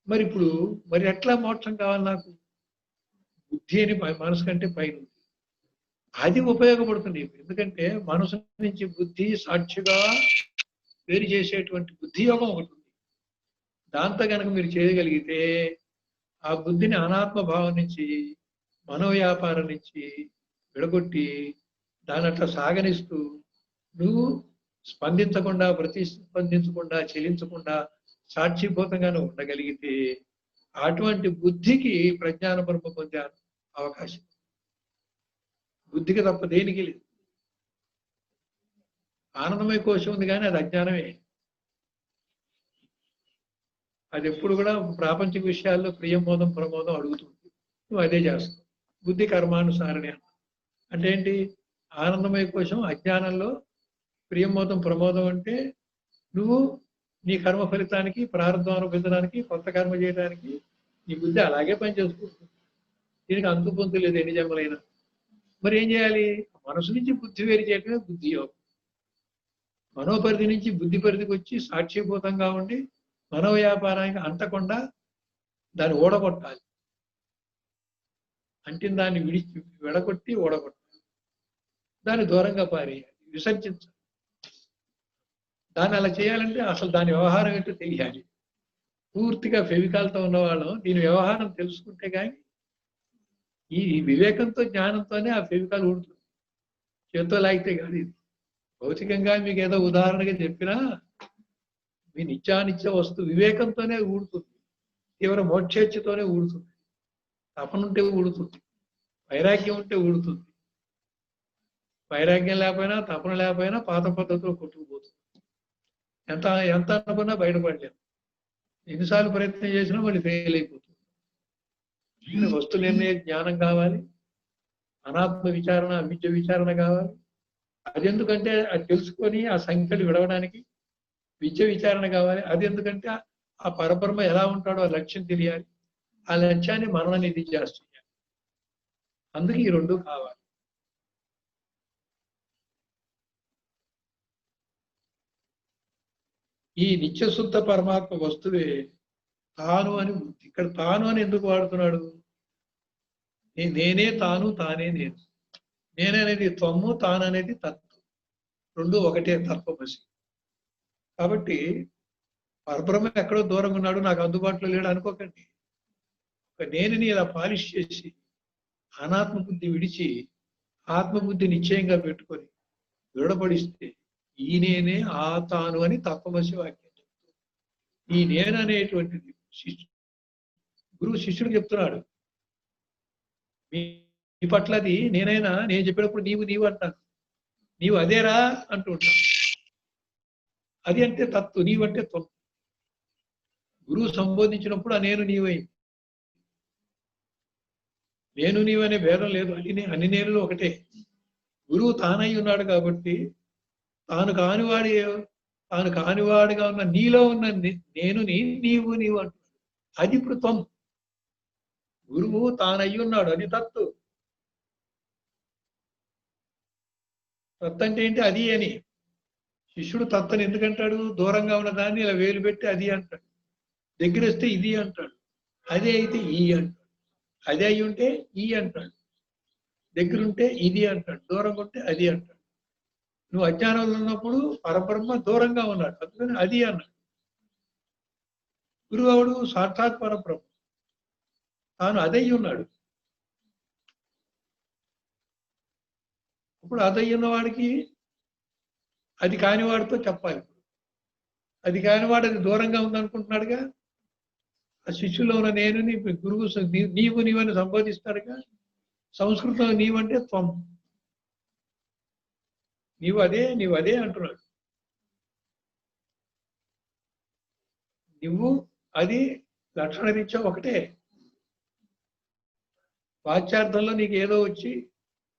మరి ఇప్పుడు ఎట్లా మోక్షం కావాలి నాకు? బుద్ధి అని మనసు కంటే పైన ఉంది. అది ఉపయోగపడుతుంది. ఎందుకంటే మనసు నుంచి బుద్ధి సాక్షిగా వేరు చేసేటువంటి బుద్ధి యోగం ఒకటి ఉంది. దాంతో కనుక మీరు చేయగలిగితే ఆ బుద్ధిని అనాత్మ భావం నుంచి, మనోవ్యాపారం నుంచి విడగొట్టి దాని అట్లా సాగనిస్తూ నువ్వు స్పందించకుండా, ప్రతిస్పందించకుండా, చెలించకుండా సాక్షిభూతంగానే ఉండగలిగితే అటువంటి బుద్ధికి ప్రజ్ఞాన బ్రహ్మ పొందే అవకాశం. బుద్ధికి తప్ప దేనికి లేదు. ఆనందమయ కోశం ఉంది కానీ అది అజ్ఞానమే. అది ఎప్పుడు కూడా ప్రాపంచిక విషయాల్లో ప్రియమోదం ప్రమోదం అడుగుతుంది. నువ్వు అదే చేస్తావు. బుద్ధి కర్మానుసారణి అంటే ఏంటి? ఆనందమయ కోశం అజ్ఞానంలో ప్రియమోదం ప్రమోదం అంటే నువ్వు నీ కర్మ ఫలితానికి, ప్రారంభం అనుభవించడానికి, కొత్త కర్మ చేయడానికి నీ బుద్ధి అలాగే పనిచేసుకుంటుంది. దీనికి అంతు పొంతు లేదు ఎన్ని జన్మలైనా. మరి ఏం చేయాలి? మనసు నుంచి బుద్ధి వేరు చేయటమే బుద్ధి యోగం. మనోపరిధి నుంచి బుద్ధి పరిధికి వచ్చి సాక్షిభూతంగా ఉండి మనోవ్యాపారానికి అంటకుండా దాన్ని ఓడగొట్టాలి. అంటే దాన్ని విడగొట్టి ఓడగొట్టాలి. దాన్ని దూరంగా పారేయాలి, విసర్జించాలి. దాన్ని అలా చేయాలంటే అసలు దాని వ్యవహారం ఏంటో తెలియాలి. పూర్తిగా ఫెవికాల్తో ఉన్నవాళ్ళం దీని వ్యవహారం తెలుసుకుంటే కానీ ఈ వివేకంతో, జ్ఞానంతోనే ఆ ఫెవికాల్ ఊడుతుంది. చేత్తో లాగితే కాదు. ఇది భౌతికంగా మీకు ఏదో ఉదాహరణగా చెప్పినా మీ నిత్యానిత్య వస్తు వివేకంతోనే ఊడుతుంది. తీవ్ర మోక్షేచ్ఛతోనే ఊడుతుంది. తపన ఉంటే ఊడుతుంది, వైరాగ్యం ఉంటే ఊడుతుంది. వైరాగ్యం లేకపోయినా, తపన లేకపోయినా పాత పద్ధతిలో కొట్టుకుపోతుంది. ఎంత ఎంత అనుకున్నా బయటపడలేము. ఎన్నిసార్లు ప్రయత్నం చేసినా మళ్ళీ ఫెయిల్ అయిపోతుంది. వస్తు నిర్ణయ జ్ఞానం కావాలి, అనాత్మ విచారణ, అవిద్య విచారణ కావాలి. అది ఎందుకంటే అది తెలుసుకొని ఆ సంఖ్యలు విడవడానికి విద్య విచారణ కావాలి. అది ఎందుకంటే ఆ పరబ్రహ్మ ఎలా ఉంటాడో ఆ లక్ష్యం తెలియాలి. ఆ లక్ష్యాన్ని మనన నిధి చేస్తుంది. అందుకే ఈ రెండు కావాలి. ఈ నిత్యశుద్ధ పరమాత్మ వస్తువే తాను అని. ఇక్కడ తాను అని ఎందుకు వాడుతున్నాడు? నేనే తాను, తానే నేను. నేననేది త్వము, తాను అనేది తత్వం. రెండు ఒకటే తత్వమసి. కాబట్టి పరబ్రహ్మ ఎక్కడో దూరంగా ఉన్నాడు, నాకు అందుబాటులో లేడు అనుకోకండి. ఒక నేనుని ఇలా పాలిష్ చేసి అనాత్మ బుద్ధి విడిచి ఆత్మబుద్ధి నిశ్చయంగా పెట్టుకొని దృఢపడిస్తే ఈ నేనే ఆ తాను అని తత్వమసి వాక్యం చెప్తుంది. ఈ నేను అనేటువంటిది గురువు శిష్యుడు చెప్తున్నాడు. మీ పట్ల అది నేనైనా నేను చెప్పినప్పుడు నీవు నీవు అంటాను, నీవు అదేరా అంటూ ఉంటాను. అది అంటే తత్తు, నీవంటే త్వం. గురువు సంబోధించినప్పుడు ఆ నేను నీవైంది. నేను నీవనే భేదం లేదు, అన్ని నేనులు ఒకటే. గురువు తానై ఉన్నాడు కాబట్టి తాను కానివాడిగా ఉన్న నీలో ఉన్న నేను నీవు నీవు అంటున్నాడు. అది ఇప్పుడు త్వం. గురువు తానయ్యి ఉన్నాడు అని తత్తు. తత్ అంటే ఏంటి? అది అని. శిష్యుడు తత్తని ఎందుకంటాడు? దూరంగా ఉన్న దాన్ని ఇలా వేలు పెట్టి అది అంటాడు, దగ్గర వస్తే ఇది అంటాడు, అదే అయితే ఈ అంటాడు, అదే అయి ఉంటే ఈ అంటాడు, దగ్గరుంటే ఇది అంటాడు, దూరంగా ఉంటే అది అంటాడు. నువ్వు అజ్ఞానంలో ఉన్నప్పుడు పరబ్రహ్మ దూరంగా ఉన్నాడు, అందుకని అది అన్నాడు. గురువుడు సాక్షాత్ పరబ్రహ్మ, తాను అదయ్యి ఉన్నాడు. ఇప్పుడు అదయ్యి ఉన్నవాడికి అది కానివాడితో చెప్పాలి. అది కానివాడు అది దూరంగా ఉందనుకుంటున్నాడుగా. ఆ శిష్యులో ఉన్న నేను గురువు నీవని సంబోధిస్తాడుగా. సంస్కృతంలో నీవంటే త్వం. నీవు అదే అంటున్నాడు. నువ్వు అది లక్షణరీత్యా ఒకటే. వాచ్యార్థంలో నీకు ఏదో వచ్చి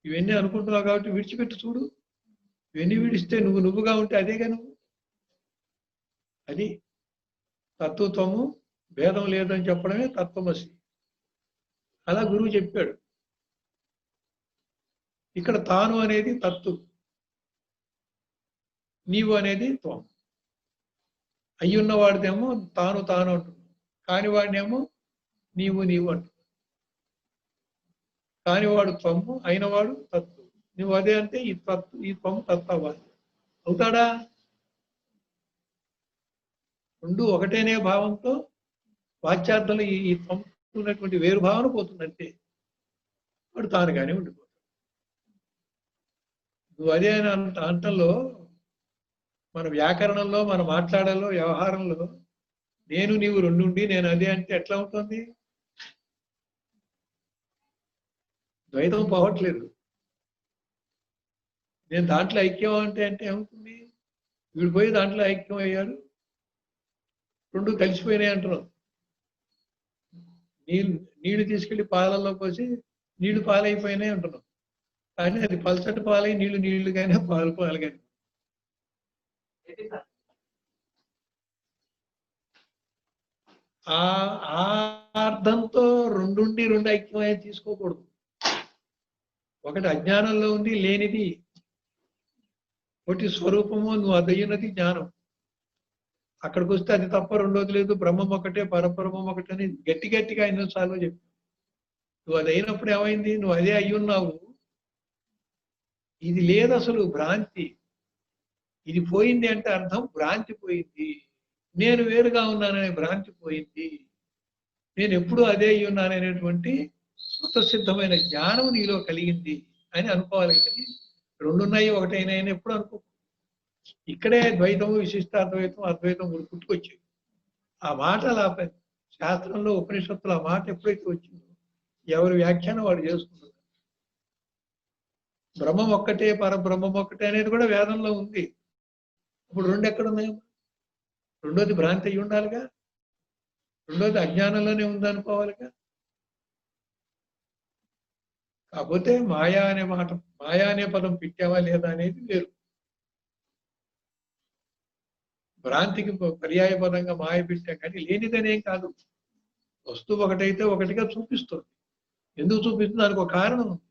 ఇవన్నీ అనుకుంటున్నావు కాబట్టి విడిచిపెట్టి చూడు. ఇవన్నీ విడిస్తే నువ్వుగా ఉంటే అదేగా నువ్వు. అది తత్వత్వము, భేదం లేదని చెప్పడమే తత్వమసి. అలా గురువు చెప్పాడు. ఇక్కడ తాను అనేది తత్తు, నీవు అనేది త్వం. అయ్యున్నవాడిదేమో తాను అంటున్నావు, కానివాడినేమో నీవు అంటు. కానివాడు త్వము, అయినవాడు తత్తు. నువ్వు అదే అంటే ఈ త్వము తత్తు అవ్వాలి. అవుతాడా? రెండు ఒకటేనే భావంతో వాచ్యార్థంలో ఈ త్వం ఉన్నటువంటి వేరు భావన పోతుందంటే వాడు తానుగానే ఉండిపోతాడు. నువ్వు అదే అని అంటంలో, మన వ్యాకరణంలో, మన మాట్లాడాలో, వ్యవహారంలో నేను నీవు రెండు ఉండి నేను అదే అంటే ఎట్లా ఉంటుంది? ద్వైతం పోవట్లేదు. నేను దాంట్లో ఐక్యం అంటే ఏమవుతుంది? వీడు పోయి దాంట్లో ఐక్యం అయ్యాడు, రెండు కలిసిపోయినాయి అంటున్నాం. నీళ్లు తీసుకెళ్లి పాలల్లో పోసి నీళ్లు పాలైపోయినాయి అంటున్నాం. కానీ అది పల్చటి పాలై నీళ్లు కానీ పాలు కానీ. ఆ అర్థంతో రెండు ఐక్యమై తీసుకోకూడదు. ఒకటి అజ్ఞానంలో ఉంది లేనిది, ఒకటి స్వరూపము నువ్వు అదయ్యున్నది జ్ఞానం. అక్కడికి వస్తే అది తప్ప రెండోది లేదు, బ్రహ్మం ఒకటే, పరబ్రహ్మం ఒకటే అని గట్టిగా ఎన్నోసార్లు చెప్పు. నువ్వు అది అయినప్పుడు ఏమైంది? నువ్వు అదే అయ్యున్నావు. ఇది లేదు అసలు, భ్రాంతి. ఇది పోయింది అంటే అర్థం భ్రాంతి పోయింది. నేను వేరుగా ఉన్నాననే భ్రాంతి పోయింది. నేను ఎప్పుడూ అదే అయి ఉన్నాననేటువంటి స్వతసిద్ధమైన జ్ఞానం నీలో కలిగింది అని అనుకోవాలి. కానీ రెండున్నాయి ఒకటైనాయని ఎప్పుడు అనుకో. ఇక్కడే ద్వైతము, విశిష్టాద్వైతం, అద్వైతం పుట్టుకొచ్చాయి. ఆ మాట అలా శాస్త్రంలో, ఉపనిషత్తులు ఆ మాట ఎప్పుడైతే వచ్చిందో ఎవరి వ్యాఖ్యానం వాడు చేసుకుంటారు. బ్రహ్మం ఒక్కటే, పరబ్రహ్మం ఒక్కటే అనేది కూడా వేదంలో ఉంది. ఇప్పుడు రెండు ఎక్కడున్నాయి? రెండోది భ్రాంతి అయి ఉండాలిగా, రెండోది అజ్ఞానంలోనే ఉందనుకోవాలిగా. కాకపోతే మాయా అనే పదం పెట్టావా లేదా అనేది వేరు. భ్రాంతికి పర్యాయ పదంగా మాయ పెట్టాం, కానీ లేనిదనేం కాదు. వస్తువు ఒకటైతే ఒకటిగా చూపిస్తుంది. ఎందుకు చూపిస్తుంది? దానికి ఒక కారణం ఉంది.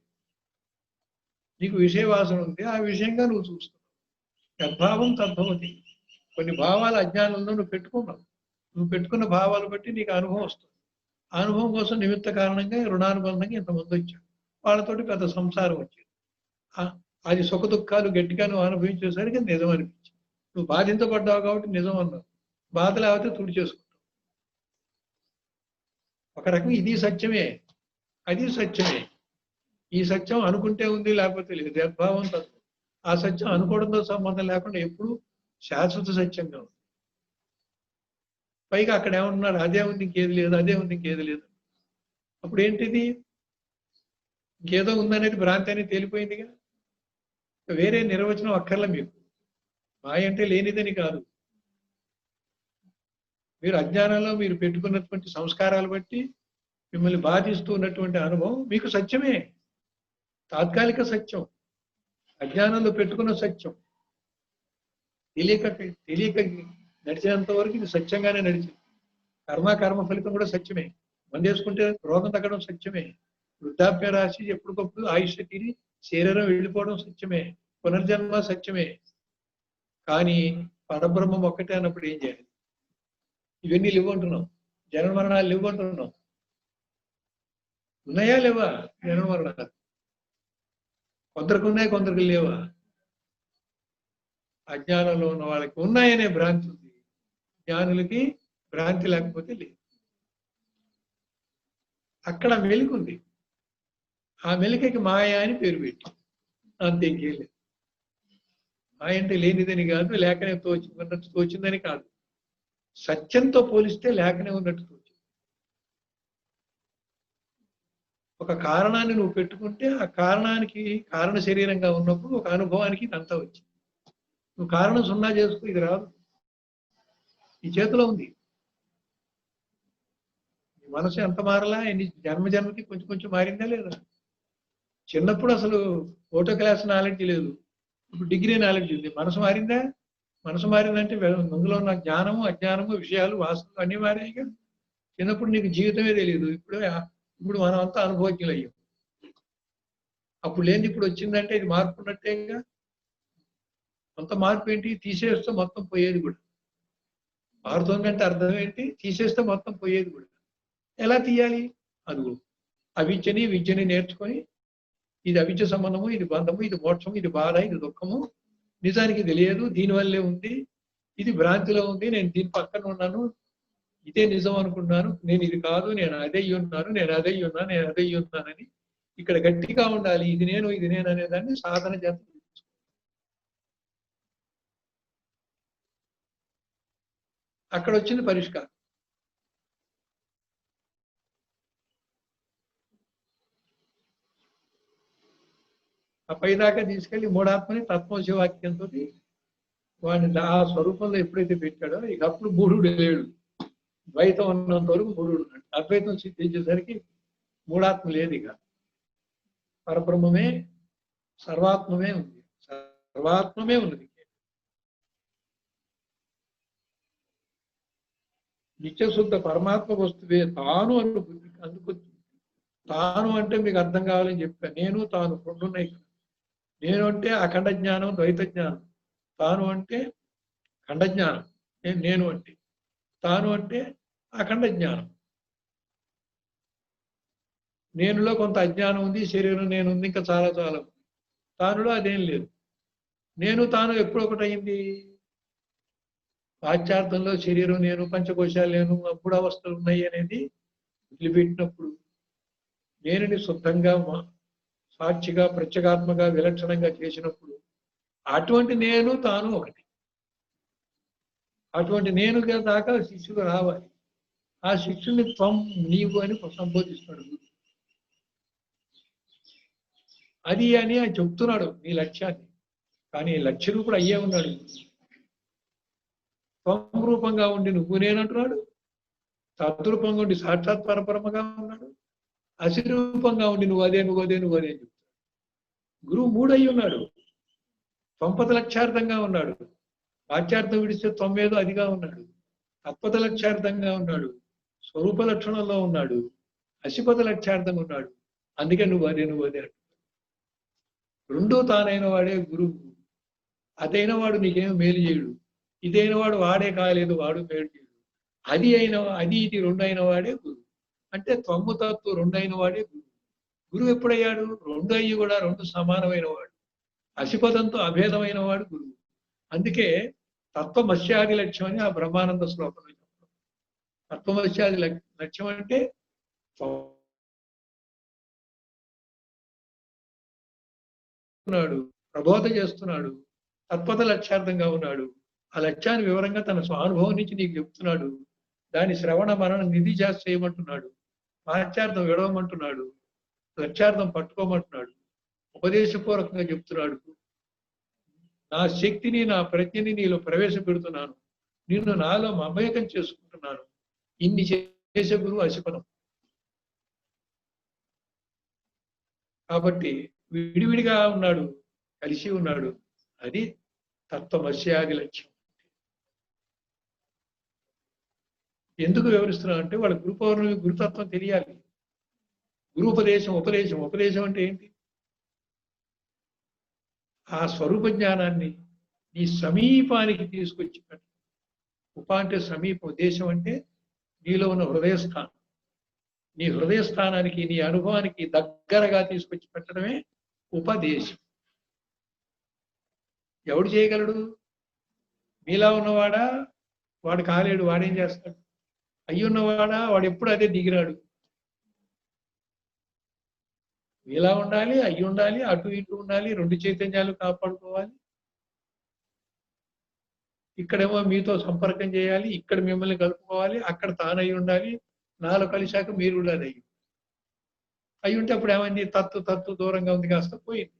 నీకు విషయ వాసన ఉంది, ఆ విషయంగా నువ్వు చూస్తున్నావు. యద్భావం తద్భవతి. కొన్ని భావాలు అజ్ఞానంలో నువ్వు పెట్టుకున్నావు. నువ్వు పెట్టుకున్న భావాలు బట్టి నీకు అనుభవం వస్తుంది. ఆ అనుభవం కోసం నిమిత్త కారణంగా రుణానుబంధంగా ఇంతమంది వచ్చారు. వాళ్ళతోటి పెద్ద సంసారం వచ్చింది. అది సుఖ దుఃఖాలు గట్టిగా నువ్వు అనుభవించేసరికి నిజం అనిపించింది. నువ్వు బాధించబడ్డావు కాబట్టి నిజం అన్నావు. బాధ లేకపోతే తుడి చేసుకుంటావు. ఒక రకం ఇది సత్యమే, అది సత్యమే. ఈ సత్యం అనుకుంటే ఉంది, లేకపోతే లేదు. యద్భావం తత్వం. ఆ సత్యం అనుకోవడంతో సంబంధం లేకుండా ఎప్పుడు శాశ్వత సత్యంగా ఉంది. పైగా అక్కడ ఏమంటున్నాడు? అదే ఉంది ఇంకేది లేదు, అదే ఉంది ఇంకేది లేదు. అప్పుడు ఏంటిది? ఇంకేదో ఉందనేది భ్రాంతి అనేది తేలిపోయిందిగా. వేరే నిర్వచనం అక్కర్ల మీకు. మాయ అంటే లేనిదని కాదు, మీరు అజ్ఞానంలో మీరు పెట్టుకున్నటువంటి సంస్కారాలు బట్టి మిమ్మల్ని బాధిస్తూ ఉన్నటువంటి అనుభవం మీకు సత్యమే, తాత్కాలిక సత్యం, అజ్ఞానంలో పెట్టుకున్న సత్యం. తెలియక నడిచినంత వరకు ఇది సత్యంగానే నడిచింది. కర్మ ఫలితం కూడా సత్యమే. మందేసుకుంటే రోగం తగ్గడం సత్యమే. వృద్ధాప్య రాశి ఎప్పటికప్పుడు ఆయుష్ తీరి శరీరం వెళ్ళిపోవడం సత్యమే. పునర్జన్మ సత్యమే. కానీ పరబ్రహ్మం ఒక్కటే అన్నప్పుడు ఏం చేయాలి? ఇవన్నీ లేవంటున్నాం, జన్మ మరణాలు లేవంటున్నాం. ఉన్నాయా లేవా జన్మ మరణాలు? కొందరికి ఉన్నాయి, కొందరికి లేవా? అజ్ఞానంలో ఉన్న వాళ్ళకి ఉన్నాయనే భ్రాంతి ఉంది, జ్ఞానులకి భ్రాంతి లేకపోతే లేదు. అక్కడ మెలుకుంది. ఆ మెలికకి మాయ అని పేరు పెట్టి అంతే, ఇంకేం లేదు. మాయ అంటే లేనిదని కాదు, లేకనే ఉన్నట్టు తోచిందని కాదు. సత్యంతో పోలిస్తే లేకనే ఉన్నట్టు తోచింది. ఒక కారణాన్ని నువ్వు పెట్టుకుంటే ఆ కారణానికి కారణ శరీరంగా ఉన్నప్పుడు ఒక అనుభవానికి ఇదంతా వచ్చింది. నువ్వు కారణం సున్నా చేసుకో, ఇది రాదు. ఈ చేతిలో ఉంది. మనసు ఎంత మారలా, ఎన్ని జన్మకి కొంచెం కొంచెం మారిందా లేదా? చిన్నప్పుడు అసలు ఓటో క్లాస్ నాలెడ్జ్ లేదు, ఇప్పుడు డిగ్రీ నాలెడ్జ్ ఉంది. మనసు మారిందా? మనసు మారిందంటే అందులో ఉన్న జ్ఞానము అజ్ఞానము విషయాలు వాస్తవం అన్ని మారాయి కదా. చిన్నప్పుడు నీకు జీవితమే తెలియదు, ఇప్పుడు మనం అంతా అనుభవజ్ఞులు అయ్యాం. అప్పుడు లేని ఇప్పుడు వచ్చిందంటే ఇది మార్పు ఉన్నట్టేగా. అంత మార్పు ఏంటి? తీసేస్తే మొత్తం పోయేది కూడా. మారుతోందంటే అర్థం ఏంటి? తీసేస్తే మొత్తం పోయేది కూడా. ఎలా తీయాలి? అదుగు విద్యని నేర్చుకొని ఇది అవిద్య సంబంధము, ఇది బంధము, ఇది మోక్షము, ఇది బాధ, ఇది దుఃఖము, నిజానికి తెలియదు, దీనివల్లే ఉంది, ఇది భ్రాంతిలో ఉంది, నేను దీని పక్కన ఉన్నాను, ఇదే నిజం అనుకున్నాను, నేను ఇది కాదు, నేను అదే ఉన్నాను, నేను అదే ఉన్నాను, నేను అదే ఉన్నానని ఇక్కడ గట్టిగా ఉండాలి. ఇది నేను అనేదాన్ని సాధన చేత అక్కడ వచ్చింది పరిష్కారం. ఆ పైదాకా తీసుకెళ్లి మూడాత్మని తత్వశివాక్యంతో వాడిని ఆ స్వరూపంలో ఎప్పుడైతే పెట్టాడో ఇక అప్పుడు మూఢుడు లేడు. ద్వైతం ఉన్నంత వరకు మూఢుడు ఉన్నాడు. అద్వైతం సిద్ధించేసరికి మూడాత్మ లేదు. ఇక పరబ్రహ్మమే సర్వాత్మమే ఉంది, సర్వాత్మమే ఉన్నది. నిత్యశుద్ధ పరమాత్మ వస్తువే తాను అనుభూతి. అందుకు తాను అంటే మీకు అర్థం కావాలని చెప్పాను. నేను తాను రెండు ఉన్నాయి. నేను అంటే అఖండ జ్ఞానం, ద్వైత జ్ఞానం. తాను అంటే ఖండ జ్ఞానం, నేను అంటే. తాను అంటే అఖండ జ్ఞానం. నేనులో కొంత అజ్ఞానం ఉంది, శరీరం నేను ఉంది, ఇంకా చాలా చాలా. తానులో అదేం లేదు. నేను తాను ఎప్పుడు ఒకటయింది? వాచ్యార్థంలో శరీరం నేను, పంచకోశాలు నేను, అప్పుడు అవస్థలు ఉన్నాయి అనేది వదిలిపెట్టినప్పుడు, నేనుని శుద్ధంగా సాక్షిగా ప్రత్యేగాత్మగా విలక్షణంగా చేసినప్పుడు అటువంటి నేను తాను ఒకటి. అటువంటి నేను దాకా శిష్యుడు రావాలి. ఆ శిష్యుని త్వం నీవు అని సంబోధిస్తున్నాడు. అది అని ఆయన చెప్తున్నాడు నీ లక్ష్యాన్ని. కానీ లక్ష్య రూపుడు అయ్యే ఉన్నాడు. త్వం రూపంగా ఉండి నువ్వు నేనంటున్నాడు, తద్రూపంగా ఉండి సాక్షాత్ పరపరమగా ఉన్నాడు, అసిరూపంగా ఉండి నువ్వు అదే నువ్వు అదే నువ్వు అదే చెప్తాడు. గురువు మూడయ్యి ఉన్నాడు. త్వంపద లక్ష్యార్థంగా ఉన్నాడు. వాచ్యార్థం విడిస్తే తొమ్మేదో అదిగా ఉన్నాడు. తత్పద లక్ష్యార్థంగా ఉన్నాడు. స్వరూప లక్షణంలో ఉన్నాడు. అసిపద లక్ష్యార్థంగా ఉన్నాడు. అందుకే నువ్వు అదే అంటాడు. రెండో తానైన వాడే గురువు. అదైన వాడు నీకేమో మేలు చేయడు. ఇదైన వాడు వాడే కాలేదు, వాడు మేలు చేయడు. అది ఇది రెండు అయిన వాడే గురువు. అంటే త్వమ్ము తత్వం రెండు అయిన వాడే గురువు. గురువు ఎప్పుడయ్యాడు? రెండు అయ్యి కూడా రెండు సమానమైన వాడు, అసిపదంతో అభేదమైన వాడు గురువు. అందుకే తత్వమస్యాది లక్ష్యం అని ఆ బ్రహ్మానంద శ్లోకంలో చెప్తాం. తత్వమస్యాది లక్ష్యం అంటే ప్రబోధ చేస్తున్నాడు, తత్పద లక్ష్యార్థంగా ఉన్నాడు. ఆ లక్ష్యాన్ని వివరంగా తన స్వానుభవం నుంచి నీకు చెప్తున్నాడు. దాని శ్రవణ మనన నిధి చేసి చేయమంటున్నాడు. వాచ్యార్థం విడవమంటున్నాడు, లక్ష్యార్థం పట్టుకోమంటున్నాడు. ఉపదేశపూర్వకంగా చెప్తున్నాడు. నా శక్తిని నా ప్రజ్ఞని నీలో ప్రవేశపెడుతున్నాను. నిన్ను నాలో మమేకం చేసుకుంటున్నాను. ఇన్ని చేసే గురువు అసిపనం. కాబట్టి విడివిడిగా ఉన్నాడు, కలిసి ఉన్నాడు. అది తత్వమస్యాది లక్ష్యం. ఎందుకు వివరిస్తున్నాం అంటే వాళ్ళ గురు పౌర్ణమి గురుతత్వం తెలియాలి. గురుపదేశం, ఉపదేశం. ఉపదేశం అంటే ఏంటి? ఆ స్వరూప జ్ఞానాన్ని నీ సమీపానికి తీసుకొచ్చి పెట్టడం. ఉప అంటే సమీపం, దేశం అంటే నీలో ఉన్న హృదయస్థానం. నీ హృదయస్థానానికి, నీ అనుభవానికి దగ్గరగా తీసుకొచ్చి పెట్టడమే ఉపదేశం. ఎవడు చేయగలడు? మీలా ఉన్నవాడా? వాడు కాలేడు, వాడేం చేస్తాడు? అయ్యున్నవాడా? వాడు ఎప్పుడు అదే దిగిరాడు. మీలా ఉండాలి, అయ్యి ఉండాలి, అటు ఇటు ఉండాలి, రెండు చైతన్యాలు కాపాడుకోవాలి. ఇక్కడేమో మీతో సంపర్కం చేయాలి, ఇక్కడ మిమ్మల్ని కలుపుకోవాలి, అక్కడ తానై ఉండాలి, నాలో కలిశాక మీరు ఉండాలి. అయ్యి ఉంటే అప్పుడు ఏమైంది? తత్తు దూరంగా ఉంది, కాస్త పోయింది.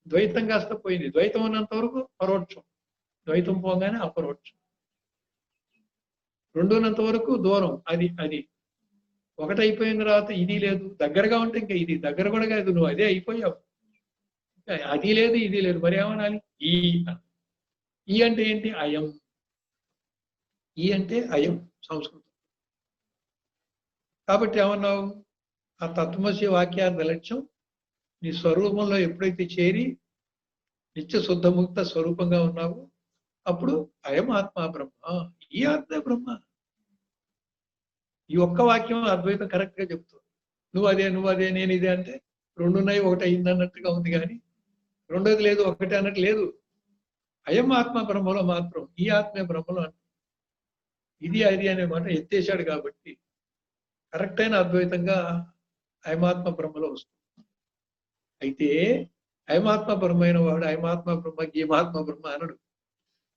ద్వైతం కాస్త పోయింది. ద్వైతం ఉన్నంత వరకు పరోక్షం, ద్వైతం పోగానే అపరోక్షం. రెండు ఉన్నంత వరకు దూరం. అది ఒకటైపోయిన తర్వాత ఇది లేదు. దగ్గరగా ఉంటే ఇంకా ఇది దగ్గర కూడా కాదు, నువ్వు అదే అయిపోయావు. అది లేదు, ఇది లేదు, మరి ఏమనాలి? ఈ అంటే ఏంటి? అయం. ఈ అంటే అయం సంస్కృతం. కాబట్టి ఏమన్నావు? ఆ తత్వమసి వాక్యార్థ లక్ష్యం నీ స్వరూపంలో ఎప్పుడైతే చేరి నిత్య శుద్ధముక్త స్వరూపంగా ఉన్నావు, అప్పుడు అయం ఆత్మ బ్రహ్మ, ఈ ఆత్మ బ్రహ్మ. ఈ ఒక్క వాక్యం అద్వైతం కరెక్ట్ గా చెప్తుంది. నువ్వు అదే నేను ఇదే అంటే రెండున్నాయి, ఒకటి అయింది అన్నట్టుగా ఉంది. కానీ రెండోది లేదు, ఒకటి అన్నట్టు లేదు. అయం ఆత్మ బ్రహ్మలో మాత్రం ఈ ఆత్మే బ్రహ్మలో అంటే ఇది అది అనే మాట ఎత్తేసాడు. కాబట్టి కరెక్ట్ అయిన అద్వైతంగా అయమాత్మ బ్రహ్మలో వస్తుంది. అయితే అయమాత్మ బ్రహ్మైన వాడు అయమాత్మ బ్రహ్మ, గీమాత్మ బ్రహ్మ అనడు.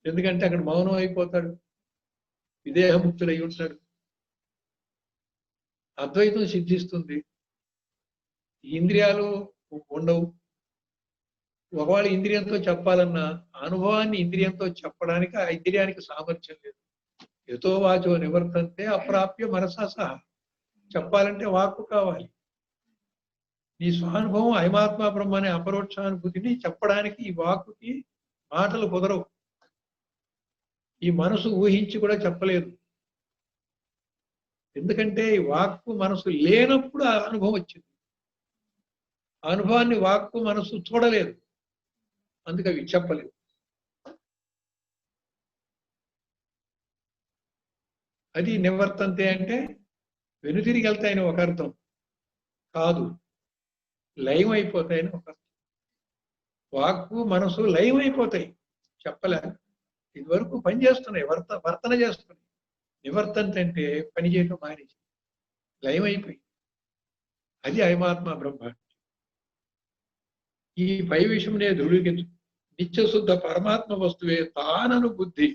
ఎందుకంటే అక్కడ మౌనం అయిపోతాడు, విదేహముక్తుడై ఉంటాడు. అద్వైతం సిద్ధిస్తుంది, ఇంద్రియాలు ఉండవు. ఒకవేళ ఇంద్రియంతో చెప్పాలన్నా అనుభవాన్ని ఇంద్రియంతో చెప్పడానికి ఆ ఇంద్రియానికి సామర్థ్యం లేదు. యతో వాచో నివర్తంతే అప్రాప్య మనసా సహా. చెప్పాలంటే వాక్కు కావాలి. నీ స్వానుభవం అయమాత్మ బ్రహ్మ అనే అపరోక్షానుభూతిని చెప్పడానికి ఈ వాక్కుకి మాటలు కుదరవు. ఈ మనసు ఊహించి కూడా చెప్పలేదు. ఎందుకంటే ఈ వాక్కు మనసు లేనప్పుడు ఆ అనుభవం వచ్చింది. ఆ అనుభవాన్ని వాక్కు మనసు చూడలేదు, అందుకే అవి చెప్పలేదు. అది నివర్తంతే అంటే వెనుతిరిగి వెళ్తాయని ఒక అర్థం కాదు, లయం అయిపోతాయని ఒక అర్థం. వాక్కు మనసు లయం అయిపోతాయి, చెప్పలేక. ఇది వరకు పని చేస్తున్నాయి, వర్తన చేస్తున్నాయి. నివర్తంత అంటే పని చేయటం మానేసి లయం అయిపోయి. అది అయమాత్మ బ్రహ్మ. ఈ పై విషయంనే దృఢీకరించు. నిత్యశుద్ధ పరమాత్మ వస్తువే తానను బుద్ధి.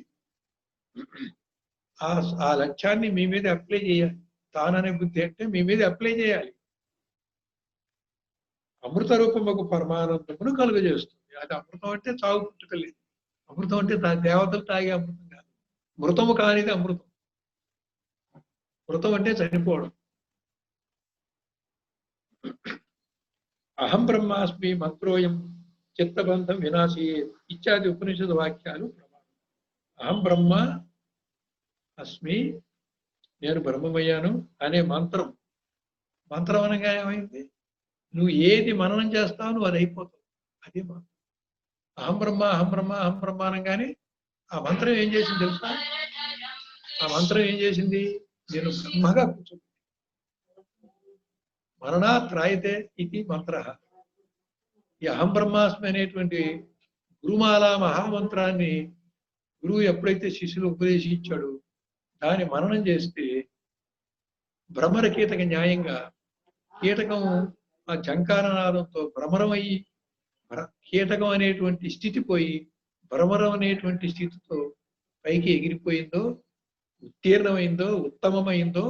ఆ లక్ష్యాన్ని మీ మీద అప్లై చేయాలి. తాననే బుద్ధి అంటే మీ మీద అప్లై చేయాలి. అమృత రూపముకు పరమానందమును కలుగజేస్తుంది. అది అమృతం అంటే చావు పుట్టుక లేదు. అమృతం అంటే దేవతలు తాగే అమృతం కాదు. మృతము కానిది అమృతం. మృతం అంటే చనిపోవడం. అహం బ్రహ్మాస్మి మంత్రోయం చిత్తబంధం వినాశీ ఇత్యాది ఉపనిషద్ వాక్యాలు ప్రమాణం. అహం బ్రహ్మ అస్మి, నేను బ్రహ్మమయ్యాను అనే మంత్రం. మంత్రం అనగా ఏమైంది? నువ్వు ఏది మననం చేస్తావు నువ్వు అది అయిపోతావు. అది మంత్రం. అహం బ్రహ్మ అహం బ్రహ్మ అహం బ్రహ్మ అనగానే ఆ మంత్రం ఏం చేసింది తెలుసా? ఆ మంత్రం ఏం చేసింది? నేను బ్రహ్మగా కూర్చుంది. మరణాత్ రాయితే ఇది మంత్ర. ఈ అహం బ్రహ్మాస్మి అనేటువంటి గురుమాల మహామంత్రాన్ని గురువు ఎప్పుడైతే శిష్యులు ఉపదేశించాడు, దాన్ని మననం చేస్తే భ్రమర కీటక న్యాయంగా కీటకం ఆ జంకారనాదంతో భ్రమరమయ్యి కీటకం అనేటువంటి స్థితి పోయి భ్రమరం అనేటువంటి స్థితితో పైకి ఎగిరిపోయిందో, ఉత్తీర్ణమైందో, ఉత్తమమైందో,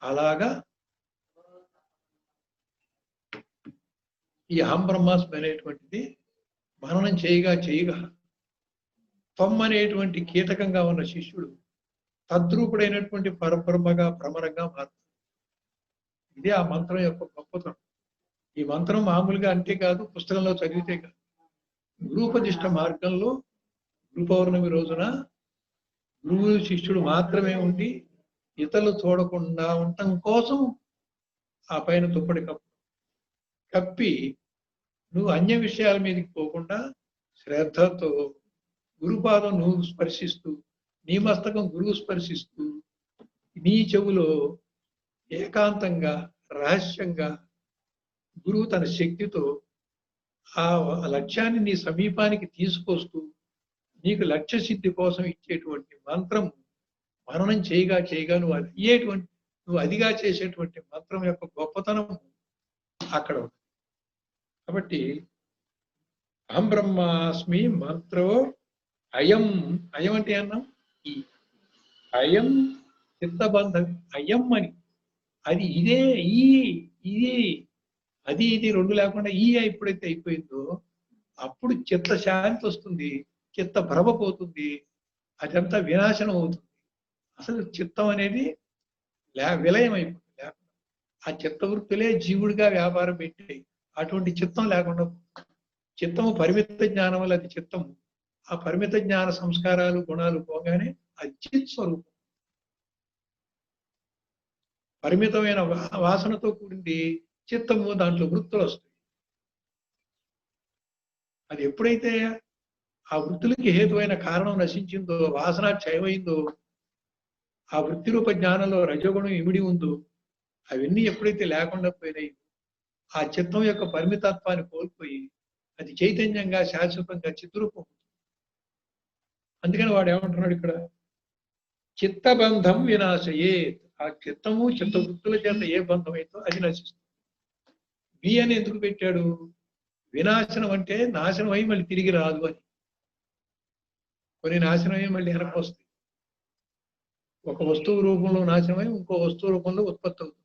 అలాగా ఈ అహం బ్రహ్మాస్మి అనేటువంటిది మననం చేయగా త్వం అనేటువంటి కీటకంగా ఉన్న శిష్యుడు తద్రూపుడైనటువంటి పరబ్రహ్మగా భ్రమరంగా మారుతాడు. ఇదే ఆ మంత్రం యొక్క గొప్పతనం. ఈ మంత్రం మామూలుగా అంటే కాదు, పుస్తకంలో చదివితే కాదు. గురూపదిష్ట మార్గంలో గురు పౌర్ణమి రోజున గురువు శిష్యుడు మాత్రమే ఉండి ఇతరులు చూడకుండా ఉండటం కోసం ఆ పైన దుప్పటి కప్పి నువ్వు అన్య విషయాల మీదకి పోకుండా శ్రద్ధతో గురుపాదం నువ్వు స్పర్శిస్తూ, నీ మస్తకం గురువు స్పర్శిస్తూ, నీ చెవులో ఏకాంతంగా రహస్యంగా గురువు తన శక్తితో ఆ లక్ష్యాన్ని నీ సమీపానికి తీసుకొస్తూ నీకు లక్ష్య సిద్ధి కోసం ఇచ్చేటువంటి మంత్రం మననం చేయగా నువ్వు అదిగా చేసేటువంటి మంత్రం యొక్క గొప్పతనం అక్కడ ఉంది. కాబట్టి అహం బ్రహ్మాస్మి మంత్రో అయం. అయం అంటే అన్నాం ఈ అయం చిత్తబంధం అయం అని. అది ఇదే ఇది అది ఇది రెండు లేకుండా ఈ ఎప్పుడైతే అయిపోయిందో అప్పుడు చిత్త శాంతి వస్తుంది, చిత్త భ్రమ పోతుంది, అదంతా వినాశనం అవుతుంది. అసలు చిత్తం అనేది విలయం అయిపోతుంది. ఆ చిత్తవృత్తులే జీవుడిగా వ్యాపారం పెట్టాయి. అటువంటి చిత్తం లేకుండా చిత్తము పరిమిత జ్ఞానం వల్ల అది చిత్తము. ఆ పరిమిత జ్ఞాన సంస్కారాలు గుణాలు పోగానే అది చిత్ స్వరూపం. పరిమితమైన వాసనతో కూడింది చిత్తము, దాంట్లో వృత్తులు వస్తాయి. అది ఎప్పుడైతే ఆ వృత్తులకి హేతువైన కారణం నశించిందో, వాసన క్షయమైందో, ఆ వృత్తి రూప జ్ఞానంలో రజోగుణం ఇమిడి ఉందో, అవన్నీ ఎప్పుడైతే లేకుండా పోయినాయి, ఆ చిత్తం యొక్క పరిమితత్వాన్ని కోల్పోయి అది చైతన్యంగా శాశ్వతంగా చిత్రూపం. అందుకని వాడు ఏమంటున్నాడు ఇక్కడ, చిత్తబంధం వినాశయే. ఆ చిత్తము చిత్తవృత్తుల చేత ఏ బంధం అయితే అది నశిస్తుంది. బి అని ఎందుకు పెట్టాడు? వినాశనం అంటే నాశనం అయి మళ్ళీ తిరిగి రాదు అని. కొన్ని నాశనం అయి మళ్ళీ వెనక్కి వస్తాయి. ఒక వస్తువు రూపంలో నాశనమై ఇంకో వస్తువు రూపంలో ఉత్పత్తి అవుతుంది.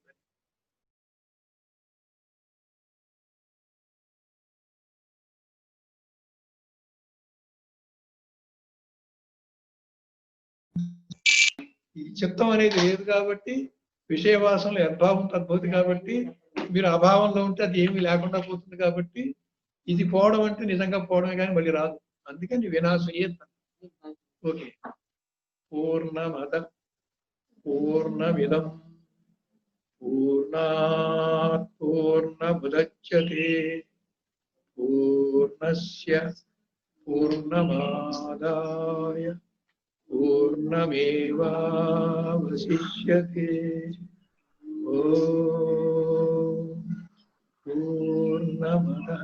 ఈ చిత్తం అనేది లేదు కాబట్టి విషయవాసంలో యద్భావం తద్భూతి కాబట్టి మీరు అభావంలో ఉంటే అది ఏమీ లేకుండా పోతుంది. కాబట్టి ఇది పోవడం అంటే నిజంగా పోవడమే కానీ మళ్ళీ రాదు. అందుకని వినాశయే. ఓకే. పూర్ణమద పూర్ణమిదం పూర్ణాత్ పూర్ణముదచ్యతే పూర్ణస్య పూర్ణమాదాయ పూర్ణమేవావశిష్యతే. ఓం పూర్ణమదః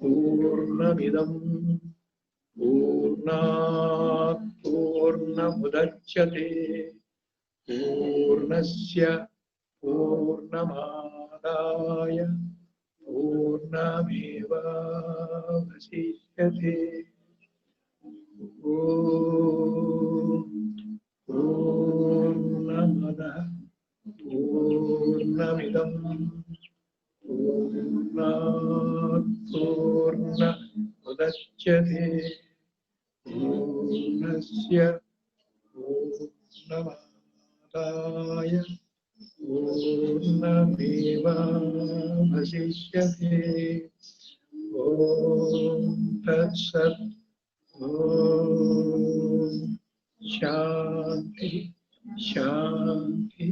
పూర్ణమిదం పూర్ణాత్ పూర్ణముదచ్యతే పూర్ణస్య పూర్ణమాదాయ పూర్ణమేవావశిష్యతే. పూర్ణమదః పూర్ణమిదం పూర్ణాత్ పూర్ణముదచ్యతే పూర్ణస్య పూర్ణమాదాయ పూర్ణమేవావశిష్యతే. ఓం తత్సత్. ఓం శాంతి శాంతి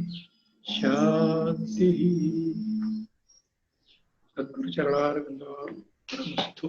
శాంతి. సద్గురు చరణారవిందో నమస్తు.